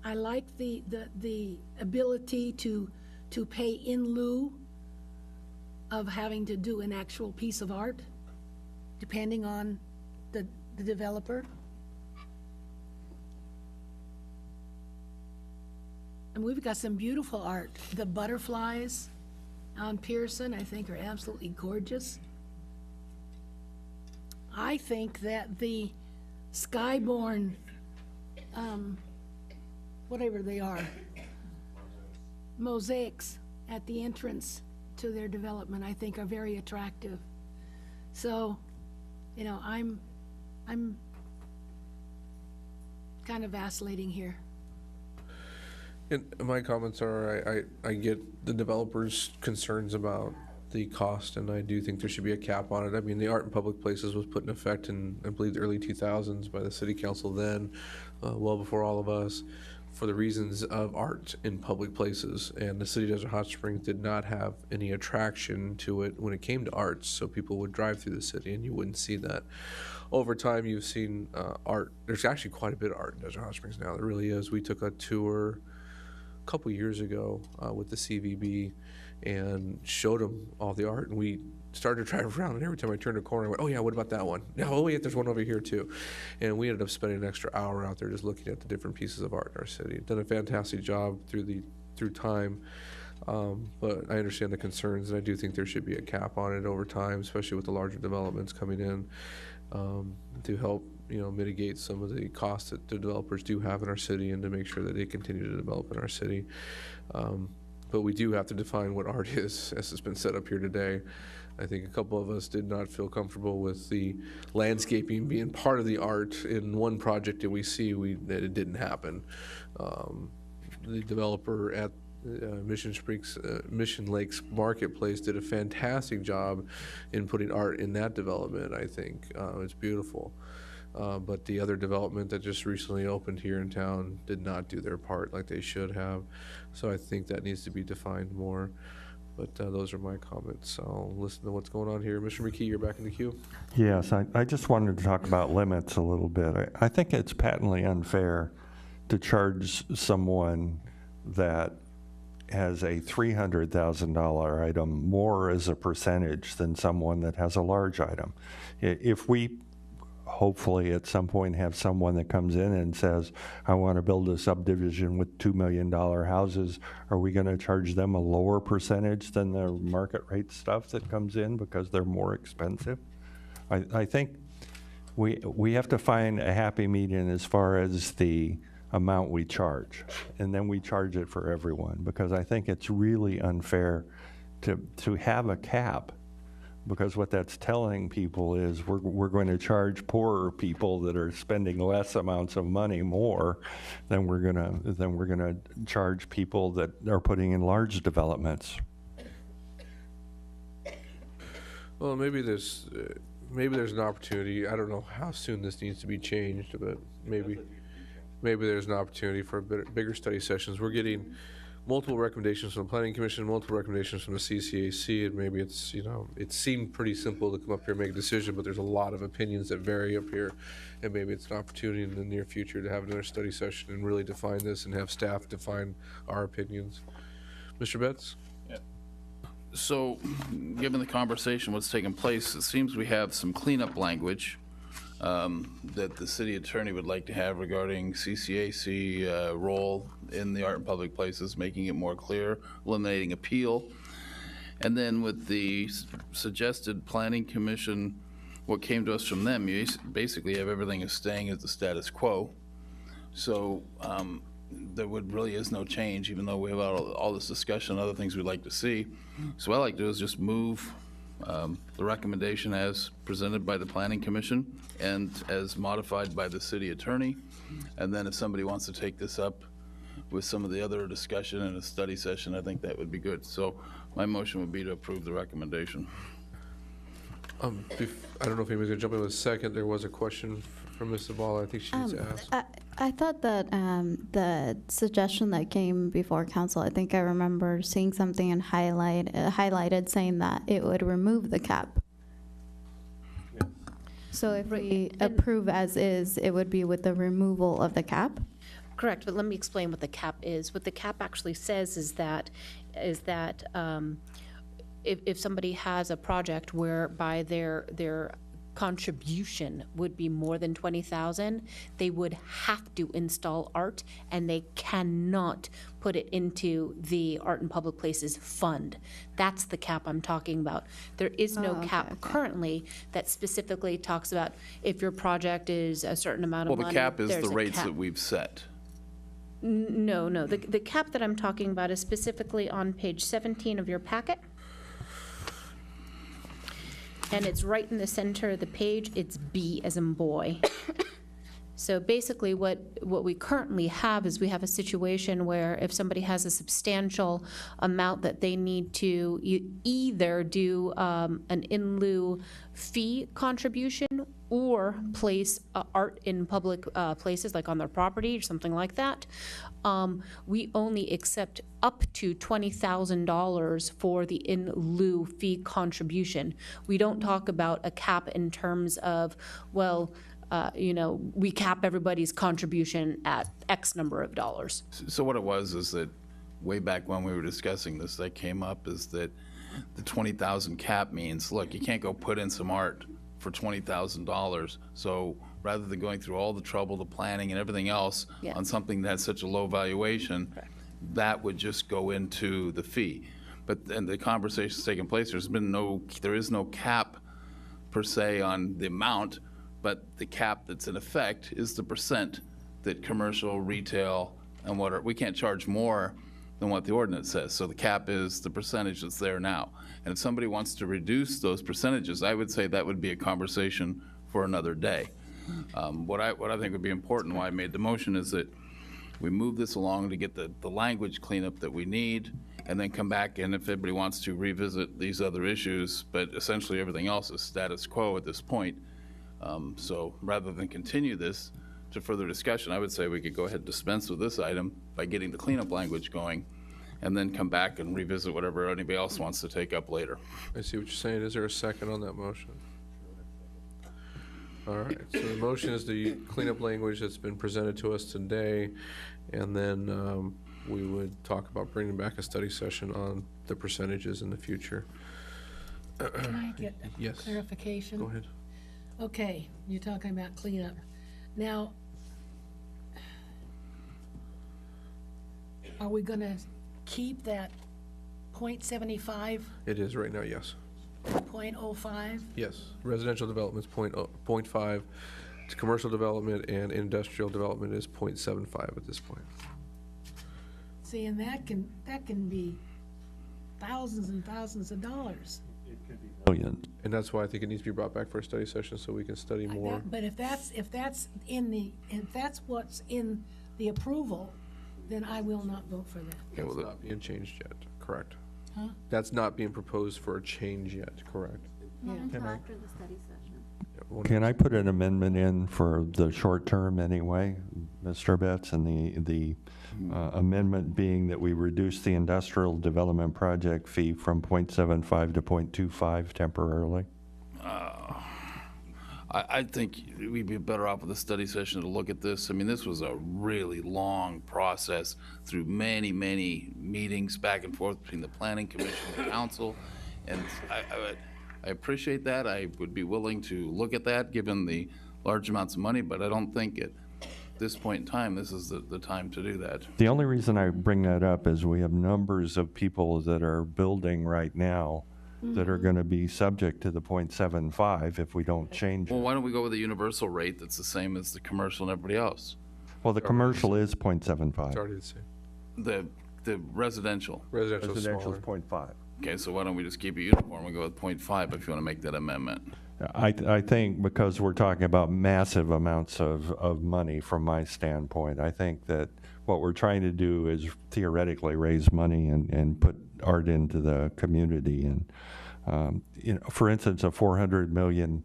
S7: I like the ability to pay in lieu of having to do an actual piece of art, depending on the developer. And we've got some beautiful art. The butterflies on Pearson, I think, are absolutely gorgeous. I think that the skyborn, whatever they are, mosaics at the entrance to their development, I think, are very attractive. So, you know, I'm kind of vacillating here.
S1: And my comments are, I get the developers' concerns about the cost, and I do think there should be a cap on it. I mean, the Art in Public Places was put in effect in, I believe, the early 2000s by the city council then, well before all of us, for the reasons of art in public places. And the city of Desert Hot Springs did not have any attraction to it when it came to arts, so people would drive through the city and you wouldn't see that. Over time, you've seen art. There's actually quite a bit of art in Desert Hot Springs now. There really is. We took a tour a couple years ago with the CVB and showed them all the art, and we started to drive around, and every time I turned a corner, I went, oh yeah, what about that one? Yeah, oh wait, there's one over here too. And we ended up spending an extra hour out there just looking at the different pieces of art in our city. Done a fantastic job through time. But I understand the concerns, and I do think there should be a cap on it over time, especially with the larger developments coming in, to help, mitigate some of the costs that the developers do have in our city and to make sure that they continue to develop in our city. But we do have to define what art is, as it's been set up here today. I think a couple of us did not feel comfortable with the landscaping being part of the art in one project that we see that it didn't happen. The developer at Mission Lakes Marketplace did a fantastic job in putting art in that development, I think. It's beautiful. But the other development that just recently opened here in town did not do their part like they should have. So I think that needs to be defined more. But those are my comments. I'll listen to what's going on here. Mr. McKee, you're back in the queue.
S9: Yes, I just wanted to talk about limits a little bit. I think it's patently unfair to charge someone that has a $300,000 item more as a percentage than someone that has a large item. If we hopefully at some point have someone that comes in and says, I want to build a subdivision with $2 million houses, are we going to charge them a lower percentage than the market rate stuff that comes in because they're more expensive? I think we have to find a happy median as far as the amount we charge, and then we charge it for everyone, because I think it's really unfair to have a cap, because what that's telling people is we're going to charge poorer people that are spending less amounts of money more than we're gonna charge people that are putting in large developments.
S1: Well, maybe there's an opportunity. I don't know how soon this needs to be changed, but maybe there's an opportunity for bigger study sessions. We're getting multiple recommendations from the Planning Commission, multiple recommendations from the CCAC, and maybe it's, it seemed pretty simple to come up here and make a decision, but there's a lot of opinions that vary up here, and maybe it's an opportunity in the near future to have another study session and really define this and have staff define our opinions. Mr. Betts?
S17: Yeah. So, given the conversation, what's taking place, it seems we have some cleanup language that the city attorney would like to have regarding CCAC role in the art and public places, making it more clear, eliminating appeal. And then with the suggested planning commission, what came to us from them, you basically have everything is staying as the status quo. So there really is no change, even though we have all this discussion, other things we'd like to see. So what I like to do is just move the recommendation as presented by the Planning Commission and as modified by the city attorney. And then if somebody wants to take this up with some of the other discussion in a study session, I think that would be good. So my motion would be to approve the recommendation.
S1: I don't know if anybody's gonna jump in with a second. There was a question from Ms. Zavala. I think she needs to ask.
S18: I thought that the suggestion that came before council, I think I remember seeing something and highlighted saying that it would remove the cap.
S1: Yeah.
S18: So if we approve as is, it would be with the removal of the cap?
S8: Correct, but let me explain what the cap is. What the cap actually says is that if somebody has a project whereby their contribution would be more than 20,000, they would have to install art, and they cannot put it into the Art and Public Places fund. That's the cap I'm talking about. There is no cap currently that specifically talks about if your project is a certain amount of money.
S17: Well, the cap is
S8: there's
S17: the
S8: a
S17: rates
S8: cap.
S17: that we've set.
S8: No. The cap that I'm talking about is specifically on page 17 of your packet. And it's right in the center of the page. It's B as in boy. So basically what we currently have is we have a situation where if somebody has a substantial amount that they need to either do an in lieu fee contribution or place art in public places, like on their property or something like that, we only accept up to $20,000 for the in lieu fee contribution. We don't talk about a cap in terms of, well, we cap everybody's contribution at X number of dollars.
S17: So what it was is that way back when we were discussing this, that came up is that the 20,000 cap means, look, you can't go put in some art for $20,000. So rather than going through all the trouble, the planning and everything else on something that has such a low valuation, that would just go into the fee. But then the conversation's taking place, there is no cap per se on the amount, but the cap that's in effect is the percent that commercial, retail, and we can't charge more than what the ordinance says. So the cap is the percentage that's there now. And if somebody wants to reduce those percentages, I would say that would be a conversation for another day. What I think would be important, why I made the motion, is that we move this along to get the language cleanup that we need, and then come back, and if everybody wants to revisit these other issues, but essentially everything else is status quo at this point. So rather than continue this to further discussion, I would say we could go ahead and dispense with this item by getting the cleanup language going, and then come back and revisit whatever anybody else wants to take up later.
S1: I see what you're saying. Is there a second on that motion? All right, so the motion is the cleanup language that's been presented to us today, and then we would talk about bringing back a study session on the percentages in the future.
S7: Can I get
S1: Yes.
S7: clarification?
S1: Go ahead.
S7: Okay, you're talking about cleanup. Now, are we gonna keep that .75,
S1: It is right now, yes.
S7: .05?
S1: Yes, residential development is 0.5, commercial development and industrial development is 0.75 at this point.
S7: See, and that can be thousands and thousands of dollars.
S9: Millions.
S1: And that's why I think it needs to be brought back for a study session so we can study more.
S7: But if that's what's in the approval, then I will not vote for that.
S1: It's not being changed yet, correct?
S7: Huh?
S1: That's not being proposed for a change yet, correct?
S18: Not
S7: Yeah.
S18: until after the study session.
S9: Can I put an amendment in for the short term anyway, Mr. Betts, and the amendment being that we reduce the industrial development project fee from 0.75 to 0.25 temporarily?
S17: I think we'd be better off with a study session to look at this. I mean, this was a really long process through many, many meetings back and forth between the planning commission and the council. And I appreciate that. I would be willing to look at that, given the large amounts of money, but I don't think at this point in time, this is the time to do that.
S9: The only reason I bring that up is we have numbers of people that are building right now that are going to be subject to the 0.75 if we don't change it.
S17: Well, why don't we go with a universal rate that's the same as the commercial and everybody else?
S9: Well, the commercial is 0.75.
S1: It's already the same.
S17: The residential.
S1: Residential is
S9: Residential
S1: smaller.
S9: is 0.5.
S17: Okay, so why don't we just keep it uniform and go with 0.5 if you want to make that amendment?
S9: I think because we're talking about massive amounts of money from my standpoint, I think that what we're trying to do is theoretically raise money and put art into the community. And, for instance, a $400 million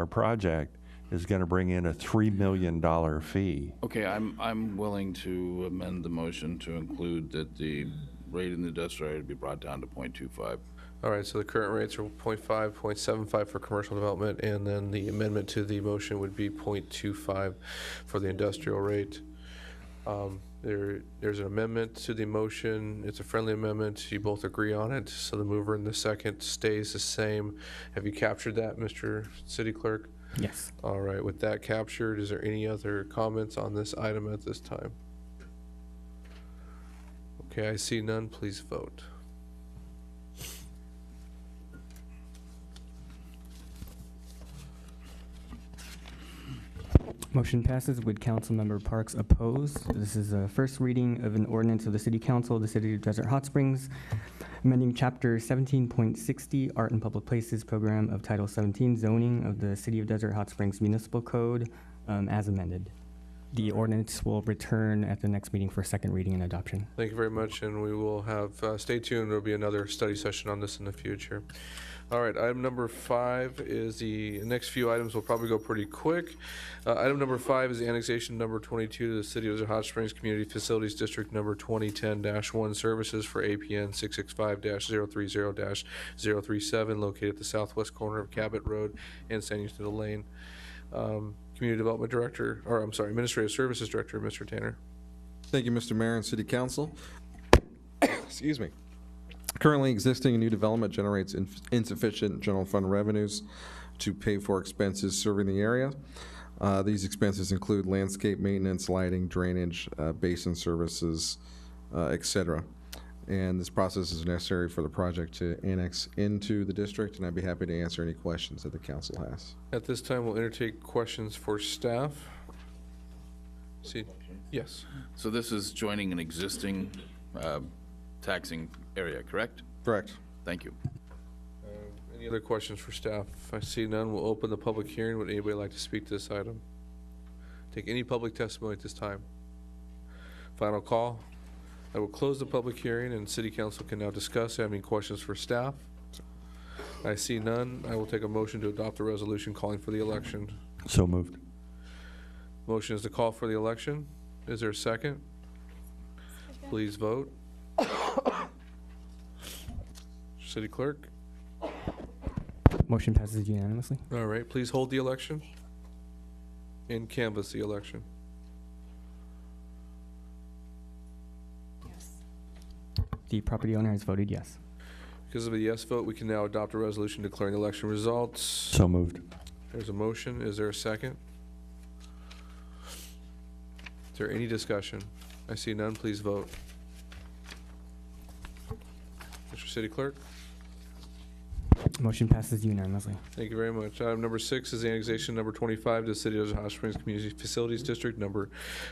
S9: project is going to bring in a $3 million fee.
S17: Okay, I'm willing to amend the motion to include that the rate in the industrial area be brought down to 0.25.
S1: All right, so the current rates are 0.5, 0.75 for commercial development, and then the amendment to the motion would be 0.25 for the industrial rate. There's an amendment to the motion. It's a friendly amendment. You both agree on it, so the mover and the second stays the same. Have you captured that, Mr. City Clerk?
S5: Yes.
S1: All right, with that captured, is there any other comments on this item at this time? Okay, I see none. Please vote.
S4: Motion passes with Councilmember Parks opposed. This is a first reading of an ordinance of the City Council of the City of Desert Hot Springs, amending Chapter 17.60 Art and Public Places Program of Title 17 Zoning of the City of Desert Hot Springs Municipal Code as amended. The ordinance will return at the next meeting for second reading and adoption.
S1: Thank you very much, and we will have, stay tuned, there'll be another study session on this in the future. All right, item number 5 is the next few items will probably go pretty quick. Item number 5 is the annexation number 22 to the City of Hot Springs Community Facilities District number 2010-1 services for APN 665-030-037 located at the southwest corner of Cabot Road and San Jacinto Lane. Community Development Director, or I'm sorry, Administrative Services Director, Mr. Tanner.
S22: Thank you, Mr. Mayor and City Council. Excuse me. Currently existing new development generates insufficient general fund revenues to pay for expenses serving the area. These expenses include landscape maintenance, lighting, drainage, basin services, et cetera. And this process is necessary for the project to annex into the district, and I'd be happy to answer any questions that the council has.
S1: At this time, we'll entertain questions for staff. See, yes.
S17: So this is joining an existing taxing area, correct?
S22: Correct.
S17: Thank you.
S1: Any other questions for staff? If I see none, we'll open the public hearing. Would anybody like to speak to this item? Take any public testimony at this time. Final call. I will close the public hearing and city council can now discuss. Have any questions for staff? I see none. I will take a motion to adopt a resolution calling for the election.
S9: So moved.
S1: Motion is to call for the election. Is there a second? Please vote. City clerk?
S4: Motion passes unanimously.
S1: All right, please hold the election and canvass the election.
S4: The property owner has voted yes.
S1: Because of a yes vote, we can now adopt a resolution declaring the election results.
S9: So moved.
S1: There's a motion. Is there a second? Is there any discussion? I see none. Please vote. Mr. City Clerk?
S4: Motion passes unanimously.
S1: Thank you very much. Item number 6 is annexation number 25 to City of Desert Hot Springs Community Facilities District number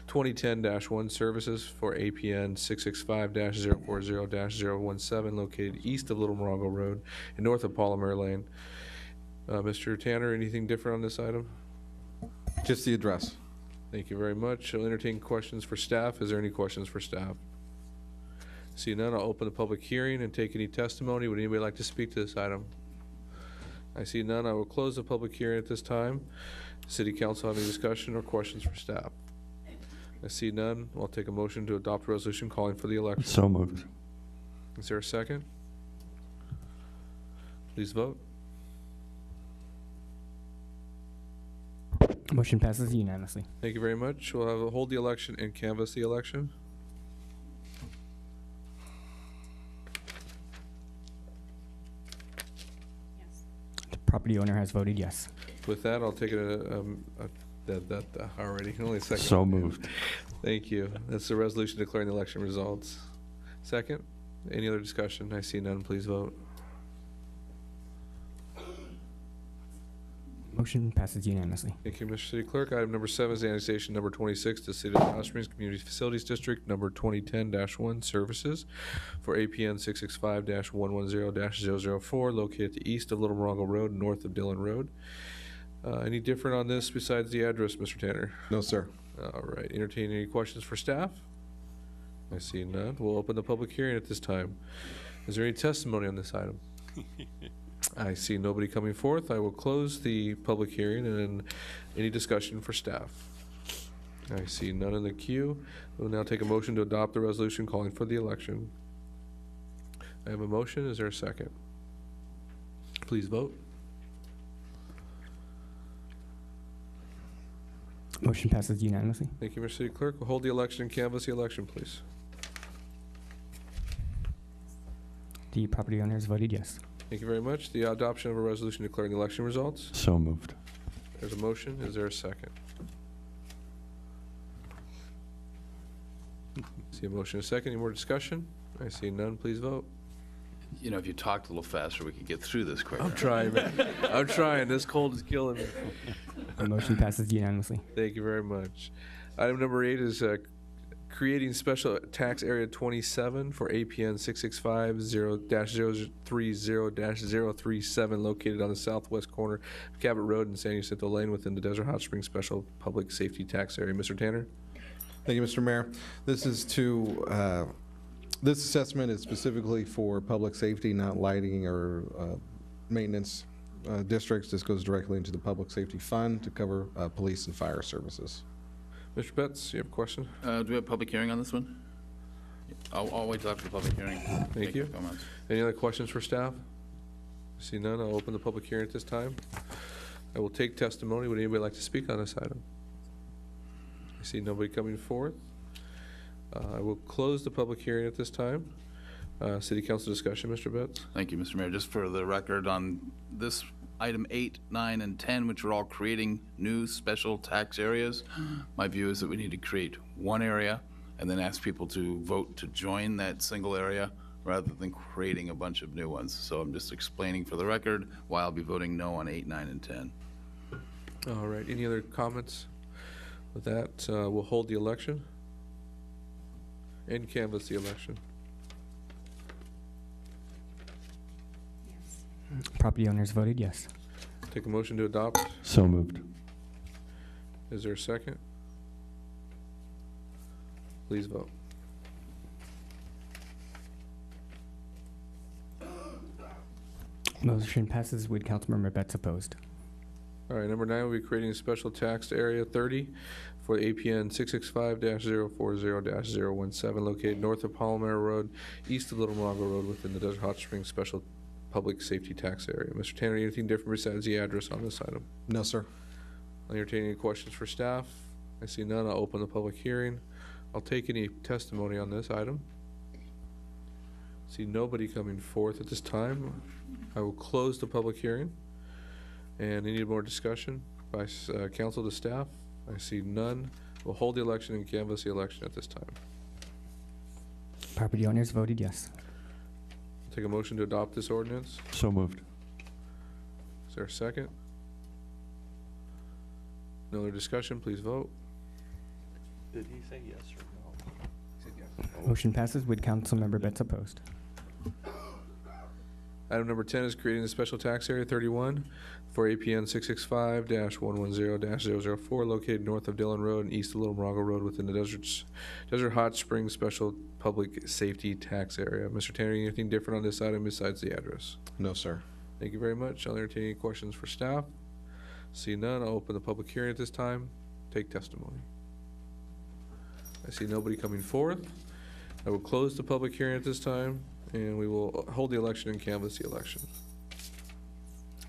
S1: 2010-1 services for APN 665-040-017 located east of Little Morongo Road and north of Palmer Lane. Mr. Tanner, anything different on this item?
S22: Just the address.
S1: Thank you very much. I'll entertain questions for staff. Is there any questions for staff? See none, I'll open the public hearing and take any testimony. Would anybody like to speak to this item? I see none. I will close the public hearing at this time. City Council have any discussion or questions for staff? I see none. I'll take a motion to adopt a resolution calling for the election.
S9: So moved.
S1: Is there a second? Please vote.
S4: Motion passes unanimously.
S1: Thank you very much. We'll hold the election and canvass the election.
S4: The property owner has voted yes.
S1: With that, I'll take it already. Only a second.
S9: So moved.
S1: Thank you. That's the resolution declaring the election results. Second, any other discussion? I see none. Please vote.
S4: Motion passes unanimously.
S1: Thank you, Mr. City Clerk. Item number 7 is annexation number 26 to City of Hot Springs Community Facilities District number 2010-1 services for APN 665-110-004 located at the east of Little Morongo Road, north of Dillon Road. Any different on this besides the address, Mr. Tanner?
S22: No, sir.
S1: All right. Entertain any questions for staff? I see none. We'll open the public hearing at this time. Is there any testimony on this item? I see nobody coming forth. I will close the public hearing and then any discussion for staff. I see none in the queue. We'll now take a motion to adopt the resolution calling for the election. I have a motion. Is there a second? Please vote.
S4: Motion passes unanimously.
S1: Thank you, Mr. City Clerk. We'll hold the election and canvass the election, please.
S4: The property owner has voted yes.
S1: Thank you very much. The adoption of a resolution declaring the election results.
S9: So moved.
S1: There's a motion. Is there a second? See a motion, a second. Any more discussion? I see none. Please vote.
S17: You know, if you talked a little faster, we could get through this quicker.
S1: I'm trying, man. I'm trying. This cold is killing me.
S4: The motion passes unanimously.
S1: Thank you very much. Item number 8 is creating special tax area 27 for APN 665-030-037 located on the southwest corner of Cabot Road and San Jacinto Lane within the Desert Hot Springs Special Public Safety Tax Area. Mr. Tanner?
S22: Thank you, Mr. Mayor. This is to, this assessment is specifically for public safety, not lighting or maintenance districts. This goes directly into the public safety fund to cover police and fire services.
S1: Mr. Betts, you have a question?
S17: Do we have a public hearing on this one? I'll wait till after the public hearing.
S1: Thank you.
S17: Comments.
S1: Any other questions for staff? See none, I'll open the public hearing at this time. I will take testimony. Would anybody like to speak on this item? I see nobody coming forth. I will close the public hearing at this time. City Council discussion, Mr. Betts?
S17: Thank you, Mr. Mayor. Just for the record on this item 8, 9, and 10, which are all creating new special tax areas, my view is that we need to create one area and then ask people to vote to join that single area rather than creating a bunch of new ones. So I'm just explaining for the record why I'll be voting no on 8, 9, and 10.
S1: All right, any other comments? With that, we'll hold the election and canvass the election.
S4: Property owners voted yes.
S1: Take a motion to adopt.
S9: So moved.
S1: Is there a second? Please vote.
S4: Motion passes with Councilmember Betts opposed.
S1: All right, number 9, we'll be creating a special tax area 30 for APN 665-040-017 located north of Palomar Road, east of Little Moraga Road within the Desert Hot Springs Special Public Safety Tax Area. Mr. Tanner, anything different besides the address on this item?
S22: No, sir.
S1: I'll entertain any questions for staff. I see none. I'll open the public hearing. I'll take any testimony on this item. See nobody coming forth at this time. I will close the public hearing. And any more discussion by council to staff? I see none. We'll hold the election and canvass the election at this time.
S4: Property owners voted yes.
S1: Take a motion to adopt this ordinance.
S9: So moved.
S1: Is there a second? No other discussion, please vote.
S9: Did he say yes or no?
S1: He said yes.
S4: Motion passes with Councilmember Betts opposed.
S1: Item number 10 is creating a special tax area 31 for APN 665-110-004 located north of Dillon Road and east of Little Moraga Road within the Desert Hot Springs Special Public Safety Tax Area. Mr. Tanner, anything different on this item besides the address?
S22: No, sir.
S1: Thank you very much. I'll entertain any questions for staff. See none. I'll open the public hearing at this time. Take testimony. I see nobody coming forth. I will close the public hearing at this time, and we will hold the election and canvass the election.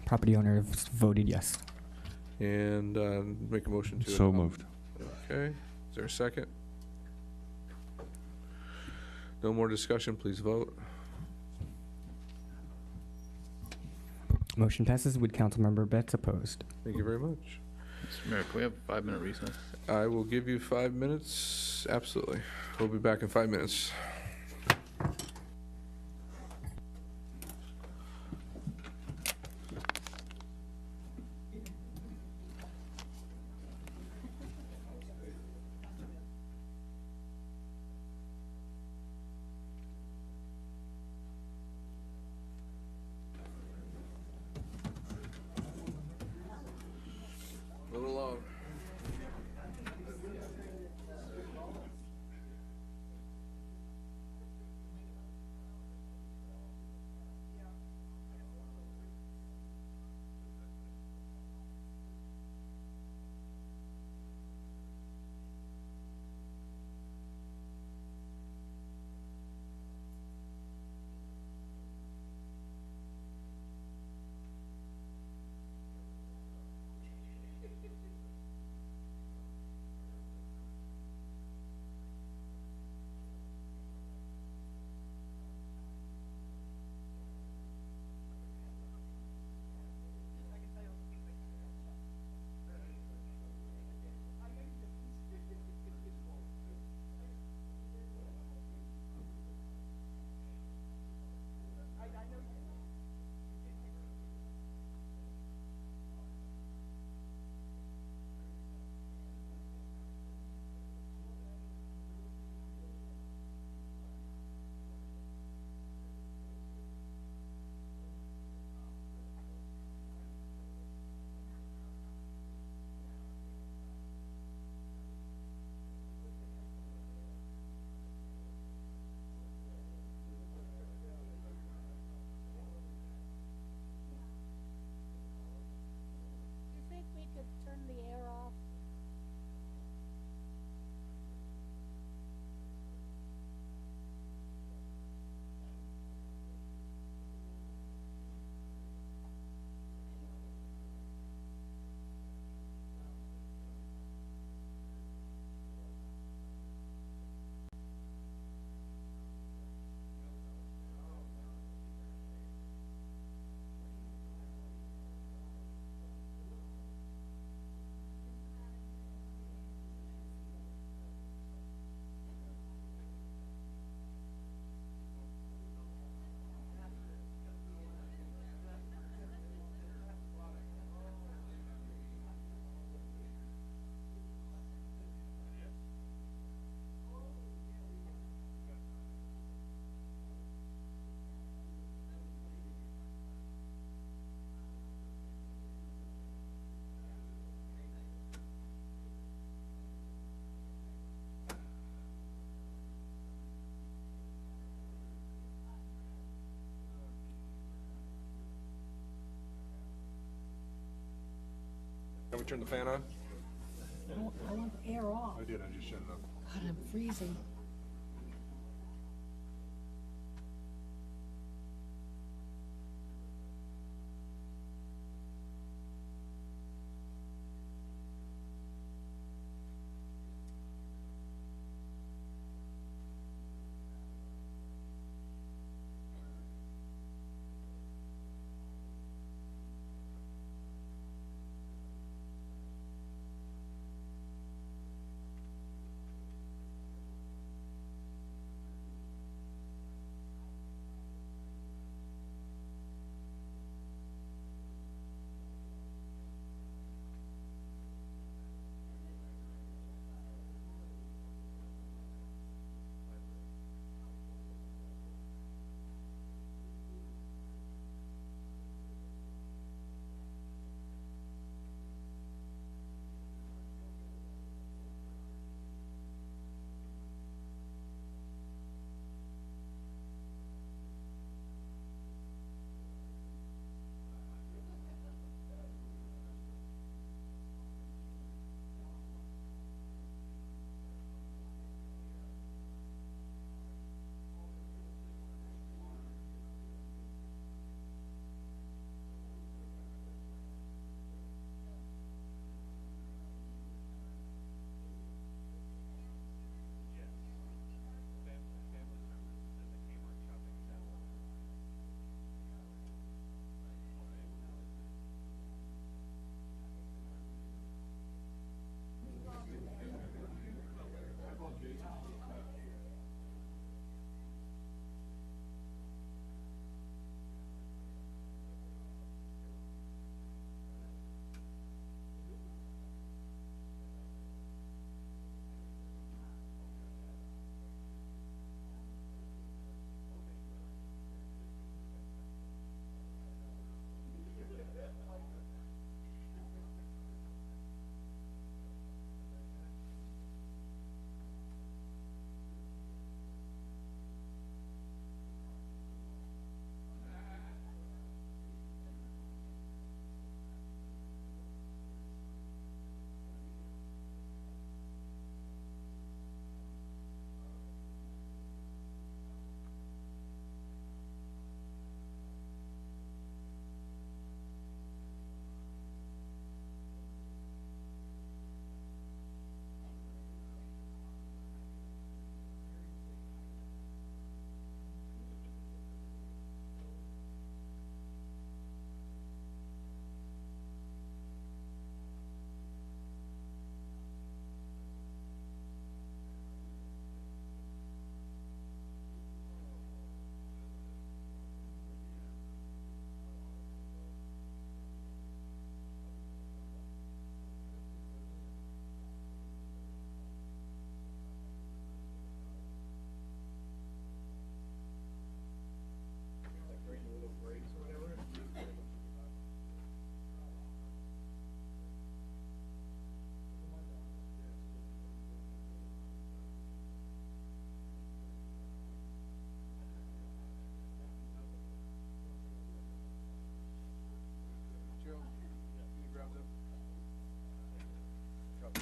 S4: Property owners voted yes.
S1: And make a motion to
S9: So
S1: adopt.
S9: moved.
S1: Okay. Is there a second? No more discussion. Please vote.
S4: Motion passes with Councilmember Betts opposed.
S1: Thank you very much.
S17: Mr. Mayor, can we have a 5-minute recess?
S1: I will give you 5 minutes. Absolutely. We'll be back in 5 minutes. Move along.
S16: turn the fan on?
S7: I want the air off.
S16: I did, I just shut it up.
S7: God, I'm freezing.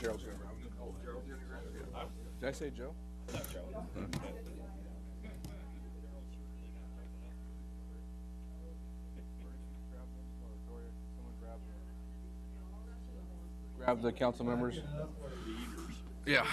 S1: Gerald's gonna grab it. Oh, Gerald's gonna grab it. Did I say Joe? Grab the council members. Yeah.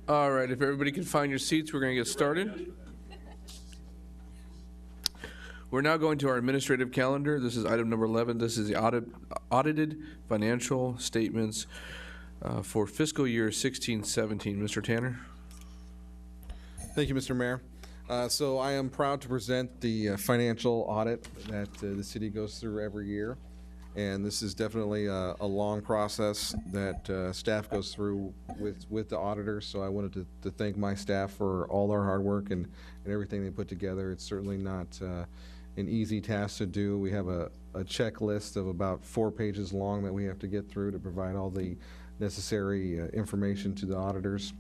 S1: All right, if everybody can find your seats, we're going to get started. We're now going to our administrative calendar. This is item number 11. This is the audited financial statements for fiscal year 16-17. Mr. Tanner?
S22: Thank you, Mr. Mayor. So I am proud to present the financial audit that the city goes through every year. And this is definitely a long process that staff goes through with the auditors. So I wanted to thank my staff for all their hard work and everything they put together. It's certainly not an easy task to do. We have a checklist of about 4 pages long that we have to get through to provide all the necessary information to the auditors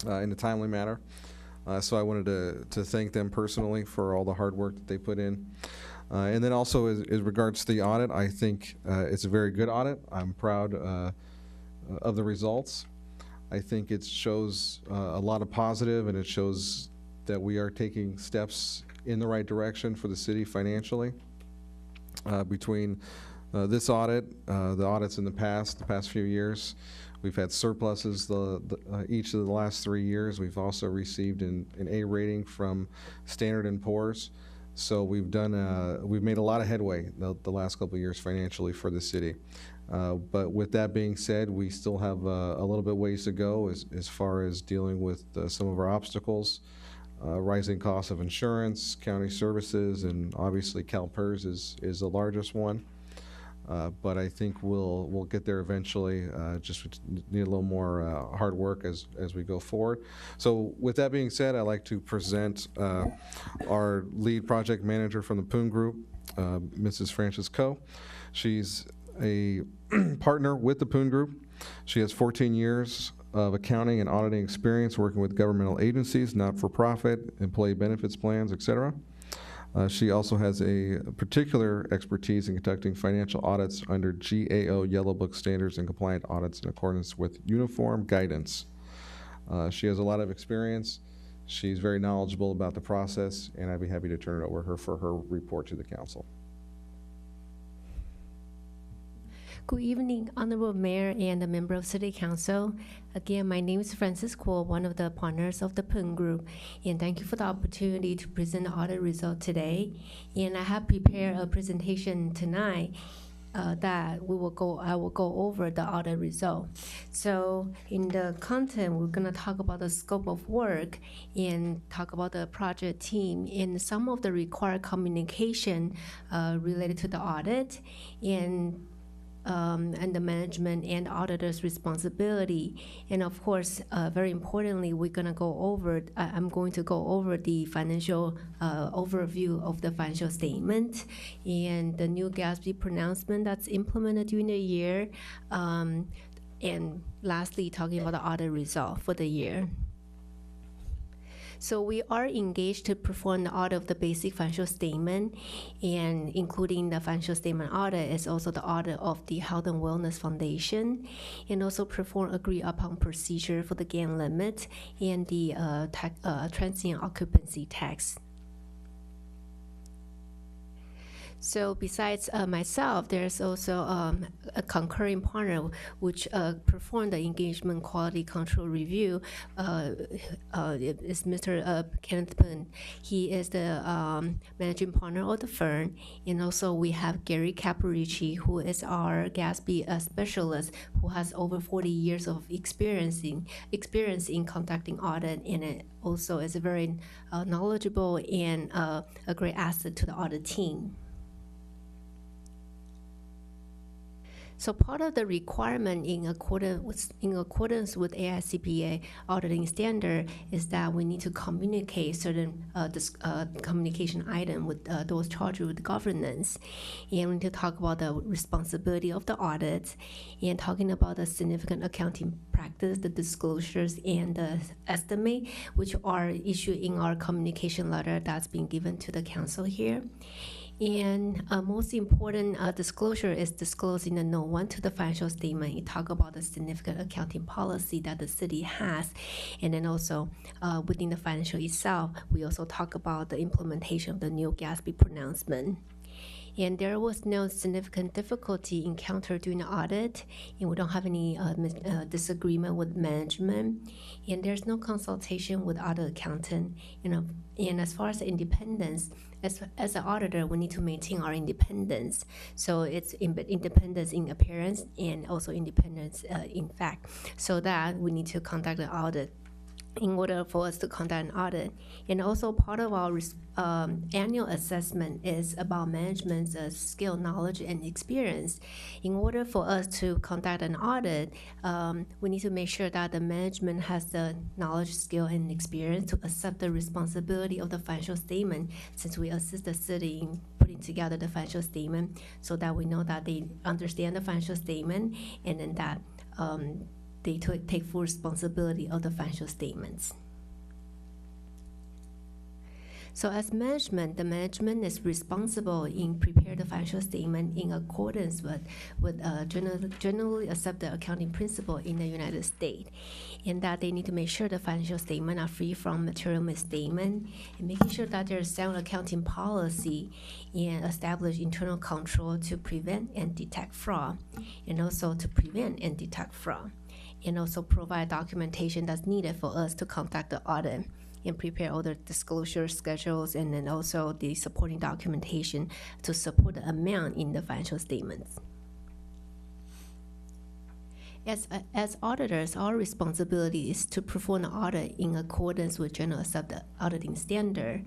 S22: in a timely manner. So I wanted to thank them personally for all the hard work that they put in. And then also as regards to the audit, I think it's a very good audit. I'm proud of the results. I think it shows a lot of positive, and it shows that we are taking steps in the right direction for the city financially. Between this audit, the audits in the past few years, we've had surpluses each of the last 3 years. We've also received an A rating from Standard & Poor's. So we've made a lot of headway the last couple of years financially for the city. But with that being said, we still have a little bit ways to go as far as dealing with some of our obstacles. Rising costs of insurance, county services, and obviously CalPERS is the largest one. But I think we'll get there eventually. Just need a little more hard work as we go forward. So with that being said, I'd like to present our lead project manager from the Poon Group, Mrs. Frances Coe. She's a partner with the Poon Group. She has 14 years of accounting and auditing experience working with governmental agencies, not-for-profit, employee benefits plans, etc. She also has a particular expertise in conducting financial audits under GAO Yellow Book standards and compliant audits in accordance with uniform guidance. She has a lot of experience. She's very knowledgeable about the process, and I'd be happy to turn it over to her for her report to the council.
S3: Good evening, Honorable Mayor and a member of City Council. Again, my name is Frances Kuo, one of the partners of the Poon Group, and thank you for the opportunity to present the audit result today. And I have prepared a presentation tonight that I will go over the audit result. So in the content, we're gonna talk about the scope of work and talk about the project team and some of the required communication related to the audit and the management and auditor's responsibility. And of course, very importantly, I'm going to go over the financial overview of the financial statement and the new GASB pronouncement that's implemented during the year. And lastly, talking about the audit result for the year. So we are engaged to perform the audit of the basic financial statement, and including the financial statement audit is also the audit of the Health and Wellness Foundation, and also perform agreed upon procedure for the gain limit and the transient occupancy tax. So besides myself, there's also a concurring partner which performed the engagement quality control review. It's Mr. Kenneth Poon. He is the managing partner of the firm. And also we have Gary Caporici, who is our GASB specialist, who has over 40 years of experience in conducting audit, and it also is very knowledgeable and a great asset to the audit team. So part of the requirement in accordance with AICPA auditing standard is that we need to communicate certain communication item with those charged with governance. And we need to talk about the responsibility of the audit and talking about the significant accounting practice, the disclosures, and the estimate, which are issued in our communication letter that's been given to the council here. And most important disclosure is disclosing the Note 1 to the financial statement. It talks about the significant accounting policy that the city has. And then also within the financial itself, we also talk about the implementation of the new GASB pronouncement. And there was no significant difficulty encountered during the audit, and we don't have any disagreement with management, and there's no consultation with other accountant. And as far as independence, as an auditor, we need to maintain our independence. So it's independence in appearance and also independence in fact. So that we need to conduct an audit in order for us to conduct an audit. And also part of our annual assessment is about management's skill, knowledge, and experience. In order for us to conduct an audit, we need to make sure that the management has the knowledge, skill, and experience to accept the responsibility of the financial statement, since we assist the city in putting together the financial statement, so that we know that they understand the financial statement, and then that they take full responsibility of the financial statements. So as management, the management is responsible in prepare the financial statement in accordance with generally accepted accounting principle in the United States, and that they need to make sure the financial statement are free from material misstatement, and making sure that there's sound accounting policy and establish internal control to prevent and detect fraud, and also to prevent and detect fraud, and also provide documentation that's needed for us to conduct the audit and prepare all the disclosure schedules, and then also the supporting documentation to support the amount in the financial statements. As auditors, our responsibility is to perform an audit in accordance with general accepted auditing standard.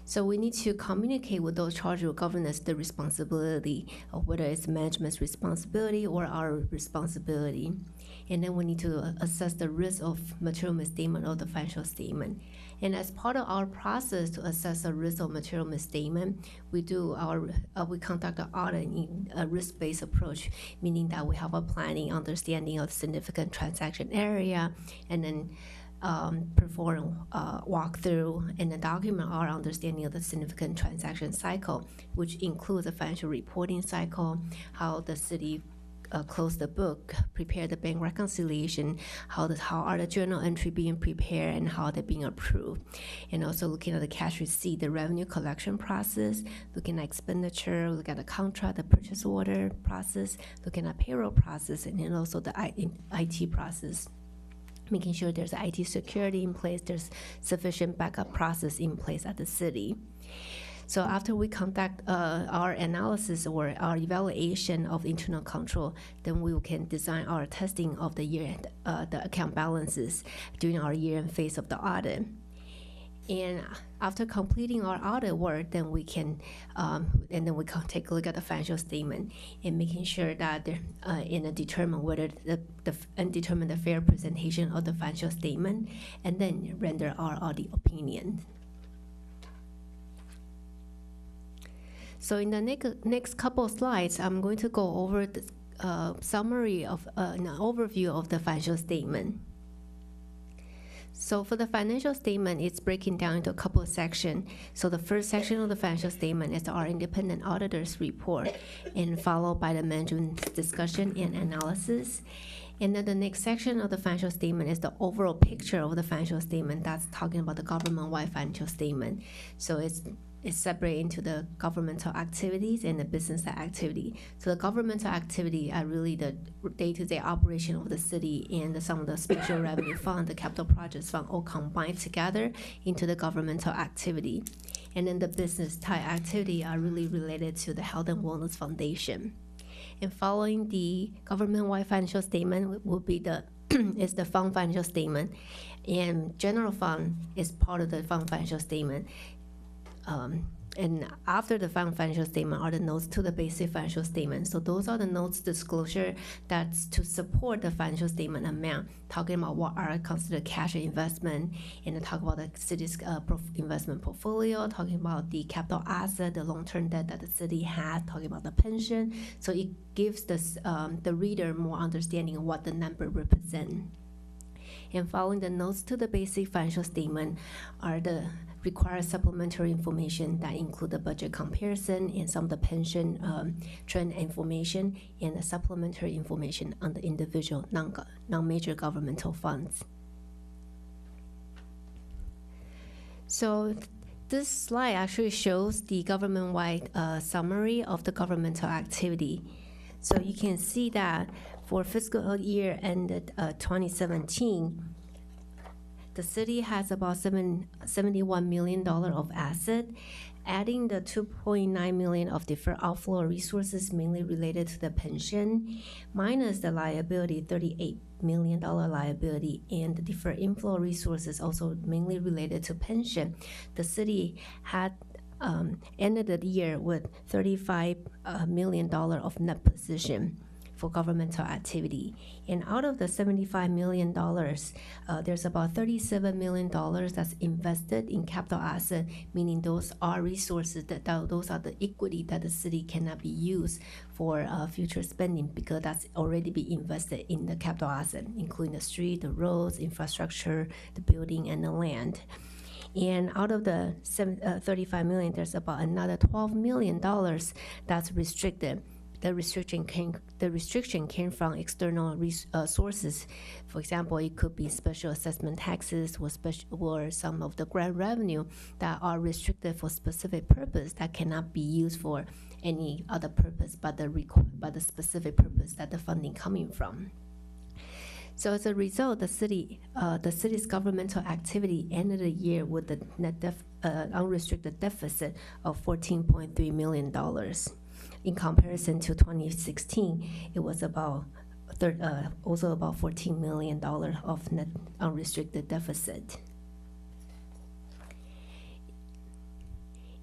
S3: So we need to communicate with those charged with governance the responsibility of whether it's management's responsibility or our responsibility. And then we need to assess the risk of material misstatement of the financial statement. And as part of our process to assess the risk of material misstatement, we conduct an audit in a risk-based approach, meaning that we have a planning, understanding of significant transaction area, and then perform walkthrough and then document our understanding of the significant transaction cycle, which includes a financial reporting cycle, how the city close the book, prepare the bank reconciliation, how are the journal entry being prepared, and how they're being approved. And also looking at the cash receipt, the revenue collection process, looking at expenditure, looking at the contract, the purchase order process, looking at payroll process, and then also the IT process. Making sure there's IT security in place, there's sufficient backup process in place at the city. So after we conduct our analysis or our evaluation of internal control, then we can design our testing of the year-end, the account balances during our year-end phase of the audit. And after completing our audit work, then we can, take a look at the financial statement and making sure that determine whether determine the fair presentation of the financial statement, and then render our audit opinion. So in the next couple of slides, I'm going to go over the summary of an overview of the financial statement. So for the financial statement, it's breaking down into a couple of sections. So the first section of the financial statement is our independent auditor's report, and followed by the management's discussion and analysis. And then the next section of the financial statement is the overall picture of the financial statement. That's talking about the government-wide financial statement. So it's separated into the governmental activities and the business activity. So the governmental activity are really the day-to-day operation of the city, and some of the special revenue fund, the capital projects fund, all combined together into the governmental activity. And then the business type activity are really related to the Health and Wellness Foundation. And following the government-wide financial statement will be is the fund financial statement, and general fund is part of the fund financial statement. And after the fund financial statement are the notes to the basic financial statement. So those are the notes disclosure that's to support the financial statement amount, talking about what are considered cash investment, and then talk about the city's investment portfolio, talking about the capital asset, the long-term debt that the city has, talking about the pension. So it gives the reader more understanding of what the number represent. And following the notes to the basic financial statement are the required supplementary information that include the budget comparison and some of the pension trend information, and the supplementary information on the individual non-major governmental funds. So This slide actually shows the government-wide summary of the governmental activity. So you can see that for fiscal year ended 2017, the city has about $71 million of asset, adding the $2.9 million of deferred outflow resources mainly related to the pension, minus the liability, $38 million liability, and the deferred inflow resources also mainly related to pension. The city had ended the year with $35 million of net position for governmental activity. And out of the $75 million, there's about $37 million that's invested in capital asset, meaning those are resources those are the equity that the city cannot be used for future spending because that's already been invested in the capital asset, including the street, the roads, infrastructure, the building, and the land. And out of the 35 million, there's about another $12 million that's restricted. The restriction came from external sources. For example, it could be special assessment taxes or some of the grant revenue that are restricted for specific purpose that cannot be used for any other purpose but the specific purpose that the funding coming from. So as a result, the city's governmental activity ended the year with a net unrestricted deficit of $14.3 million. In comparison to 2016, it was about also about $14 million of net unrestricted deficit.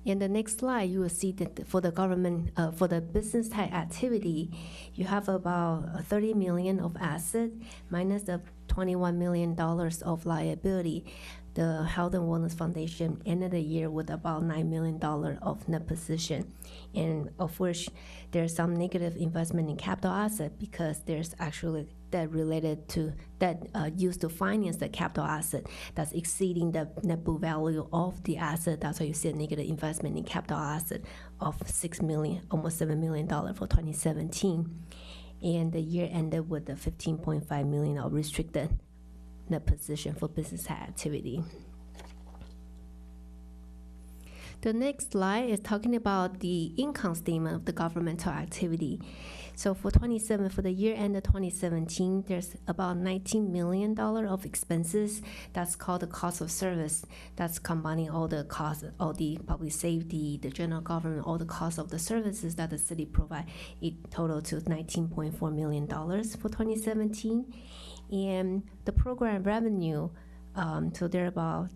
S3: In the next slide, you will see that for the government, for the business type activity, you have about $30 million of asset minus the $21 million of liability. The Health and Wellness Foundation ended the year with about $9 million of net position, and of which there's some negative investment in capital asset because there's actually debt related to that used to finance the capital asset that's exceeding the net book value of the asset. That's why you see a negative investment in capital asset of $6 million, almost $7 million for 2017, and the year ended with the $15.5 million of restricted net position for business activity. The next slide is talking about the income statement of the governmental activity. So for the year ended 2017, there's about $19 million of expenses. That's called the cost of service. That's combining all the costs, all the public safety, the general government, all the costs of the services that the city provide. It totaled to $19.4 million for 2017. And the program revenue, so they're about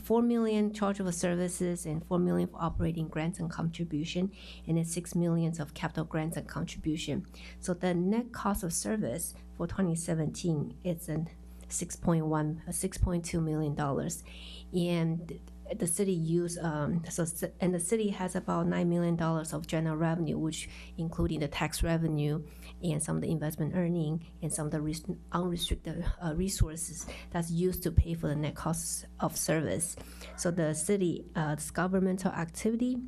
S3: 4 million chargeable services and 4 million for operating grants and contribution, and then 6 million of capital grants and contribution. So the net cost of service for 2017 is $6.2 million, and the city the city has about $9 million of general revenue, which including the tax revenue and some of the investment earning and some of the unrestricted resources that's used to pay for the net costs of service. So the city's governmental activity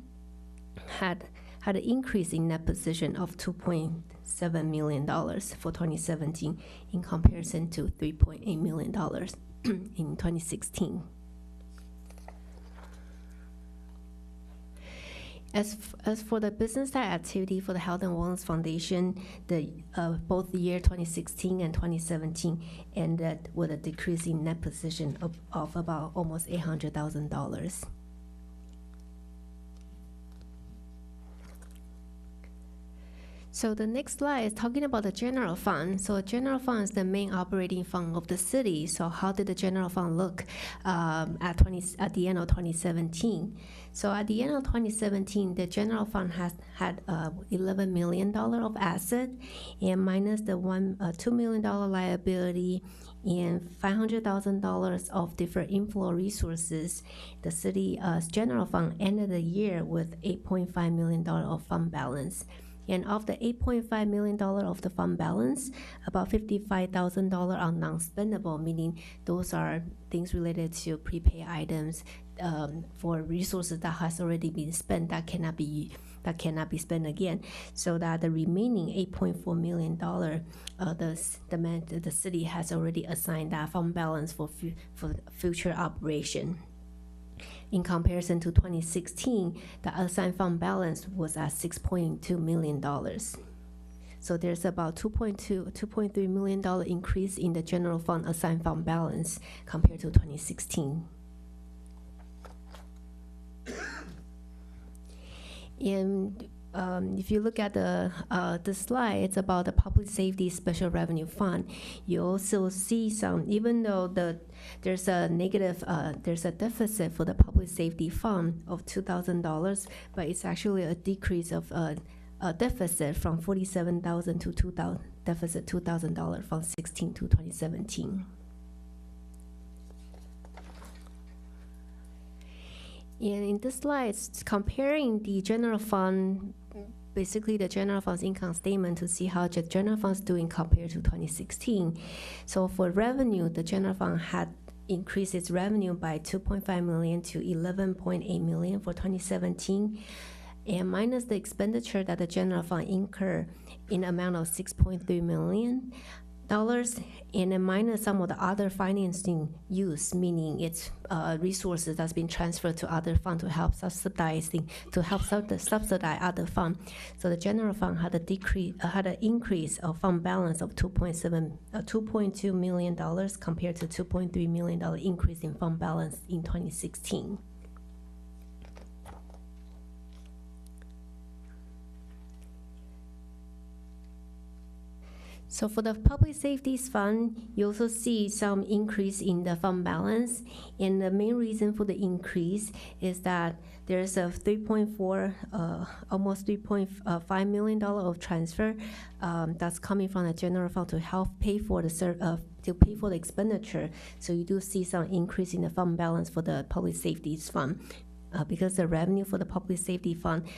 S3: had an increase in net position of $2.7 million for 2017 in comparison to $3.8 million in 2016. As for the business type activity for the Health and Wellness Foundation, both the year 2016 and 2017 ended with a decrease in net position of about almost $800,000. So the next slide is talking about the general fund. So general fund is the main operating fund of the city. So how did the general fund look at the end of 2017? So at the end of 2017, the general fund had $11 million of asset, and minus the $2 million liability and $500,000 of deferred inflow resources, the city's general fund ended the year with $8.5 million of fund balance. And of the $8.5 million of the fund balance, about $55,000 are non-spendable, meaning those are things related to prepaid items for resources that has already been spent that cannot be spent again. So that the remaining $8.4 million, the city has already assigned that fund balance for future operation. In comparison to 2016, the assigned fund balance was at $6.2 million. So there's about $2.3 million increase in the general fund assigned fund balance compared to 2016. And if you look at the slide, it's about the public safety special revenue fund. You also see some, even though there's a negative, there's a deficit for the public safety fund of $2,000, but it's actually a decrease of a deficit from $47,000 to deficit $2,000 from 16 to 2017. And in this slide, it's comparing the general fund, basically the general fund's income statement to see how the general fund's doing compared to 2016. So for revenue, the general fund had increased its revenue by $2.5 million to $11.8 million for 2017. And minus the expenditure that the general fund incurred in amount of $6.3 million, and then minus some of the other financing use, meaning it's resources that's been transferred to other funds to help subsidize other funds. So the general fund had an increase of fund balance of $2.2 million compared to $2.3 million increase in fund balance in 2016. So for the public safety fund, you also see some increase in the fund balance. And the main reason for the increase is that there's a almost $3.5 million of transfer that's coming from the general fund to help pay for the expenditure. So you do see some increase in the fund balance for the public safety fund. Because the revenue for the public safety fund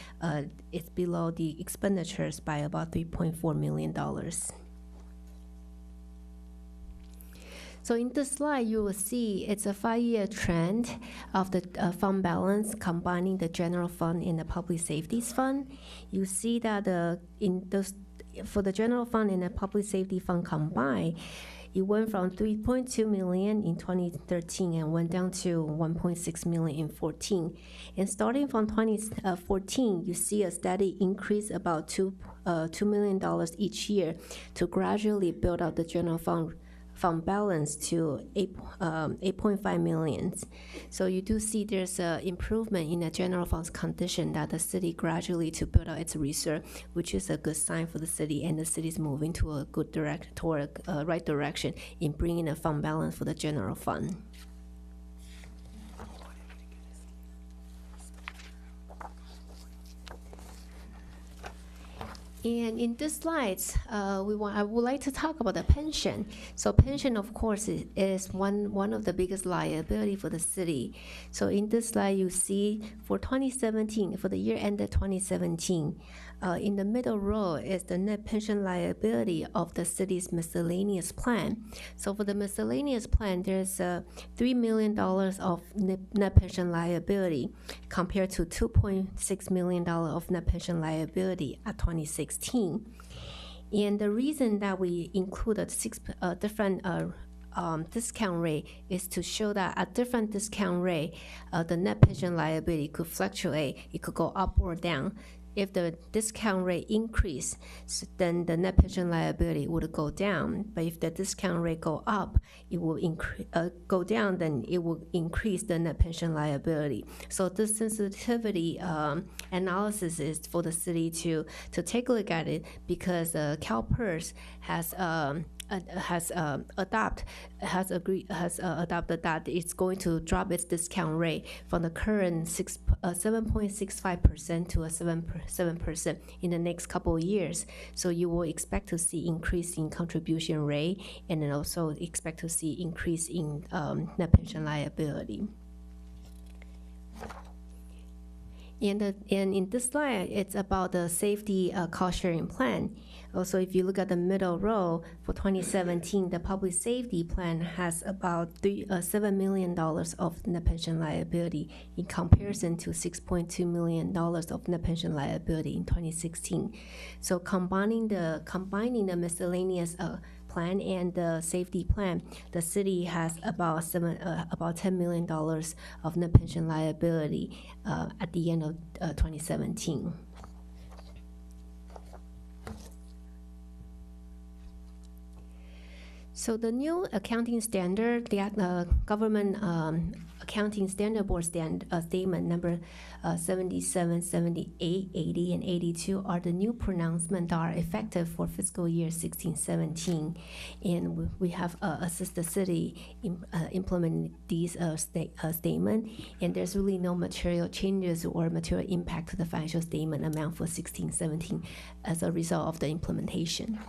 S3: is below the expenditures by about $3.4 million. So in this slide, you will see it's a 5-year trend of the fund balance combining the general fund and the public safety fund. You see that for the general fund and the public safety fund combined, it went from $3.2 million in 2013 and went down to $1.6 million in 2014. And starting from 2014, you see a steady increase about $2 million each year to gradually build up the general fund balance to $8.5 million. So you do see there's an improvement in the general fund's condition that the city gradually to build out its reserve, which is a good sign for the city, and the city is moving to a good right direction in bringing a fund balance for the general fund. And in this slides, I would like to talk about the pension. So pension, of course, is one of the biggest liability for the city. So in this slide, you see for 2017, for the year ended 2017, in the middle row is the net pension liability of the city's miscellaneous plan. So for the miscellaneous plan, there's $3 million of net pension liability compared to $2.6 million of net pension liability at 2016. And the reason that we include a different discount rate is to show that at different discount rate, the net pension liability could fluctuate. It could go up or down. If the discount rate increase, then the net pension liability would go down. But if the discount rate go up, it will go down, then it will increase the net pension liability. So this sensitivity analysis is for the city to take a look at it, because CalPERS has adopted that it's going to drop its discount rate from the current 7.65% to a 7% in the next couple of years. So you will expect to see increase in contribution rate, and then also expect to see increase in net pension liability. And in this slide, it's about the safety cost sharing plan. Also, if you look at the middle row, for 2017, the public safety plan has about $7 million of net pension liability in comparison to $6.2 million of net pension liability in 2016. So combining the miscellaneous plan and the safety plan, the city has about $10 million of net pension liability at the end of 2017. So the new accounting standard, the government accounting standard board statement number 77, 78, 80, and 82 are the new pronouncements that are effective for fiscal year 16-17, and we have assisted the city in implementing these statement, and there's really no material changes or material impact to the financial statement amount for 16-17 as a result of the implementation.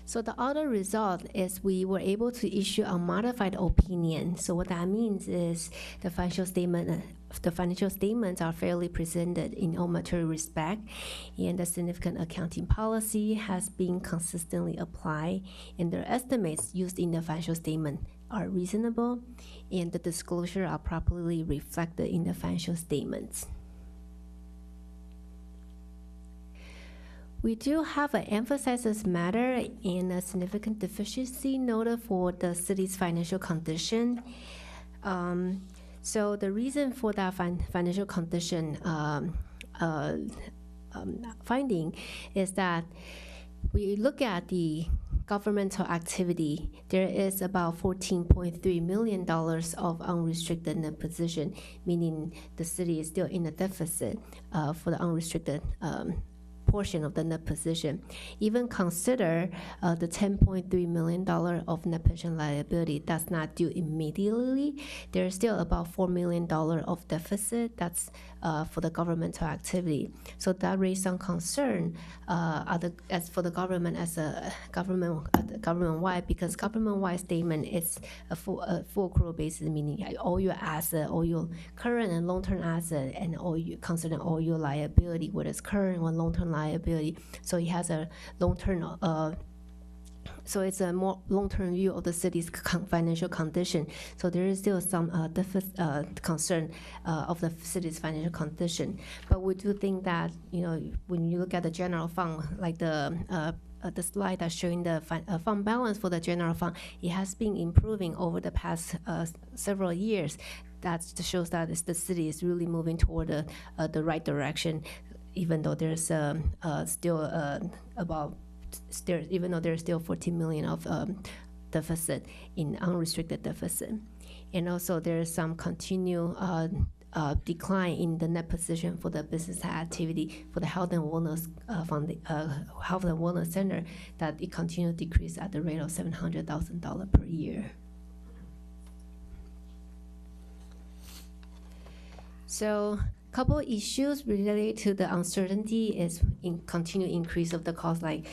S3: So the other result is we were able to issue a modified opinion. So what that means is the financial statements are fairly presented in all material respect, and the significant accounting policy has been consistently applied, and the estimates used in the financial statement are reasonable, and the disclosure are properly reflected in the financial statements. We do have an emphasizes matter and a significant deficiency noted for the city's financial condition. So the reason for that financial condition finding is that we look at the governmental activity. There is about $14.3 million of unrestricted net position, meaning the city is still in a deficit for the unrestricted portion of the net position. Even consider the $10.3 million of net pension liability that's not due immediately. There's still about $4 million of deficit that's for the governmental activity. So that raised some concern as for the government as a government-wide, because government-wide statement is a full accrual basis, meaning all your asset, all your current and long-term asset, and all you consider all your liability, whether it's current or long-term liability. So it has a long-term so it's a more long-term view of the city's financial condition. So there is still some concern of the city's financial condition. But we do think that, when you look at the general fund, like the slide that's showing the fund balance for the general fund, it has been improving over the past several years. That shows that the city is really moving toward the right direction, even though there's still even though there's still $14 million of deficit in unrestricted deficit. And also there is some continued decline in the net position for the business activity for the health and wellness health and wellness center, that it continued to decrease at the rate of $700,000 per year. So couple issues related to the uncertainty is continued increase of the cost, like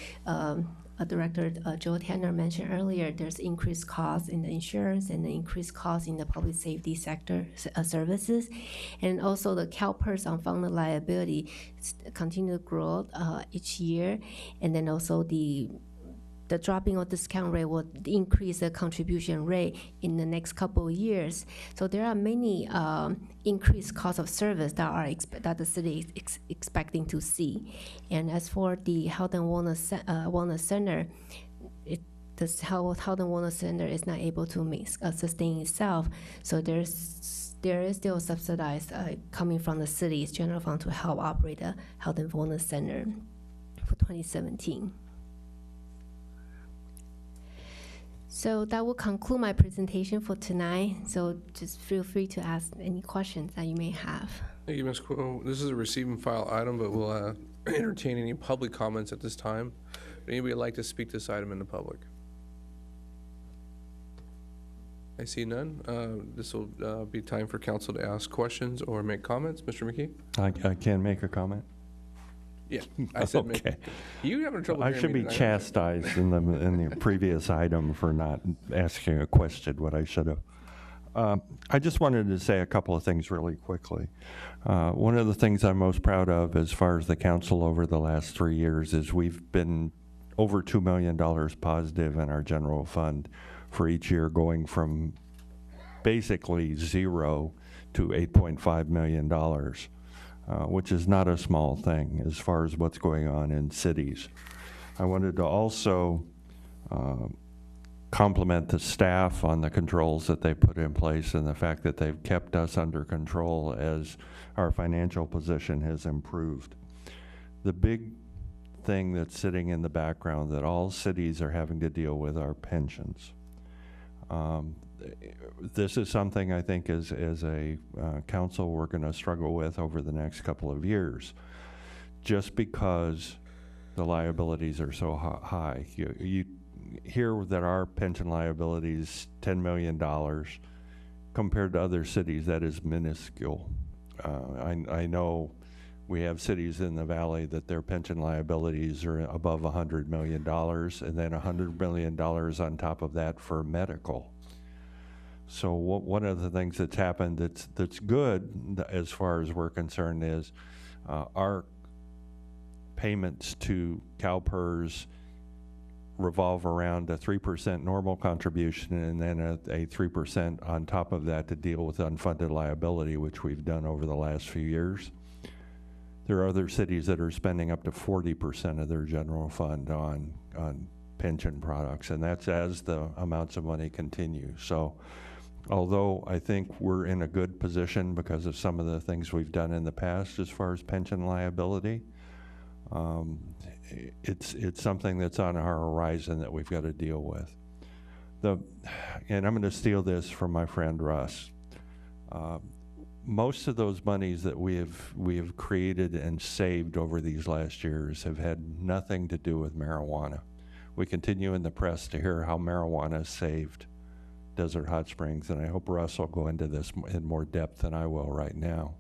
S3: Director Joe Tanner mentioned earlier. There's increased costs in the insurance and the increased costs in the public safety sector services, and also the CalPERS unfunded liability continue to grow each year, and then also the dropping of discount rate will increase the contribution rate in the next couple of years. So there are many increased costs of service that the city is expecting to see. And as for the health and wellness center, the health and wellness center is not able to sustain itself. So there is still subsidized coming from the city's general fund to help operate the health and wellness center for 2017. So that will conclude my presentation for tonight. So just feel free to ask any questions that you may have.
S1: Thank you, Ms. Quill. This is a receive and file item, but we'll entertain any public comments at this time. Would anybody like to speak to this item in the public? I see none. This will be time for council to ask questions or make comments. Mr. McKee?
S9: I can make a comment.
S1: Yeah, I said
S9: okay.
S1: You having trouble
S9: I
S1: hearing
S9: should
S1: me
S9: be
S1: tonight?
S9: chastised in the previous item for not asking a question, what I should have. I just wanted to say a couple of things really quickly. One of the things I'm most proud of as far as the council over the last 3 years is we've been over $2 million positive in our general fund for each year, going from basically zero to $8.5 million. which is not a small thing as far as what's going on in cities. I wanted to also compliment the staff on the controls that they put in place and the fact that they've kept us under control as our financial position has improved. The big thing that's sitting in the background that all cities are having to deal with are pensions. This is something I think as a council we're going to struggle with over the next couple of years, just because the liabilities are so high. You hear that our pension liability is $10 million. Compared to other cities, that is minuscule. I know we have cities in the valley that their pension liabilities are above $100 million, and then $100 million on top of that for medical. So one of the things that's happened that's good as far as we're concerned is our payments to CalPERS revolve around a 3% normal contribution and then a 3% on top of that to deal with unfunded liability, which we've done over the last few years. There are other cities that are spending up to 40% of their general fund on pension products, and that's as the amounts of money continue. So although I think we're in a good position because of some of the things we've done in the past as far as pension liability, it's something that's on our horizon that we've got to deal with. And I'm going to steal this from my friend Russ. Most of those monies that we have created and saved over these last years have had nothing to do with marijuana. We continue in the press to hear how marijuana saved Desert Hot Springs, and I hope Russ will go into this in more depth than I will right now.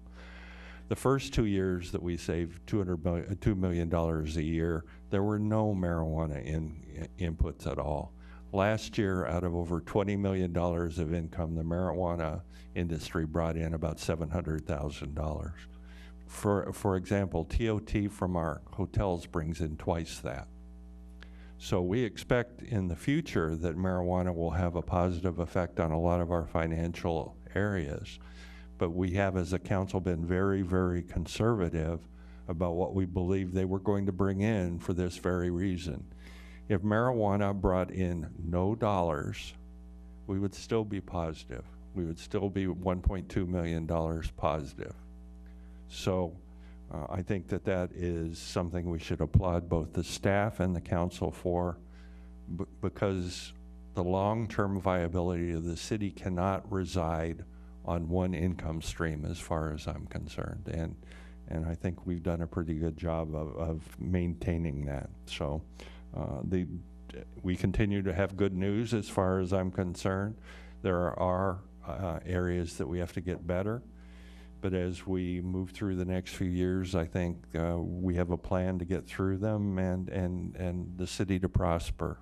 S9: The first 2 years that we saved $2 million a year, there were no marijuana inputs at all. Last year, out of over $20 million of income, the marijuana industry brought in about $700,000. For example, TOT from our hotels brings in twice that. So we expect in the future that marijuana will have a positive effect on a lot of our financial areas. But we have, as a council, been very, very conservative about what we believe they were going to bring in for this very reason. If marijuana brought in no dollars, we would still be positive. We would still be $1.2 million positive. So I think that is something we should applaud both the staff and the council for, because the long-term viability of the city cannot reside on one income stream as far as I'm concerned. And I think we've done a pretty good job of maintaining that. So we continue to have good news as far as I'm concerned. There are areas that we have to get better. But as we move through the next few years, I think we have a plan to get through them and the city to prosper.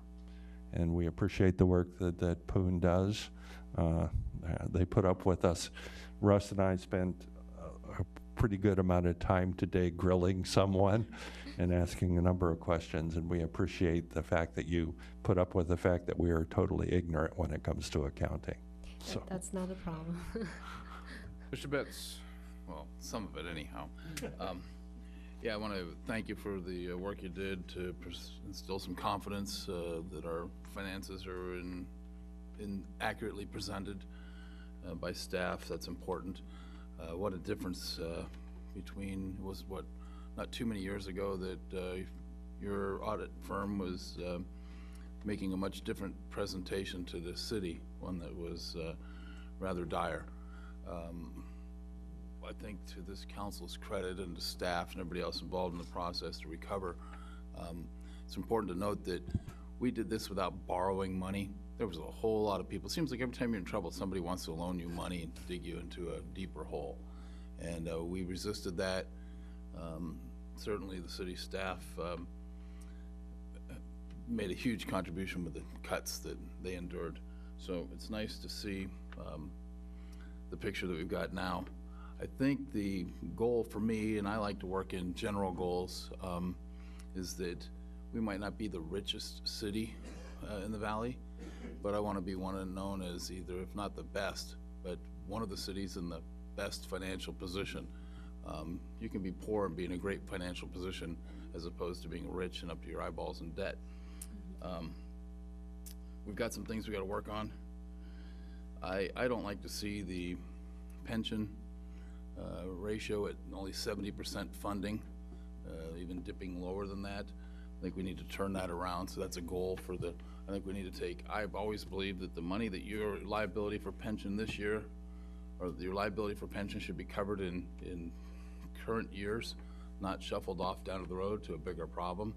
S9: And we appreciate the work that Poon does. They put up with us. Russ and I spent a pretty good amount of time today grilling someone and asking a number of questions, and we appreciate the fact that you put up with the fact that we are totally ignorant when it comes to accounting. So
S3: That's not a problem.
S17: Mr. Betts, well, some of it anyhow. Yeah, I want to thank you for the work you did to instill some confidence that our finances are in accurately presented by staff. That's important. What a difference between, was what, not too many years ago that your audit firm was making a much different presentation to the city, one that was rather dire. I think to this council's credit and to staff and everybody else involved in the process to recover, it's important to note that we did this without borrowing money. There was a whole lot of people. It seems like every time you're in trouble, somebody wants to loan you money and dig you into a deeper hole. And we resisted that. Certainly the city staff made a huge contribution with the cuts that they endured. So it's nice to see the picture that we've got now. I think the goal for me, and I like to work in general goals, is that we might not be the richest city in the valley, but I want to be one known as either, if not the best, but one of the cities in the best financial position You can be poor and be in a great financial position as opposed to being rich and up to your eyeballs in debt. We've got some things we got to work on. I don't like to see the pension ratio at only 70% funding, even dipping lower than that. I think we need to turn that around, so that's a goal for the, I think we need to take, I've always believed that the money that your liability for pension this year, or your liability for pension should be covered in current years, not shuffled off down the road to a bigger problem.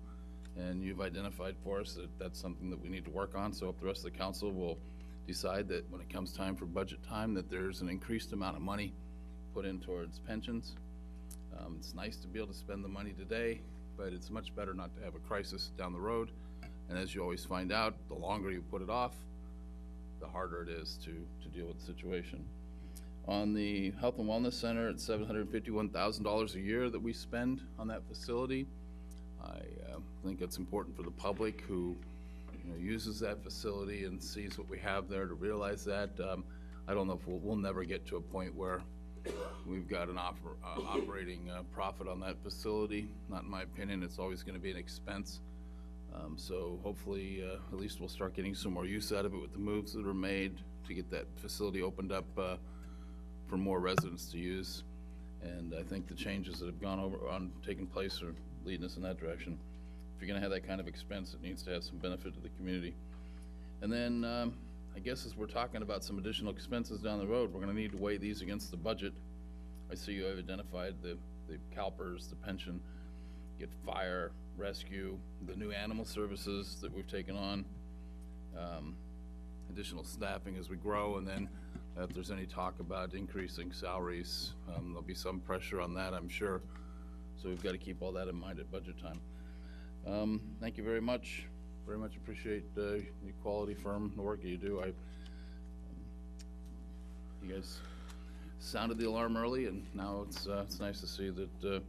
S17: And you've identified for us that that's something that we need to work on, so if the rest of the council will decide that when it comes time for budget time, that there's an increased amount of money put in towards pensions. It's nice to be able to spend the money today, but it's much better not to have a crisis down the road. And as you always find out, the longer you put it off, the harder it is to deal with the situation. On the Health and Wellness Center, it's $751,000 a year that we spend on that facility. I think it's important for the public who uses that facility and sees what we have there to realize that. I don't know if we'll never get to a point where we've got an operating profit on that facility. Not in my opinion. It's always going to be an expense. So hopefully at least we'll start getting some more use out of it with the moves that are made to get that facility opened up for more residents to use. And I think the changes that have taken place are leading us in that direction. If you're going to have that kind of expense, it needs to have some benefit to the community. And then I guess as we're talking about some additional expenses down the road, we're going to need to weigh these against the budget. I see you have identified the CalPERS, the pension, get fire, rescue, the new animal services that we've taken on, additional staffing as we grow, and then if there's any talk about increasing salaries, there'll be some pressure on that, I'm sure. So we've got to keep all that in mind at budget time. Thank you very much. Very much appreciate the quality firm, the work that you do. You guys sounded the alarm early, and now it's nice to see that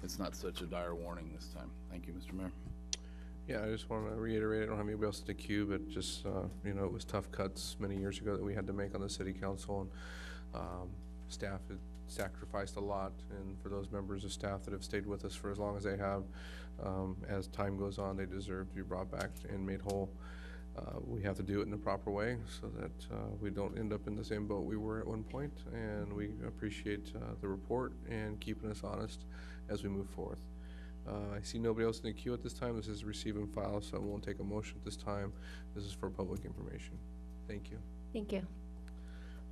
S17: it's not such a dire warning this time. Thank you, Mr. Mayor.
S1: Yeah, I just want to reiterate, I don't have anybody else in the queue, but just, it was tough cuts many years ago that we had to make on the city council, and staff had sacrificed a lot, and for those members of staff that have stayed with us for as long as they have, as time goes on, they deserve to be brought back and made whole. We have to do it in the proper way so that we don't end up in the same boat we were at one point, and we appreciate the report and keeping us honest as we move forth. I see nobody else in the queue at this time. This is receive and file, so I won't take a motion at this time. This is for public information. Thank you.
S3: Thank you.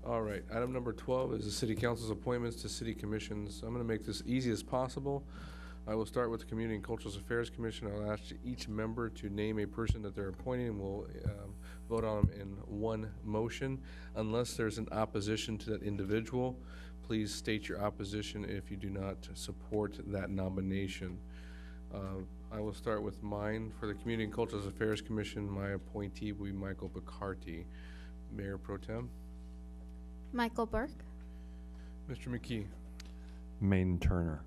S1: All right, item number 12 is the city council's appointments to city commissions. I'm going to make this easy as possible. I will start with the Community and Cultural Affairs Commission. I'll ask each member to name a person that they're appointing, and we'll vote on them in one motion. Unless there's an opposition to that individual, please state your opposition if you do not support that nomination. I will start with mine. For the Community and Cultural Affairs Commission, my appointee will be Michael Bacarty. Mayor Pro Tem.
S18: Michael Burke.
S1: Mr. McKee.
S9: Maine Turner.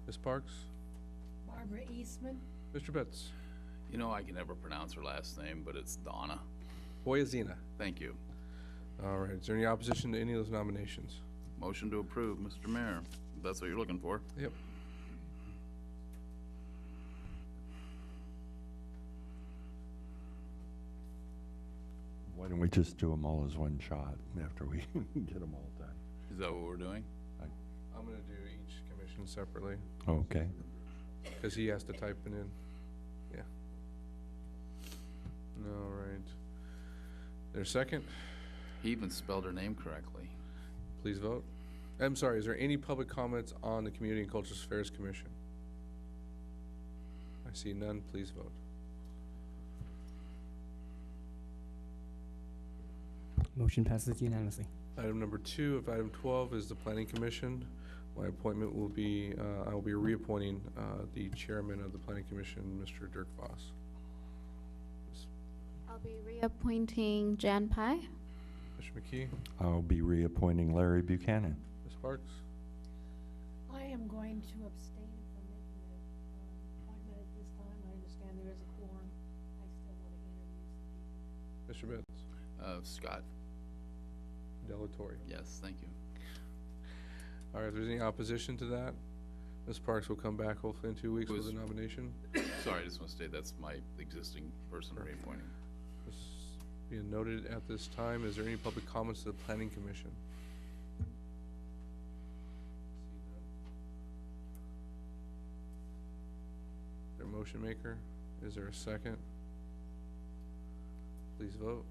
S1: Ms. Parks.
S7: Barbara Eastman.
S1: Mr. Betts.
S17: I can never pronounce her last name, but it's Donna.
S1: Boyazina.
S17: Thank you.
S1: All right, is there any opposition to any of those nominations?
S17: Motion to approve, Mr. Mayor. If that's what you're looking for.
S1: Yep.
S9: Why don't we just do them all as one shot after we get them all done?
S17: Is that what we're doing?
S1: I'm going to do each commission separately.
S9: Okay.
S1: Because he has to type it in. Yeah. All right. There's a second?
S17: He even spelled her name correctly.
S1: Please vote. I'm sorry, is there any public comments on the Community and Cultural Affairs Commission? I see none. Please vote.
S4: Motion passes unanimously.
S1: Item number 2 of item 12 is the Planning Commission. My appointment will be, I will be reappointing the chairman of the Planning Commission, Mr. Dirk Voss.
S18: I'll be reappointing Jan Pai.
S1: Mr. McKee.
S9: I'll be reappointing Larry Buchanan.
S1: Ms. Parks.
S7: I am going to abstain from making an appointment at this time. I understand there is a quorum. I still want to interview some people.
S1: Mr. Betts.
S17: Scott.
S1: Delatorre.
S17: Yes, thank you.
S1: All right, if there's any opposition to that, Ms. Parks will come back hopefully in 2 weeks with a nomination.
S17: Sorry, I just want to state that's my existing person reappointing.
S1: This being noted at this time, is there any public comments to the Planning Commission? Is there a motion maker? Is there a second? Please vote.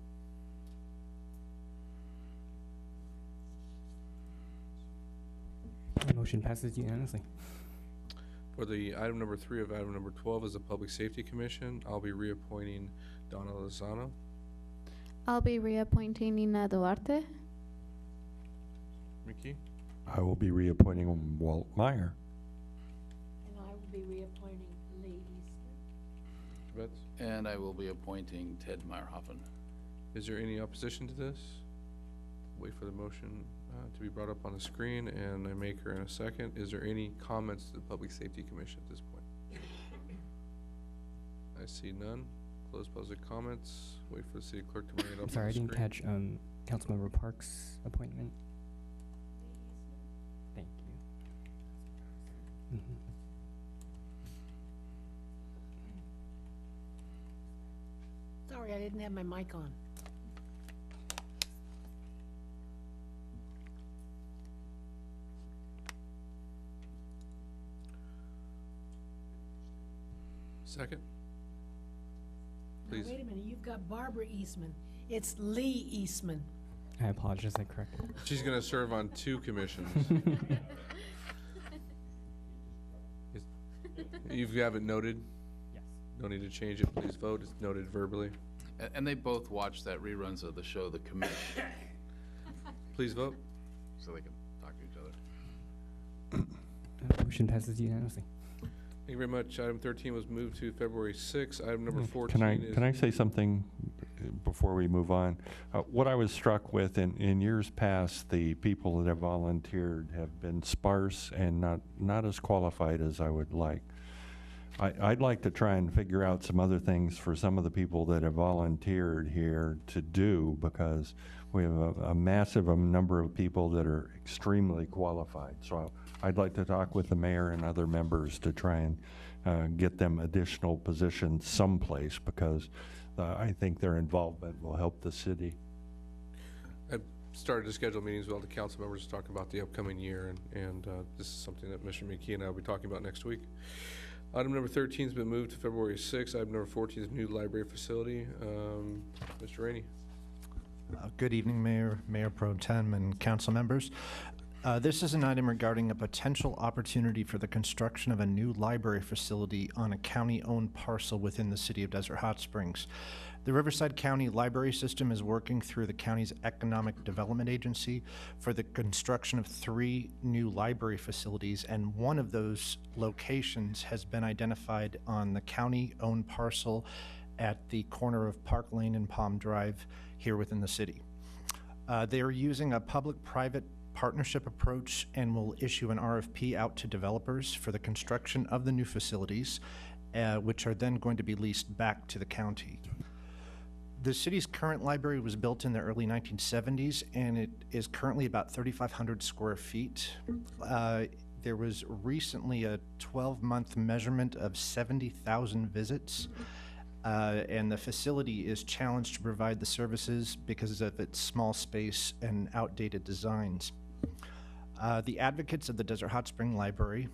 S4: Motion passes unanimously.
S1: For the item number 3 of item number 12 is the Public Safety Commission. I'll be reappointing Donna Lozano.
S18: I'll be reappointing Nina Duarte.
S1: Mickey?
S9: I will be reappointing Walt Meyer.
S7: And I will be reappointing Lee Eastman.
S1: Betts?
S17: And I will be appointing Ted Meyerhoffen.
S1: Is there any opposition to this? Wait for the motion to be brought up on the screen and a maker in a second. Is there any comments to the Public Safety Commission at this point? I see none. Close public comments. Wait for the city clerk to bring it up on the screen.
S4: Sorry, I didn't catch Councilmember Parks' appointment. Thank you.
S7: Sorry, I didn't have my mic on.
S1: Second?
S7: Now,
S1: Please.
S7: wait a minute, you've got Barbara Eastman. It's Lee Eastman.
S4: I apologize, I corrected.
S1: She's going to serve on 2 commissions. You have it noted?
S4: Yes.
S1: No need to change it. Please vote. It's noted verbally.
S17: And they both watch that reruns of the show, The Commission,
S1: Please vote.
S17: so they can talk to each other.
S4: Motion passes unanimously.
S1: Thank you very much. Item 13 was moved to February 6th. Item number 14
S9: Can I say something before we move on? What I was struck with in years past, the people that have volunteered have been sparse and not as qualified as I would like. I'd like to try and figure out some other things for some of the people that have volunteered here to do, because we have a massive number of people that are extremely qualified. So I'd like to talk with the mayor and other members to try and get them additional positions someplace, because I think their involvement will help the city.
S1: I've started to schedule meetings with all the council members to talk about the upcoming year, and this is something that Mr. McKee and I will be talking about next week. Item number 13 has been moved to February 6th. Item number 14 is new library facility. Mr. Rainey.
S6: Good evening, Mayor Pro Tem, and council members. This is an item regarding a potential opportunity for the construction of a new library facility on a county-owned parcel within the city of Desert Hot Springs. The Riverside County Library System is working through the county's Economic Development Agency for the construction of 3 new library facilities, and one of those locations has been identified on the county-owned parcel at the corner of Park Lane and Palm Drive here within the city. They are using a public-private partnership approach and will issue an RFP out to developers for the construction of the new facilities, which are then going to be leased back to the county. The city's current library was built in the early 1970s, and it is currently about 3,500 square feet. There was recently a 12-month measurement of 70,000 visits, and the facility is challenged to provide the services because of its small space and outdated designs. The advocates of the Desert Hot Spring Library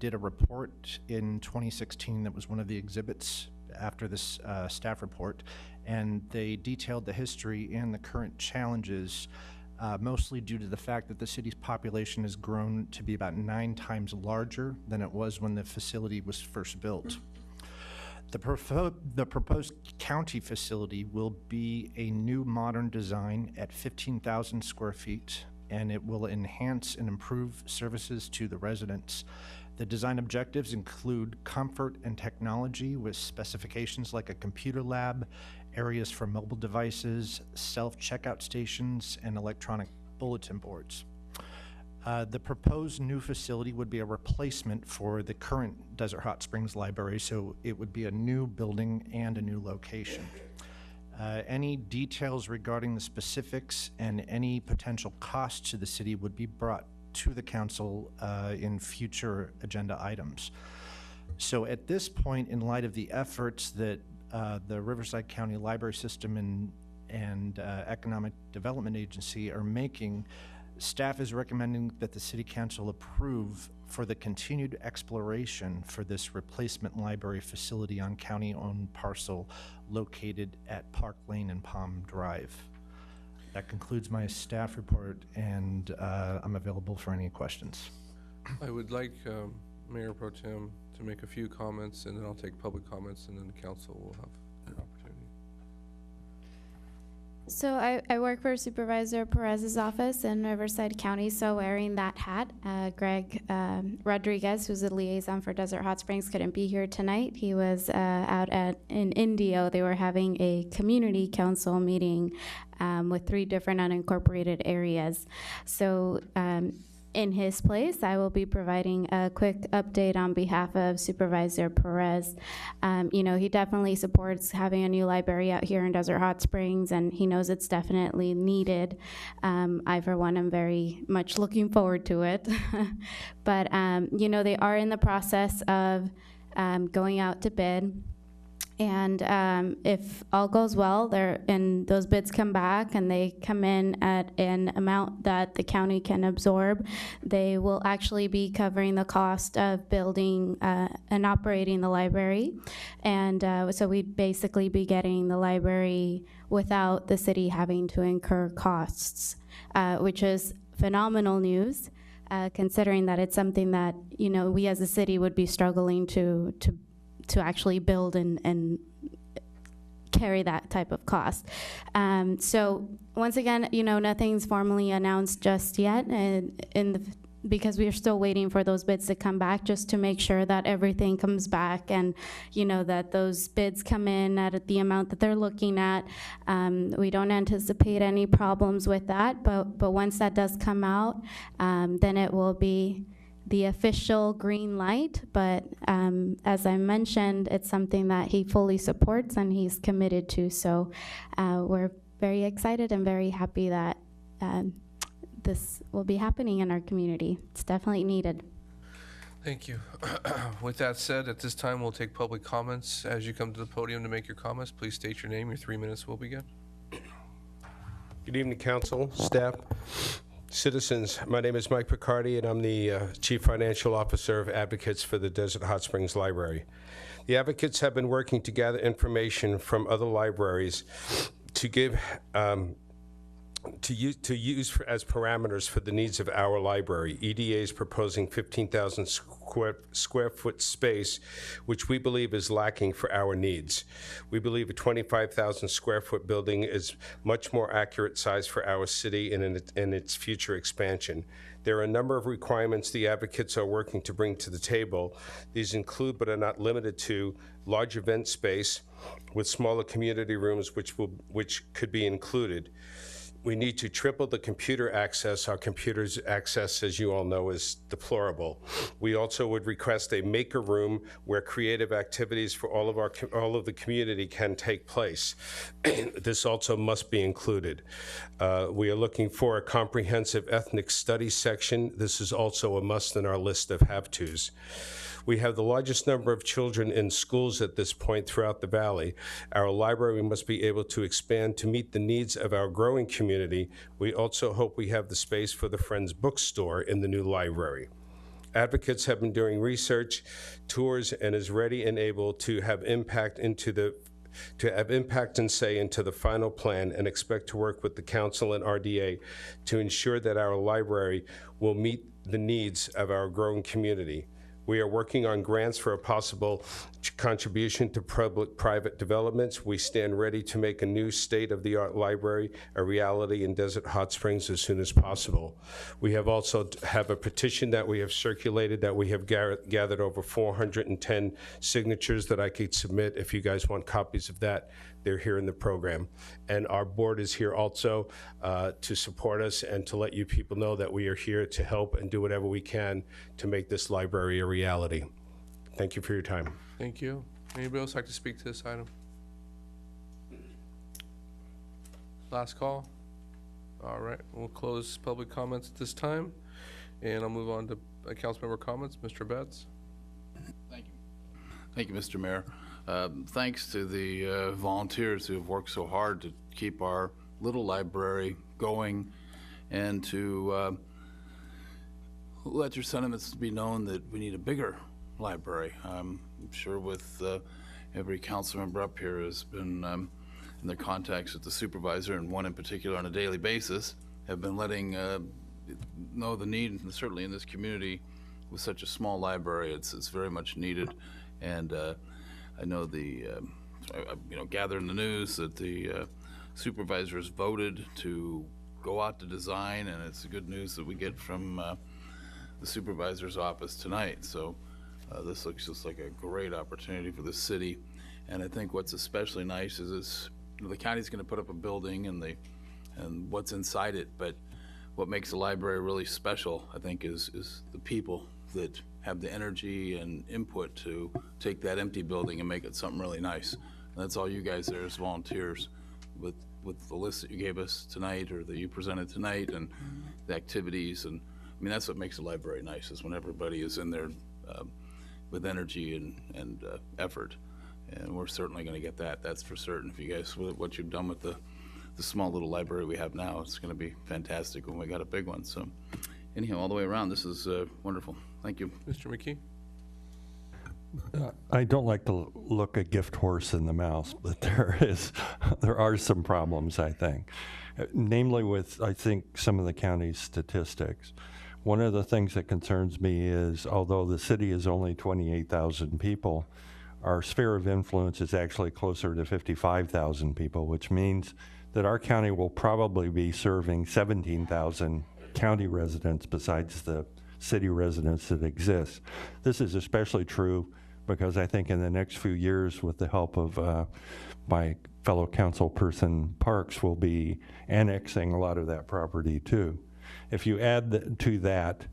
S6: did a report in 2016 that was one of the exhibits after this staff report, and they detailed the history and the current challenges, mostly due to the fact that the city's population has grown to be about 9 times larger than it was when the facility was first built. The proposed county facility will be a new modern design at 15,000 square feet, and it will enhance and improve services to the residents. The design objectives include comfort and technology with specifications like a computer lab, areas for mobile devices, self-checkout stations, and electronic bulletin boards. The proposed new facility would be a replacement for the current Desert Hot Springs Library, so it would be a new building and a new location. Any details regarding the specifics and any potential cost to the city would be brought to the council in future agenda items. So at this point, in light of the efforts that the Riverside County Library System and Economic Development Agency are making, staff is recommending that the City Council approve for the continued exploration for this replacement library facility on county-owned parcel located at Park Lane and Palm Drive. That concludes my staff report, and I'm available for any questions.
S1: I would like Mayor Pro Tem to make a few comments, and then I'll take public comments, and then the council will have an opportunity.
S18: So I work for Supervisor Perez's office in Riverside County, so wearing that hat. Greg Rodriguez, who's the liaison for Desert Hot Springs, couldn't be here tonight. He was out in Indio. They were having a community council meeting with 3 different unincorporated areas. So in his place, I will be providing a quick update on behalf of Supervisor Perez. You know, he definitely supports having a new library out here in Desert Hot Springs, and he knows it's definitely needed. I, for one, am very much looking forward to it. But, you know, they are in the process of going out to bid. And if all goes well, and those bids come back and they come in at an amount that the county can absorb, they will actually be covering the cost of building and operating the library. And so we'd basically be getting the library without the city having to incur costs, which is phenomenal news, considering that it's something that, you know, we as a city would be struggling to actually build and carry that type of cost. So once again, you know, nothing's formally announced just yet, because we are still waiting for those bids to come back, just to make sure that everything comes back and, you know, that those bids come in at the amount that they're looking at. We don't anticipate any problems with that, but once that does come out, then it will be the official green light. But as I mentioned, it's something that he fully supports and he's committed to. So we're very excited and very happy that this will be happening in our community. It's definitely needed.
S1: Thank you. With that said, at this time, we'll take public comments. As you come to the podium to make your comments, please state your name. Your 3 minutes will begin.
S14: Good evening, council, staff, citizens. My name is Mike Picardi, and I'm the Chief Financial Officer of Advocates for the Desert Hot Springs Library. The Advocates have been working to gather information from other libraries to give to use as parameters for the needs of our library. EDA is proposing 15,000 square foot space, which we believe is lacking for our needs. We believe a 25,000 square foot building is much more accurate size for our city and in its future expansion. There are a number of requirements the Advocates are working to bring to the table. These include, but are not limited to, large event space with smaller community rooms which could be included. We need to triple the computer access. Our computer's access, as you all know, is deplorable. We also would request a maker room where creative activities for all of the community can take place. This also must be included. We are looking for a comprehensive ethnic studies section. This is also a must in our list of have-tos. We have the largest number of children in schools at this point throughout the valley. Our library must be able to expand to meet the needs of our growing community. We also hope we have the space for the Friends Bookstore in the new library. Advocates have been doing research, tours, and is ready and able to have impact and say into the final plan, and expect to work with the council and RDA to ensure that our library will meet the needs of our growing community. We are working on grants for a possible contribution to public-private developments. We stand ready to make a new state-of-the-art library a reality in Desert Hot Springs as soon as possible. We have also have a petition that we have circulated that we have gathered over 410 signatures that I could submit. If you guys want copies of that, they're here in the program. And our board is here also to support us and to let you people know that we are here to help and do whatever we can to make this library a reality. Thank you for your time.
S1: Thank you. Anybody else like to speak to this item? Last call. All right, we'll close public comments at this time. And I'll move on to council member comments. Mr. Betts?
S17: Thank you, Mr. Mayor. Thanks to the volunteers who have worked so hard to keep our little library going and to let your sentiments be known that we need a bigger library. I'm sure with every council member up here has been in their contacts with the supervisor, and one in particular on a daily basis, have been letting know the need, and certainly in this community with such a small library, it's very much needed. And I know gathered in the news that the supervisors voted to go out to design, and it's good news that we get from the supervisor's office tonight. So this looks just like a great opportunity for the city. And I think what's especially nice is the county's going to put up a building and what's inside it, but what makes the library really special, I think, is the people that have the energy and input to take that empty building and make it something really nice. And that's all you guys there as volunteers with the list that you gave us tonight, or that you presented tonight, and the activities. And I mean, that's what makes the library nice, is when everybody is in there with energy and effort. And we're certainly going to get that. That's for certain. If you guys, what you've done with the small little library we have now, it's going to be fantastic when we got a big one. So anyhow, all the way around, this is wonderful. Thank you.
S1: Mr. McKee?
S9: I don't like to look a gift horse in the mouth, but there are some problems, I think. Namely with, I think, some of the county's statistics. One of the things that concerns me is, although the city is only 28,000 people, our sphere of influence is actually closer to 55,000 people, which means that our county will probably be serving 17,000 county residents besides the city residents that exist. This is especially true because I think in the next few years, with the help of my fellow council person Parks, will be annexing a lot of that property too. If you add to that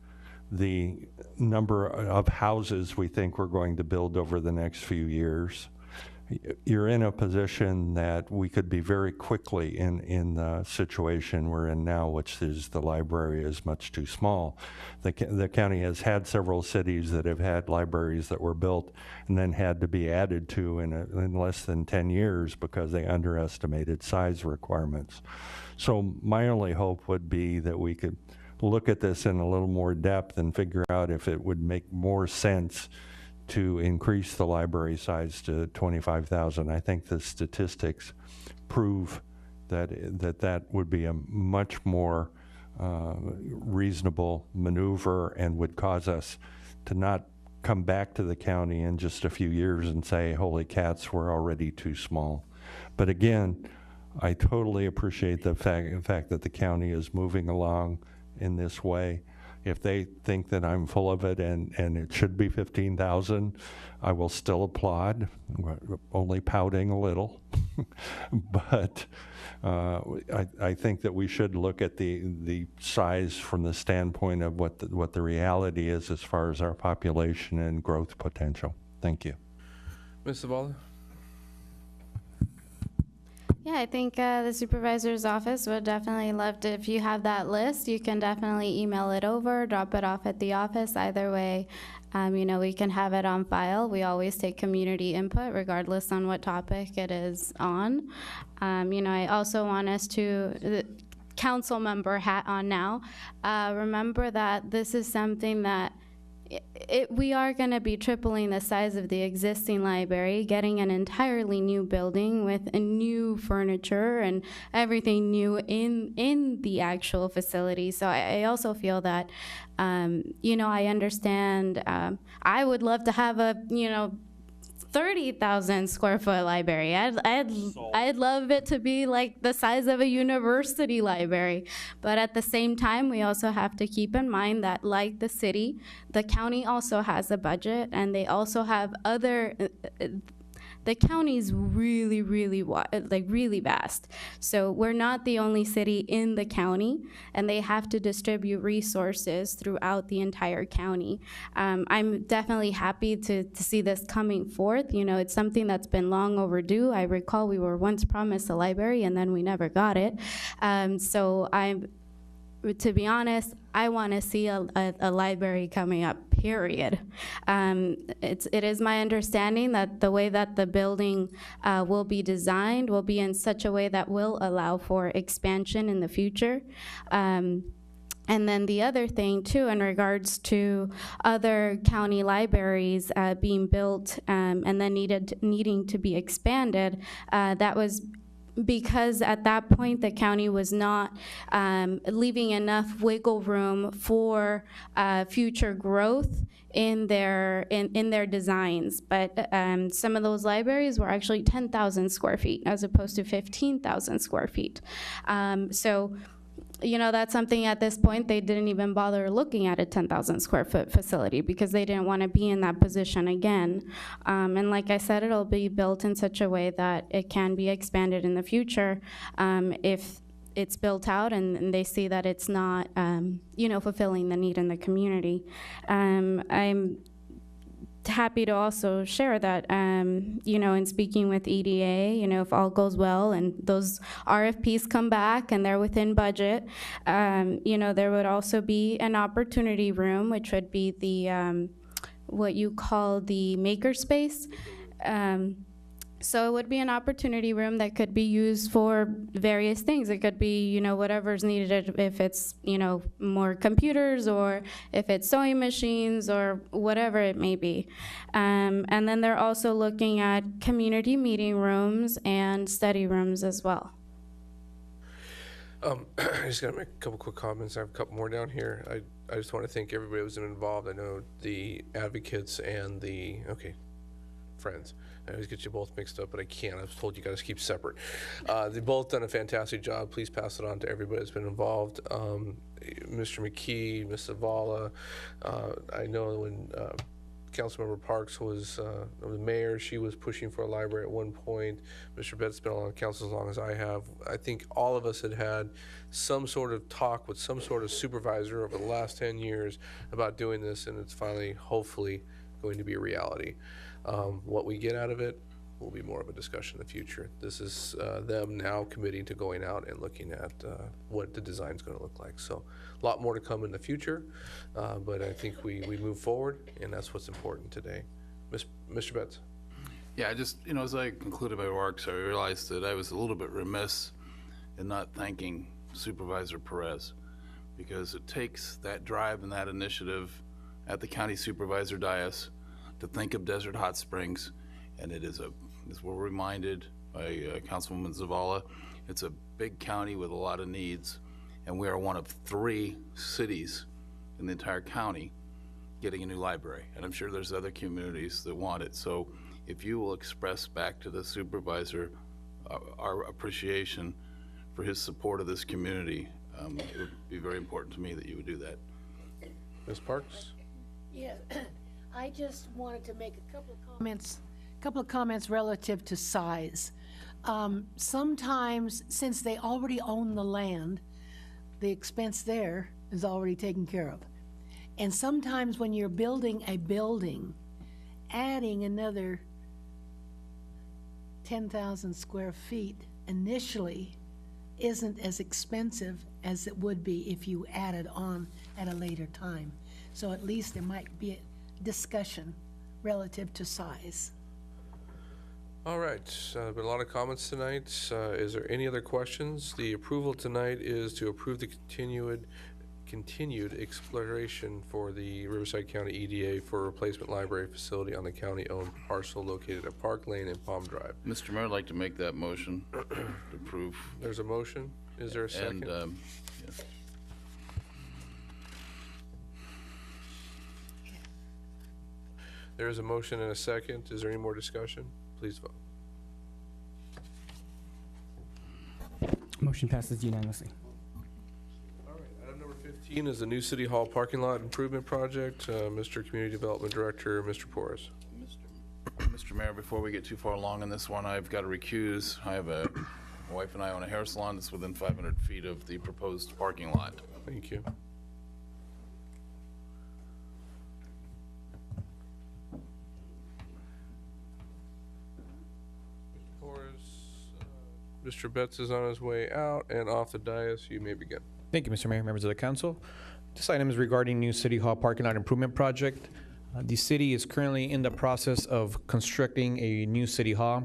S9: the number of houses we think we're going to build over the next few years, you're in a position that we could be very quickly in the situation we're in now, which is the library is much too small. The county has had several cities that have had libraries that were built and then had to be added to in less than 10 years because they underestimated size requirements. So my only hope would be that we could look at this in a little more depth and figure out if it would make more sense to increase the library size to 25,000. I think the statistics prove that would be a much more reasonable maneuver and would cause us to not come back to the county in just a few years and say, holy cats, we're already too small. But again, I totally appreciate the fact that the county is moving along in this way. If they think that I'm full of it and it should be 15,000, I will still applaud, only pouting a little. But I think that we should look at the size from the standpoint of what the reality is as far as our population and growth potential. Thank you.
S1: Ms. Zavala?
S18: Yeah, I think the supervisor's office would definitely love to, if you have that list, you can definitely email it over, drop it off at the office. Either way, we can have it on file. We always take community input regardless on what topic it is on. I also want us to, council member hat on now, remember that this is something that we are going to be tripling the size of the existing library, getting an entirely new building with a new furniture and everything new in the actual facility. So I also feel that, I understand. I would love to have a, 30,000 square foot library. I'd love it to be like the size of a university library. But at the same time, we also have to keep in mind that, like the city, the county also has a budget, and they also have other. The county's really, really really vast. So we're not the only city in the county, and they have to distribute resources throughout the entire county. I'm definitely happy to see this coming forth. It's something that's been long overdue. I recall we were once promised a library, and then we never got it. So I'm
S13: to be honest, I want to see a library coming up, period. It is my understanding that the way that the building will be designed will be in such a way that will allow for expansion in the future. And then the other thing too, in regards to other county libraries being built and then needing to be expanded, that was because at that point the county was not leaving enough wiggle room for future growth in their designs. But some of those libraries were actually 10,000 square feet as opposed to 15,000 square feet. So, you know, that's something at this point they didn't even bother looking at a 10,000 square foot facility because they didn't want to be in that position again. And like I said, it'll be built in such a way that it can be expanded in the future if it's built out and they see that it's not, you know, fulfilling the need in the community. I'm happy to also share that, you know, in speaking with EDA, you know, if all goes well and those RFPs come back and they're within budget, you know, there would also be an opportunity room, which would be the, what you call the makerspace. So it would be an opportunity room that could be used for various things. It could be, you know, whatever's needed, if it's, you know, more computers or if it's sewing machines or whatever it may be. And then they're also looking at community meeting rooms and study rooms as well.
S1: I just got to make a couple quick comments. I have a couple more down here. I just want to thank everybody who was involved. I know the advocates and the, friends. I always get you both mixed up, but I can't. I was told you guys keep separate. They've both done a fantastic job. Please pass it on to everybody that's been involved. Mr. McKee, Ms. Zavala. I know when Councilmember Parks was the mayor, she was pushing for a library at one point. Mr. Bett's been on council as long as I have. I think all of us had some sort of talk with some sort of supervisor over the last 10 years about doing this, and it's finally, hopefully, going to be a reality. What we get out of it will be more of a discussion in the future. This is them now committing to going out and looking at what the design's going to look like. So a lot more to come in the future, but I think we move forward, and that's what's important today. Mr. Betts.
S17: Yeah, I just, you know, as I concluded my remarks, I realized that I was a little bit remiss in not thanking Supervisor Perez, because it takes that drive and that initiative at the county supervisor dais to think of Desert Hot Springs, and it is as we're reminded by Councilwoman Zavala, it's a big county with a lot of needs, and we are one of 3 cities in the entire county getting a new library, and I'm sure there's other communities that want it. So if you will express back to the supervisor our appreciation for his support of this community, it would be very important to me that you would do that.
S1: Ms. Parks?
S7: Yeah. I just wanted to make a couple of comments relative to size. Sometimes, since they already own the land, the expense there is already taken care of. And sometimes when you're building a building, adding another 10,000 square feet initially isn't as expensive as it would be if you added on at a later time. So at least there might be a discussion relative to size.
S1: All right, been a lot of comments tonight. Is there any other questions? The approval tonight is to approve the continued exploration for the Riverside County EDA for a replacement library facility on the county-owned parcel located at Park Lane and Palm Drive.
S17: Mr. Mayor, I'd like to make that motion to approve.
S1: There's a motion. Is there a second?
S17: And,
S1: There is a motion and a second. Is there any more discussion? Please vote.
S4: Motion passes unanimously.
S1: All right, item number 15 is the new City Hall parking lot improvement project. Mr. Community Development Director, Mr. Porras.
S17: Mr. Mayor, before we get too far along in this one, I've got to recuse. My wife and I own a hair salon that's within 500 feet of the proposed parking lot.
S1: Thank you. Mr. Betts is on his way out and off the dais. You may begin.
S19: Thank you, Mr. Mayor, members of the council. This item is regarding new City Hall parking lot improvement project. The city is currently in the process of constructing a new City Hall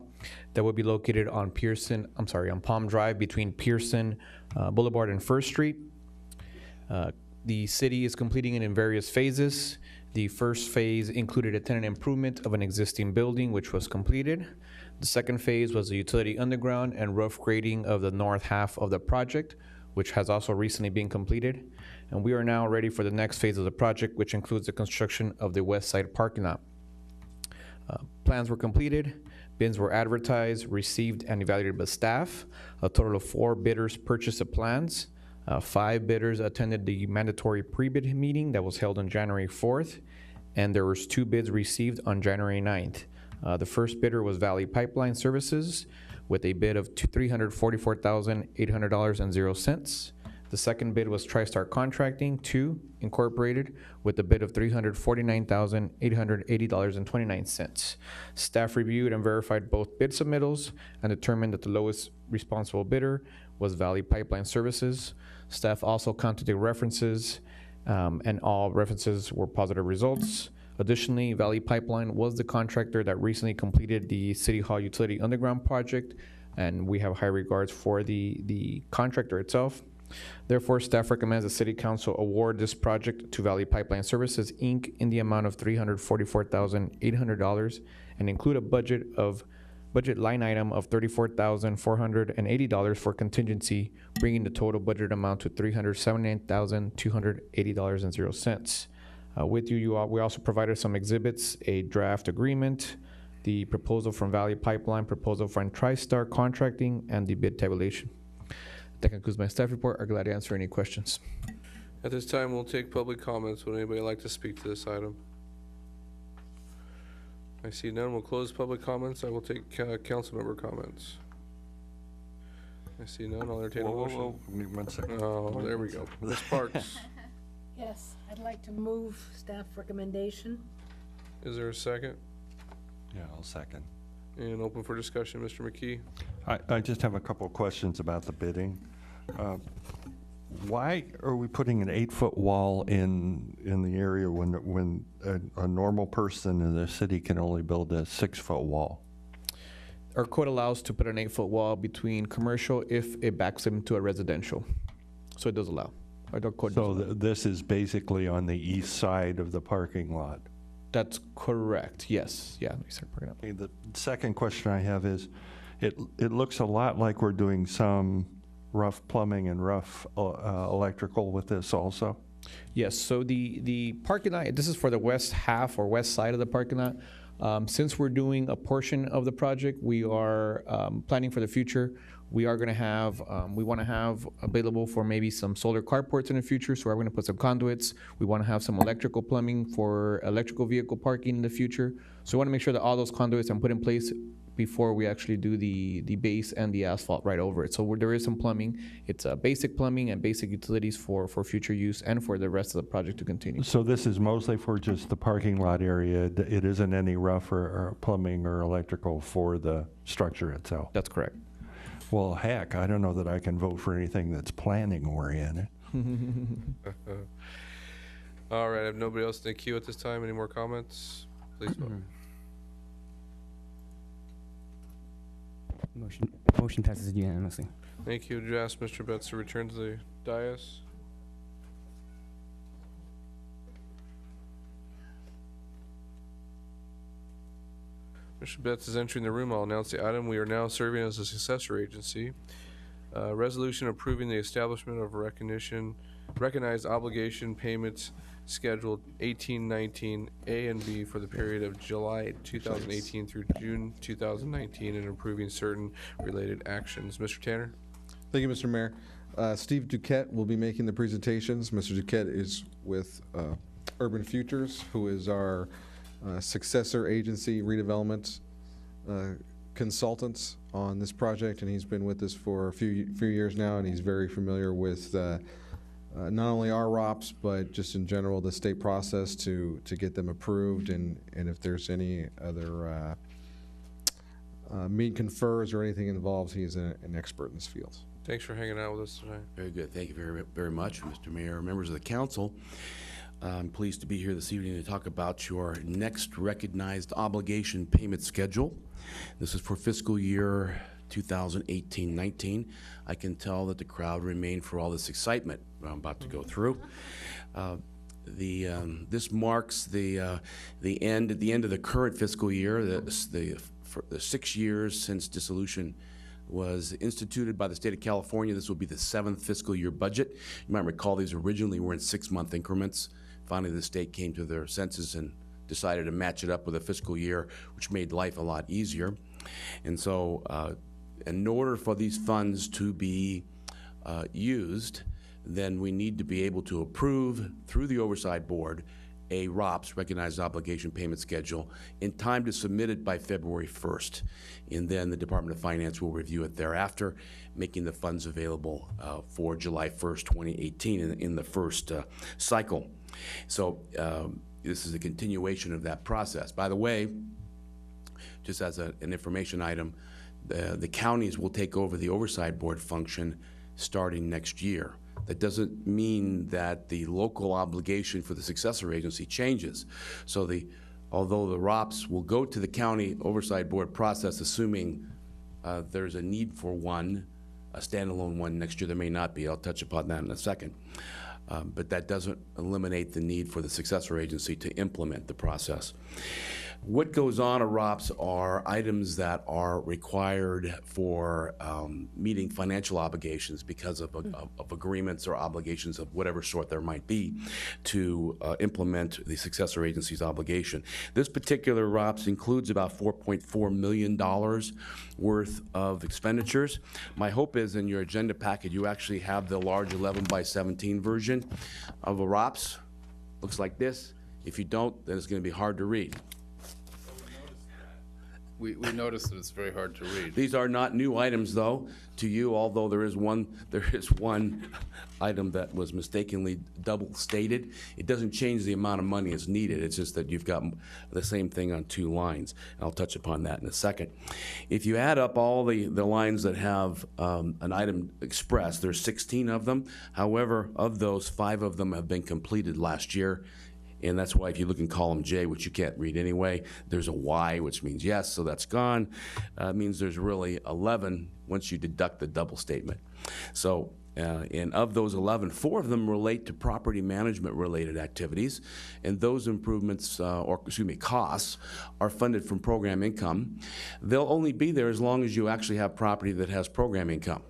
S19: that will be located on on Palm Drive between Pearson Boulevard and First Street. The city is completing it in various phases. The first phase included a tenant improvement of an existing building, which was completed. The second phase was the utility underground and roof grading of the north half of the project, which has also recently been completed. And we are now ready for the next phase of the project, which includes the construction of the west side parking lot. Plans were completed, bids were advertised, received, and evaluated by staff. A total of 4 bidders purchased the plans. 5 bidders attended the mandatory pre-bid meeting that was held on January 4th, and there was 2 bids received on January 9th. The first bidder was Valley Pipeline Services with a bid of $344,800.00. The second bid was TriStar Contracting 2 Incorporated with a bid of $349,880.29. Staff reviewed and verified both bid submittals and determined that the lowest responsible bidder was Valley Pipeline Services. Staff also contacted references, and all references were positive results. Additionally, Valley Pipeline was the contractor that recently completed the City Hall Utility Underground project, and we have high regards for the contractor itself. Therefore, staff recommends the City Council award this project to Valley Pipeline Services, Inc. in the amount of $344,800 and include a budget line item of $34,480 for contingency, bringing the total budget amount to $378,280.00. With you, we also provided some exhibits, a draft agreement, the proposal from Valley Pipeline, proposal from TriStar Contracting, and the bid tabulation. That concludes my staff report. I'm glad to answer any questions.
S1: At this time, we'll take public comments. Would anybody like to speak to this item? I see none. We'll close public comments. I will take council member comments. I see none. I'll entertain a motion.
S9: Whoa, wait 1 second.
S1: Oh, there we go. Ms. Parks,
S7: Yes, I'd like to move staff recommendation.
S1: is there a second?
S9: Yeah, I'll second.
S1: And open for discussion, Mr. McKee.
S9: I just have a couple of questions about the bidding. Why are we putting an 8-foot wall in the area when a normal person in the city can only build a 6-foot wall?
S19: Our code allows to put an 8-foot wall between commercial if it backs into a residential. So it does allow. Our code
S9: So
S19: does allow.
S9: this is basically on the east side of the parking lot?
S19: That's correct, yes. Yeah, we start parking up.
S9: Okay, the second question I have is, it looks a lot like we're doing some rough plumbing and rough electrical with this also?
S19: Yes, so the parking lot, this is for the west half or west side of the parking lot. Since we're doing a portion of the project, we are planning for the future. We are gonna have, we wanna have available for maybe some solar carports in the future, so we're gonna put some conduits. We wanna have some electrical plumbing for electrical vehicle parking in the future. So we wanna make sure that all those conduits are put in place before we actually do the base and the asphalt right over it. So there is some plumbing. It's basic plumbing and basic utilities for future use and for the rest of the project to continue.
S9: So this is mostly for just the parking lot area? It isn't any rough or plumbing or electrical for the structure itself?
S19: That's correct.
S9: Well, heck, I don't know that I can vote for anything that's planning oriented.
S1: All right, I have nobody else in the queue at this time. Any more comments? Please vote.
S4: Motion passes unanimously.
S1: Thank you. Would you ask Mr. Betts to return to the dais? Mr. Betts is entering the room. I'll announce the item. We are now serving as a successor agency. Resolution approving the establishment of recognized obligation payments scheduled 1819 A and B for the period of July 2018 through June 2019 and approving certain related actions. Mr. Tanner?
S22: Thank you, Mr. Mayor. Steve Duquette will be making the presentations. Mr. Duquette is with Urban Futures, who is our successor agency redevelopment consultants on this project, and he's been with us for a few years now, and he's very familiar with not only our ROPS, but just in general the state process to get them approved, and if there's any other meet, confers, or anything involved. He is an expert in this field.
S1: Thanks for hanging out with us tonight.
S10: Very good. Thank you very, very much, Mr. Mayor, members of the council. I'm pleased to be here this evening to talk about your next recognized obligation payment schedule. This is for fiscal year 2018-19. I can tell that the crowd remained for all this excitement I'm about to go through. This marks the end at the end of the current fiscal year. For the 6 years since dissolution was instituted by the state of California, this will be the 7th fiscal year budget. You might recall these originally were in 6-month increments. Finally, the state came to their senses and decided to match it up with a fiscal year, which made life a lot easier. And so in order for these funds to be used, then we need to be able to approve through the Oversight Board a ROPS, Recognized Obligation Payment Schedule, in time to submit it by February 1st. And then the Department of Finance will review it thereafter, making the funds available for July 1st, 2018 in the first cycle. So this is a continuation of that process. By the way, just as an information item, the counties will take over the Oversight Board function starting next year. That doesn't mean that the local obligation for the successor agency changes. So although the ROPS will go to the county oversight board process, assuming there's a need for one, a standalone one next year, there may not be. I'll touch upon that in a second. But that doesn't eliminate the need for the successor agency to implement the process. What goes on a ROPS are items that are required for meeting financial obligations because of agreements or obligations of whatever sort there might be to implement the successor agency's obligation. This particular ROPS includes about $4.4 million worth of expenditures. My hope is in your agenda packet you actually have the large 11:17 version of a ROPS. Looks like this. If you don't, then it's going to be hard to read.
S17: We noticed that it's very hard to read.
S10: These are not new items, though, to you, although there is one item that was mistakenly double stated. It doesn't change the amount of money that's needed. It's just that you've got the same thing on 2 lines. And I'll touch upon that in a second. If you add up all the lines that have an item expressed, there's 16 of them. However, of those, 5 of them have been completed last year. And that's why if you look in column J, which you can't read anyway, there's a Y, which means yes, so that's gone. It means there's really 11 once you deduct the double statement. So, and of those 11, 4 of them relate to property management related activities, and those improvements, costs, are funded from program income. They'll only be there as long as you actually have property that has program income.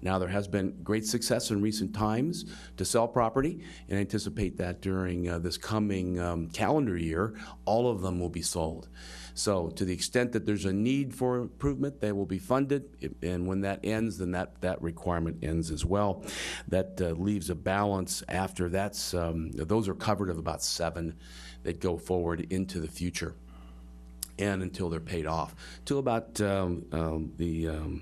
S10: Now, there has been great success in recent times to sell property, and I anticipate that during this coming calendar year, all of them will be sold. So to the extent that there's a need for improvement, they will be funded, and when that ends, then that requirement ends as well. That leaves a balance after that's, those are covered of about 7 that go forward into the future and until they're paid off, till about the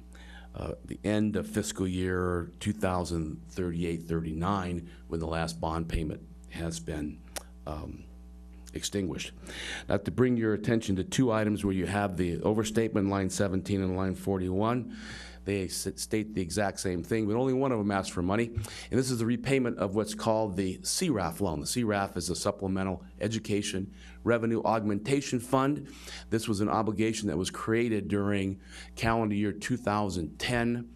S10: end of fiscal year 2038-39, when the last bond payment has been extinguished. Now, to bring your attention to 2 items where you have the overstatement, line 17 and line 41, they state the exact same thing, but only one of them asks for money. And this is the repayment of what's called the CRAF loan. The CRAF is a Supplemental Education Revenue Augmentation Fund. This was an obligation that was created during calendar year 2010.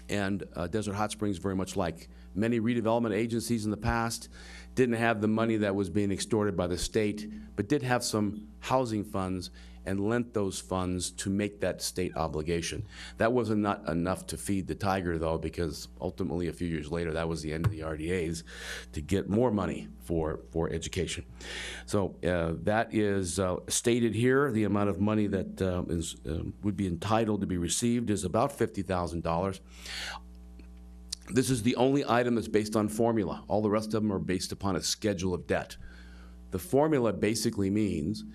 S10: And Desert Hot Springs, very much like many redevelopment agencies in the past, didn't have the money that was being extorted by the state, but did have some housing funds and lent those funds to make that state obligation. That wasn't not enough to feed the tiger, though, because ultimately a few years later, that was the end of the RDAs to get more money for education. So that is stated here. The amount of money that would be entitled to be received is about $50,000. This is the only item that's based on formula. All the rest of them are based upon a schedule of debt. The formula basically means,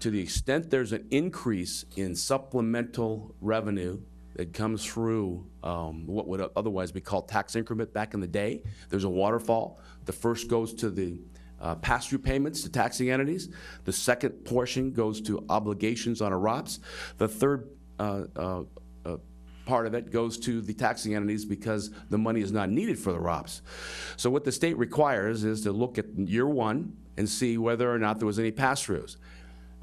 S10: to the extent there's an increase in supplemental revenue that comes through what would otherwise be called tax increment back in the day, there's a waterfall. The first goes to the pass-through payments to taxing entities. The second portion goes to obligations on ROPS. The third part of it goes to the taxing entities because the money is not needed for the ROPS. So what the state requires is to look at year one and see whether or not there was any pass-throughs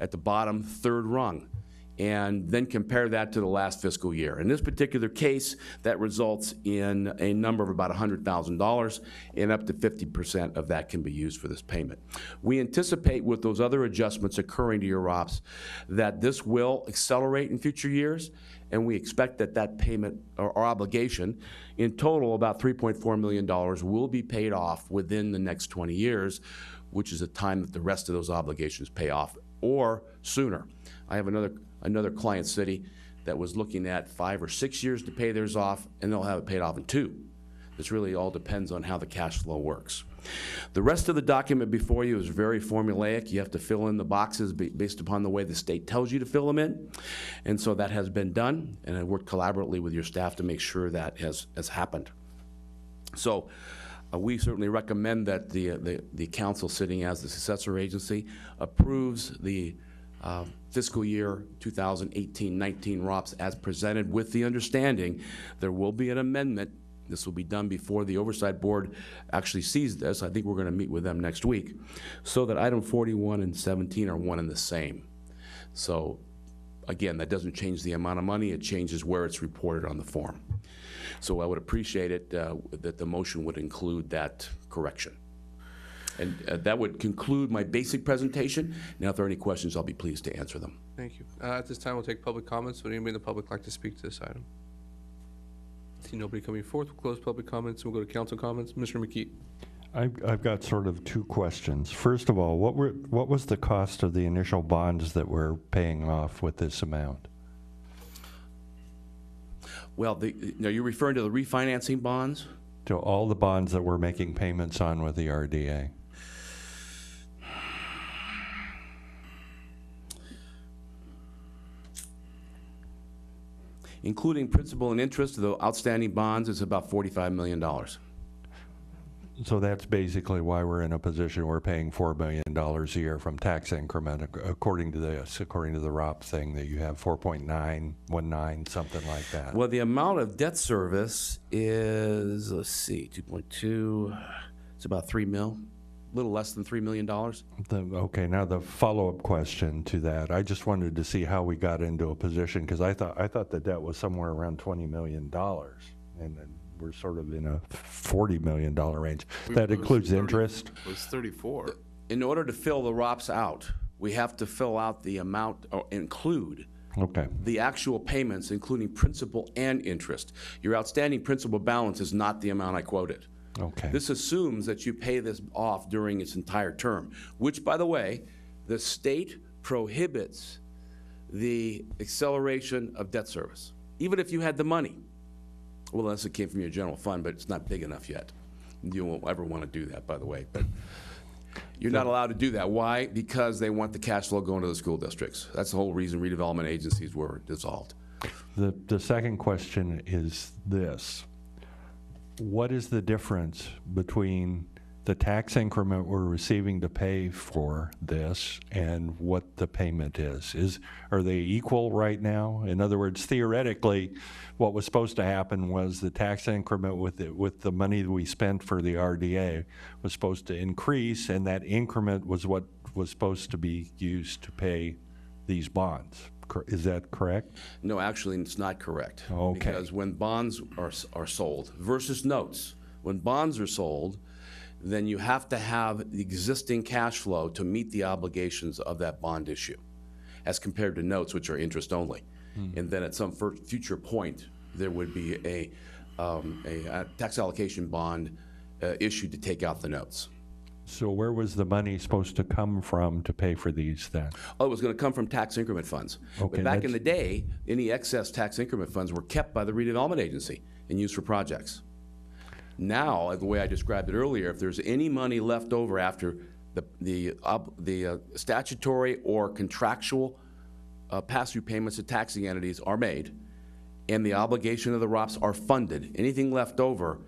S10: at the bottom third rung, and then compare that to the last fiscal year. In this particular case, that results in a number of about $100,000, and up to 50% of that can be used for this payment. We anticipate with those other adjustments occurring to your ROPS that this will accelerate in future years, and we expect that that payment or obligation, in total about $3.4 million, will be paid off within the next 20 years, which is the time that the rest of those obligations pay off, or sooner. I have another client city that was looking at 5 or 6 years to pay theirs off, and they'll have it paid off in 2. This really all depends on how the cash flow works. The rest of the document before you is very formulaic. You have to fill in the boxes based upon the way the state tells you to fill them in. And so that has been done, and I worked collaboratively with your staff to make sure that has happened. So we certainly recommend that the council sitting as the successor agency approves the fiscal year 2018-19 ROPS as presented, with the understanding there will be an amendment. This will be done before the Oversight Board actually sees this. I think we're going to meet with them next week, so that item 41 and 17 are one and the same. So again, that doesn't change the amount of money, it changes where it's reported on the form. So I would appreciate it that the motion would include that correction. And that would conclude my basic presentation. Now, if there are any questions, I'll be pleased to answer them.
S1: Thank you. At this time, we'll take public comments. Would anybody in the public like to speak to this item? See nobody coming forth. We'll close public comments. We'll go to council comments. Mr. McKee.
S9: I've got sort of 2 questions. First of all, what was the cost of the initial bonds that we're paying off with this amount?
S10: Well, are you referring to the refinancing bonds?
S9: To all the bonds that we're making payments on with the RDA.
S10: Including principal and interest of the outstanding bonds, is about $45 million.
S9: So that's basically why we're in a position we're paying $4 million a year from tax increment, according to the ROP thing that you have 4.919, something like that.
S10: Well, the amount of debt service is, let's see, 2.2, it's about 3 mil, a little less than $3 million.
S9: Okay, now the follow-up question to that, I just wanted to see how we got into a position, because I thought the debt was somewhere around $20 million, and then we're sort of in a $40 million range. That includes interest?
S17: It was 34.
S10: In order to fill the ROPS out, we have to fill out the amount, or include the actual payments, including principal and interest. Your outstanding principal balance is not the amount I quoted.
S9: Okay.
S10: This assumes that you pay this off during its entire term, which, by the way, the state prohibits the acceleration of debt service, even if you had the money. Well, unless it came from your general fund, but it's not big enough yet. You won't ever want to do that, by the way. But you're not allowed to do that. Why? Because they want the cash flow going to the school districts. That's the whole reason redevelopment agencies were dissolved.
S9: The second question is this. What is the difference between the tax increment we're receiving to pay for this and what the payment is? Are they equal right now? In other words, theoretically, what was supposed to happen was the tax increment with the money that we spent for the RDA was supposed to increase, and that increment was what was supposed to be used to pay these bonds. Is that correct?
S10: No, actually, it's not correct.
S9: Okay.
S10: Because when bonds are sold versus notes, when bonds are sold, then you have to have the existing cash flow to meet the obligations of that bond issue, as compared to notes, which are interest only. And then at some future point, there would be a tax allocation bond issued to take out the notes.
S9: So where was the money supposed to come from to pay for these then?
S10: Oh, it was going to come from tax increment funds.
S9: Okay,
S10: But back in the day, any excess tax increment funds were kept by the redevelopment agency and used for projects. Now, the way I described it earlier, if there's any money left over after the statutory or contractual pass-through payments to taxing entities are made, and the obligation of the ROPS are funded, anything left over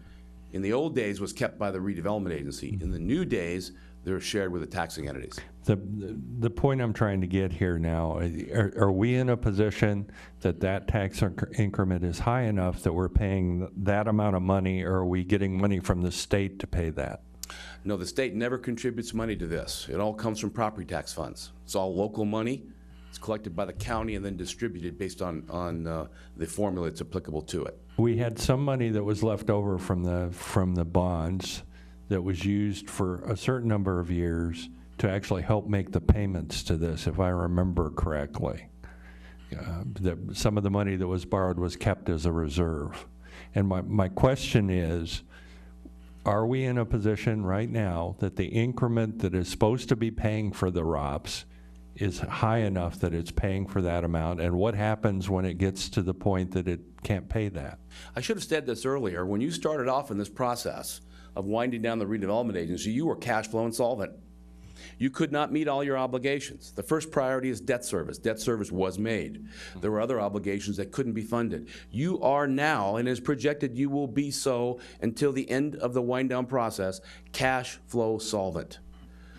S10: in the old days was kept by the redevelopment agency. In the new days, they're shared with the taxing entities.
S9: The point I'm trying to get here now, are we in a position that that tax increment is high enough that we're paying that amount of money, or are we getting money from the state to pay that?
S10: No, the state never contributes money to this. It all comes from property tax funds. It's all local money. It's collected by the county and then distributed based on the formula that's applicable to it.
S9: We had some money that was left over from the bonds that was used for a certain number of years to actually help make the payments to this, if I remember correctly. Some of the money that was borrowed was kept as a reserve. And my question is, are we in a position right now that the increment that is supposed to be paying for the ROPS is high enough that it's paying for that amount? And what happens when it gets to the point that it can't pay that?
S10: I should have said this earlier. When you started off in this process of winding down the redevelopment agency, you were cash flow insolvent. You could not meet all your obligations. The first priority is debt service. Debt service was made. There were other obligations that couldn't be funded. You are now, and as projected, you will be so until the end of the wind down process, cash flow solvent.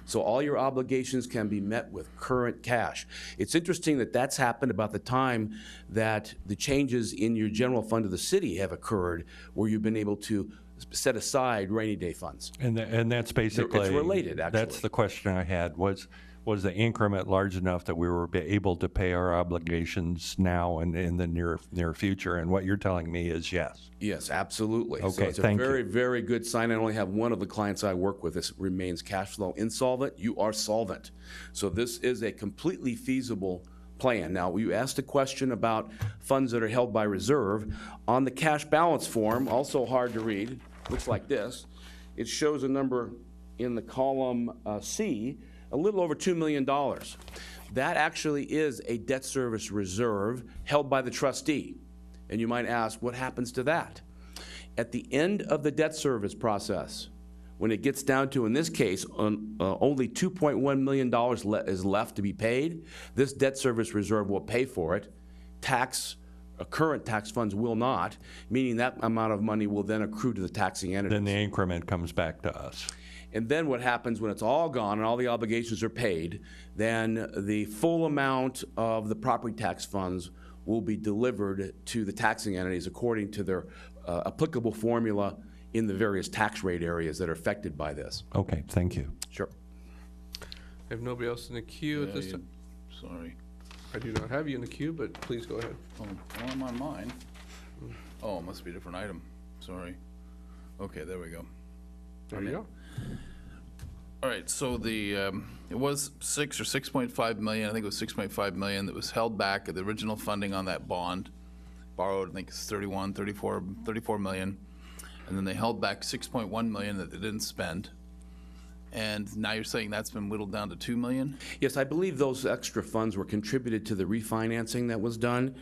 S10: So all your obligations can be met with current cash. It's interesting that that's happened about the time that the changes in your general fund of the city have occurred, where you've been able to set aside rainy day funds.
S9: And that's basically...
S10: It's related, actually.
S9: That's the question I had. Was the increment large enough that we were able to pay our obligations now and in the near future? And what you're telling me is yes.
S10: Yes, absolutely.
S9: Okay,
S10: so it's
S9: thank
S10: a very,
S9: you.
S10: very good sign. I only have one of the clients I work with that remains cash flow insolvent. You are solvent. So this is a completely feasible plan. Now, you asked a question about funds that are held by reserve. On the cash balance form, also hard to read, looks like this. It shows a number in the column C, a little over $2 million. That actually is a debt service reserve held by the trustee. And you might ask, what happens to that? At the end of the debt service process, when it gets down to, in this case, only $2.1 million is left to be paid, this debt service reserve will pay for it. Current tax funds will not, meaning that amount of money will then accrue to the taxing entities.
S9: Then the increment comes back to us.
S10: And then what happens when it's all gone and all the obligations are paid, then the full amount of the property tax funds will be delivered to the taxing entities according to their applicable formula in the various tax rate areas that are affected by this.
S9: Okay, thank you.
S10: Sure.
S1: I have nobody else in the queue at this time.
S17: Sorry.
S1: I do not have you in the queue, but please go ahead.
S17: Oh, well, I'm on mine. Oh, it must be a different item. Sorry. Okay, there we go.
S1: There you go.
S17: All right, so it was 6 or 6.5 million, I think it was 6.5 million that was held back at the original funding on that bond. Borrowed, I think it's 34 million. And then they held back 6.1 million that they didn't spend. And now you're saying that's been whittled down to 2 million?
S10: Yes, I believe those extra funds were contributed to the refinancing that was done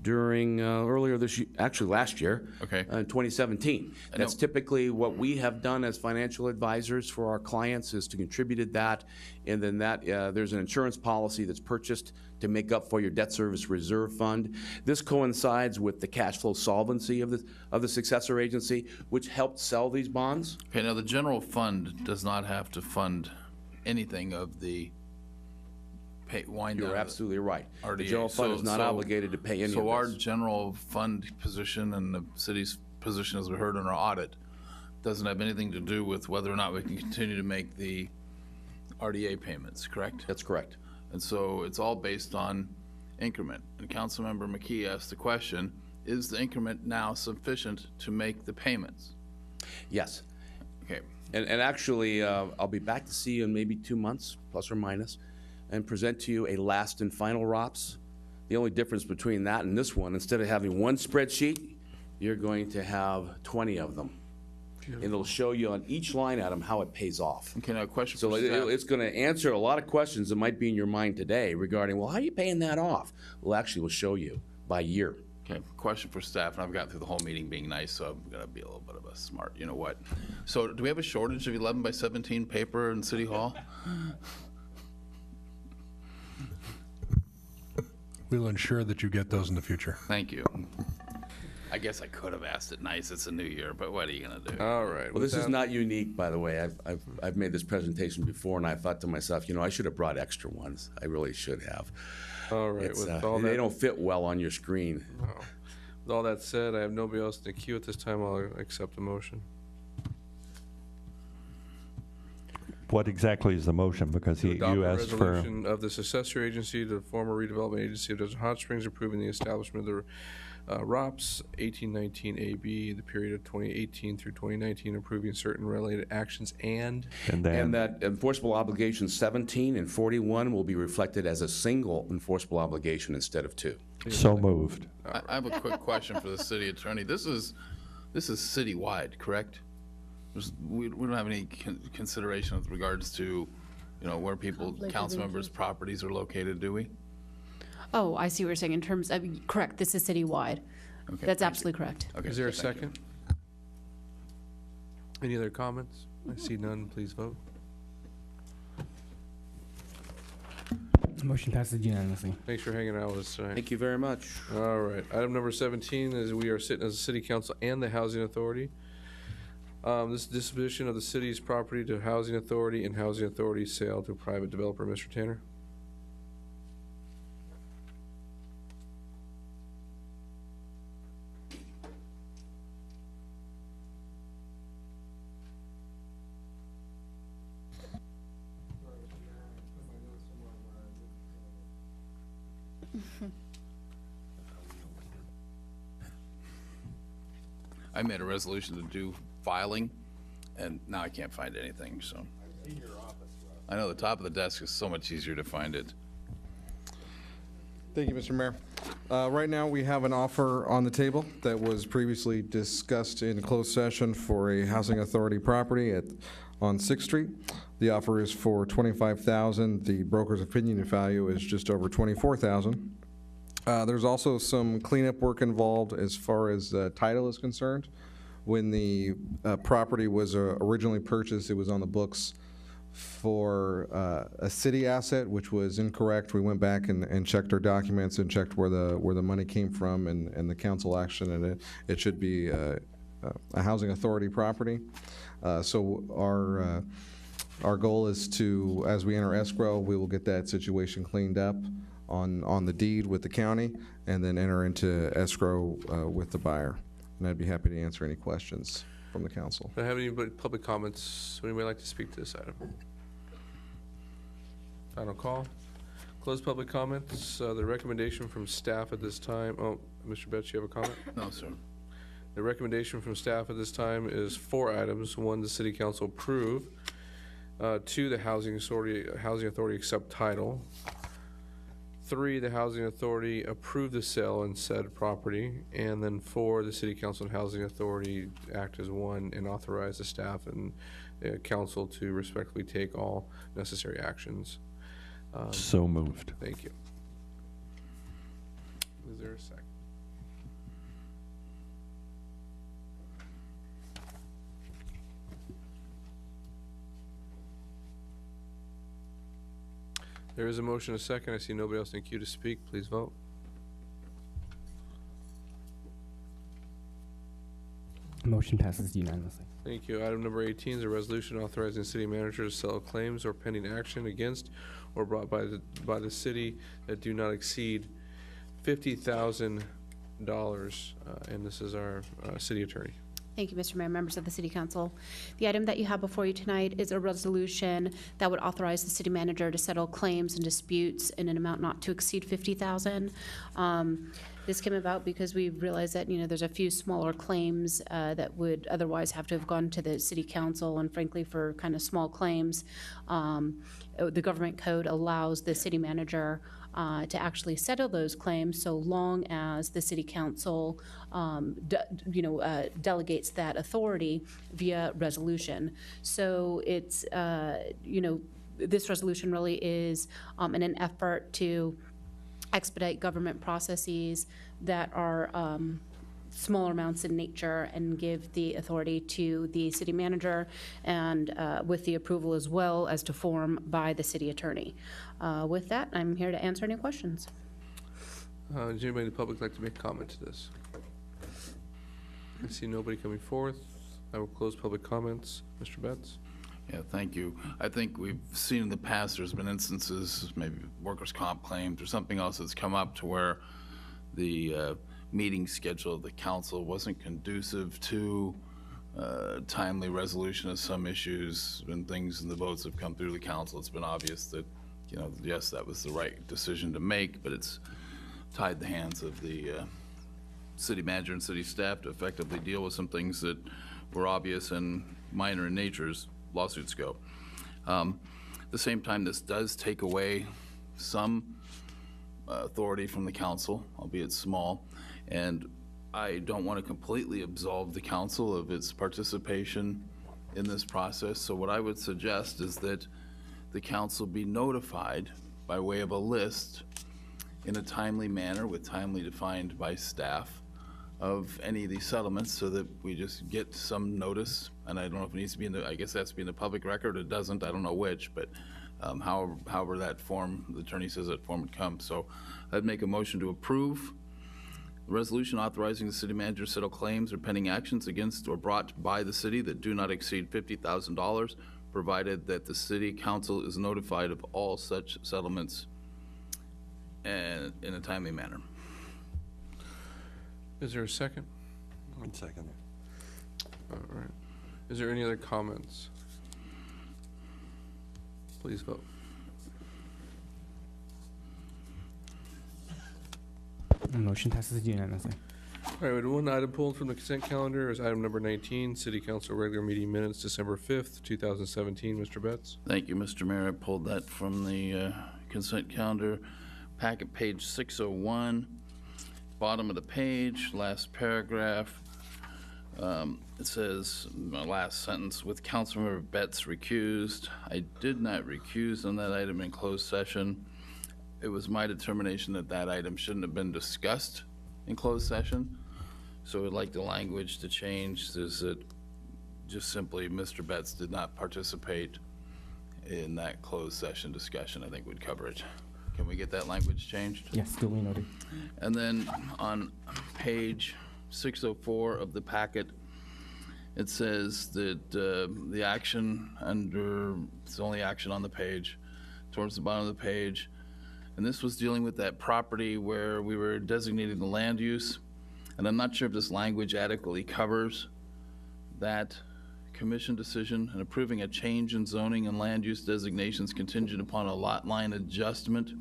S10: during earlier this year, actually last year,
S17: Okay.
S10: 2017. That's typically what we have done as financial advisors for our clients, is to contributed that, and then that there's an insurance policy that's purchased to make up for your debt service reserve fund. This coincides with the cash flow solvency of the successor agency, which helped sell these bonds.
S17: Okay, now the general fund does not have to fund anything of the wind down.
S10: You're absolutely right.
S17: RDA.
S10: The general fund is not obligated to pay any of this.
S17: So our general fund position and the city's position, as we heard in our audit, doesn't have anything to do with whether or not we can continue to make the RDA payments, correct?
S10: That's correct.
S17: And so it's all based on increment. And Councilmember McKee asked the question, is the increment now sufficient to make the payments?
S10: Yes.
S17: Okay.
S10: And actually, I'll be back to see you in maybe 2 months, plus or minus, and present to you a last and final ROPS. The only difference between that and this one, instead of having one spreadsheet, you're going to have 20 of them. And it'll show you on each line item how it pays off.
S17: Okay, now a question
S10: So
S17: for staff.
S10: it's going to answer a lot of questions that might be in your mind today regarding, well, how are you paying that off? Well, actually, we'll show you by year.
S17: Okay, question for staff, and I've gotten through the whole meeting being nice, so I'm gonna be a little bit of a smart, you know what. So do we have a shortage of 11 by 17 paper in City Hall?
S16: We'll ensure that you get those in the future.
S17: Thank you. I guess I could have asked it nice. It's a new year, but what are you gonna do?
S1: All right.
S10: Well,
S1: with
S10: this is
S1: that-
S10: not unique, by the way. I've made this presentation before, and I thought to myself, you know, I should have brought extra ones. I really should have.
S1: All right.
S10: It's,
S1: With all
S10: they
S1: that,
S10: don't fit well on your screen.
S1: with all that said, I have nobody else in the queue at this time. I'll accept the motion.
S9: What exactly is the motion? Because
S1: To adopt
S9: you
S1: a
S9: asked for,
S1: resolution of the successor agency to the former redevelopment agency of Desert Hot Springs approving the establishment of the ROPS 1819 AB, the period of 2018 through 2019, approving certain related actions and
S10: And that enforceable obligation 17 and 41 will be reflected as a single enforceable obligation instead of two.
S9: so moved.
S17: I have a quick question for the city attorney. This is citywide, correct? We don't have any consideration with regards to, you know, where people,
S7: Conflict of
S17: council members'
S7: interest.
S17: properties are located, do we?
S8: Oh, I see what you're saying in terms of, correct, this is citywide.
S17: Okay,
S8: That's
S17: thank you.
S8: absolutely correct.
S17: Okay,
S1: Is there a
S17: thank you.
S1: second? Any other comments? I see none. Please vote.
S4: Motion passes unanimously.
S1: Thanks for hanging out with us tonight.
S10: Thank you very much.
S1: All right. Item number 17 is we are sitting as a city council and the housing authority. This is disposition of the city's property to housing authority and housing authority sale to a private developer. Mr. Tanner?
S17: I made a resolution to do filing, and now I can't find anything, so. I know the top of the desk is so much easier to find it.
S22: Thank you, Mr. Mayor. Right now, we have an offer on the table that was previously discussed in closed session for a housing authority property on 6th Street. The offer is for $25,000. The broker's opinion value is just over $24,000. There's also some cleanup work involved as far as title is concerned. When the property was originally purchased, it was on the books for a city asset, which was incorrect. We went back and checked our documents and checked where the money came from and the council action, and it should be a housing authority property. So our goal is to, as we enter escrow, we will get that situation cleaned up on the deed with the county, and then enter into escrow with the buyer. And I'd be happy to answer any questions from the council.
S1: Do I have any public comments? Would anybody like to speak to this item? Final call. Close public comments. The recommendation from staff at this time, oh, Mr. Betts, you have a comment?
S17: No, sir.
S1: The recommendation from staff at this time is 4 items. 1, the city council approve. 2, the housing authority accept title. 3, the housing authority approve the sale and said property. And then 4, the city council and housing authority act as one and authorize the staff and council to respectfully take all necessary actions.
S9: So moved.
S1: Thank you. Is there a second? There is a motion, a second. I see nobody else in queue to speak. Please vote.
S4: Motion passes unanimously.
S1: Thank you. Item number 18 is a resolution authorizing the city manager to settle claims or pending action against or brought by the city that do not exceed $50,000. And this is our city attorney.
S8: Thank you, Mr. Mayor, members of the City Council. The item that you have before you tonight is a resolution that would authorize the city manager to settle claims and disputes in an amount not to exceed $50,000. This came about because we realized that, you know, there's a few smaller claims that would otherwise have to have gone to the City Council, and frankly, for kind of small claims, the government code allows the city manager to actually settle those claims so long as the City Council delegates that authority via resolution. So it's, this resolution really is in an effort to expedite government processes that are smaller amounts in nature and give the authority to the city manager, and with the approval as well as to form by the city attorney. With that, I'm here to answer any questions.
S1: Does anybody in the public like to make a comment to this? I see nobody coming forth. I will close public comments. Mr. Betts?
S17: Yeah, thank you. I think we've seen in the past, there's been instances, maybe workers' comp claims or something else that's come up to where the meeting schedule of the council wasn't conducive to timely resolution of some issues and things, and the votes have come through the council. It's been obvious that, you know, yes, that was the right decision to make, but it's tied the hands of the city manager and city staff to effectively deal with some things that were obvious and minor in nature as lawsuits go. At the same time, this does take away some authority from the council, albeit small, and I don't want to completely absolve the council of its participation in this process. So what I would suggest is that the council be notified by way of a list in a timely manner, with timely defined by staff, of any of these settlements, so that we just get some notice. And I don't know if it needs to be in the, I guess it has to be in the public record, it doesn't, I don't know which, but however that form, the attorney says that form would come. So I'd make a motion to approve the resolution authorizing the city manager to settle claims or pending actions against or brought by the city that do not exceed $50,000, provided that the city council is notified of all such settlements and in a timely manner.
S1: Is there a second?
S9: One second.
S1: All right. Is there any other comments? Please vote.
S4: The motion passes unanimously.
S1: All right, we had one item pulled from the consent calendar is item number 19, City Council regular meeting minutes, December 5th, 2017. Mr. Betts?
S17: Thank you, Mr. Mayor. I pulled that from the consent calendar packet, page 601, bottom of the page, last paragraph. It says, my last sentence, with Councilmember Betts recused. I did not recuse on that item in closed session. It was my determination that that item shouldn't have been discussed in closed session. So I'd like the language to change, is that just simply Mr. Betts did not participate in that closed session discussion. I think would cover it. Can we get that language changed?
S4: Yes, duly noted.
S17: And then on page 604 of the packet, it says that the action under, it's the only action on the page, towards the bottom of the page, and this was dealing with that property where we were designating the land use, and I'm not sure if this language adequately covers that commission decision, and approving a change in zoning and land use designations contingent upon a lot line adjustment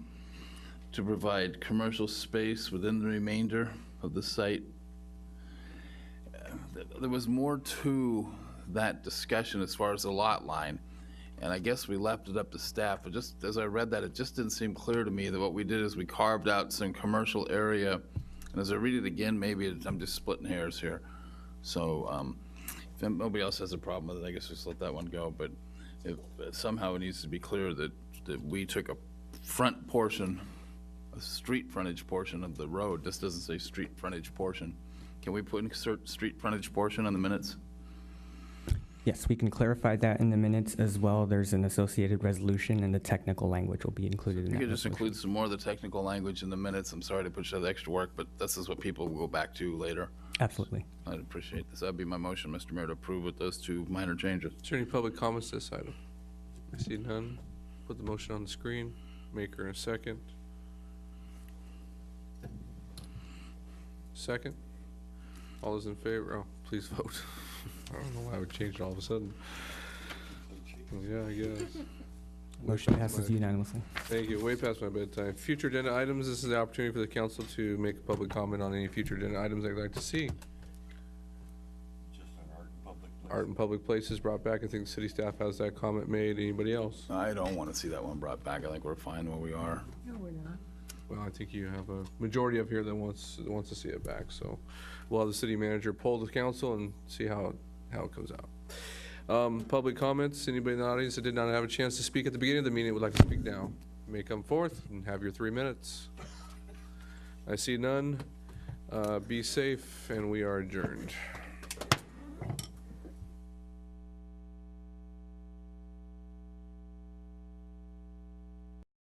S17: to provide commercial space within the remainder of the site. There was more to that discussion as far as the lot line, and I guess we left it up to staff, but just as I read that, it just didn't seem clear to me that what we did is we carved out some commercial area, and as I read it again, maybe I'm just splitting hairs here. So if nobody else has a problem with it, I guess just let that one go, but if, somehow it needs to be clear that we took a front portion, a street frontage portion of the road. This doesn't say street frontage portion. Can we insert street frontage portion on the minutes?
S4: Yes, we can clarify that in the minutes as well. There's an associated resolution, and the technical language will be included in
S17: You
S4: that
S17: could just
S4: resolution.
S17: include some more of the technical language in the minutes. I'm sorry to put you to the extra work, but this is what people will go back to later.
S4: Absolutely.
S17: I'd appreciate this. That'd be my motion, Mr. Mayor, to approve with those two minor changes.
S1: Is there any public comments to this item? I see none. Put the motion on the screen. Maker in a second. Second. All those in favor? Oh, please vote. I don't know why I would change it all of a sudden. Yeah, I guess.
S4: Motion passes unanimously.
S1: Thank you. Way past my bedtime. Future agenda items. This is the opportunity for the council to make a public comment on any future agenda items they'd like to see. Art in public places brought back. I think the city staff has that comment made. Anybody else?
S17: I don't want to see that one brought back. I think we're fine where we are.
S7: No, we're not.
S1: Well, I think you have a majority up here that wants to see it back. So we'll have the city manager poll the council and see how it comes out. Public comments. Anybody in the audience that did not have a chance to speak at the beginning of the meeting would like to speak now, you may come forth and have your 3 minutes. I see none. Be safe, and we are adjourned.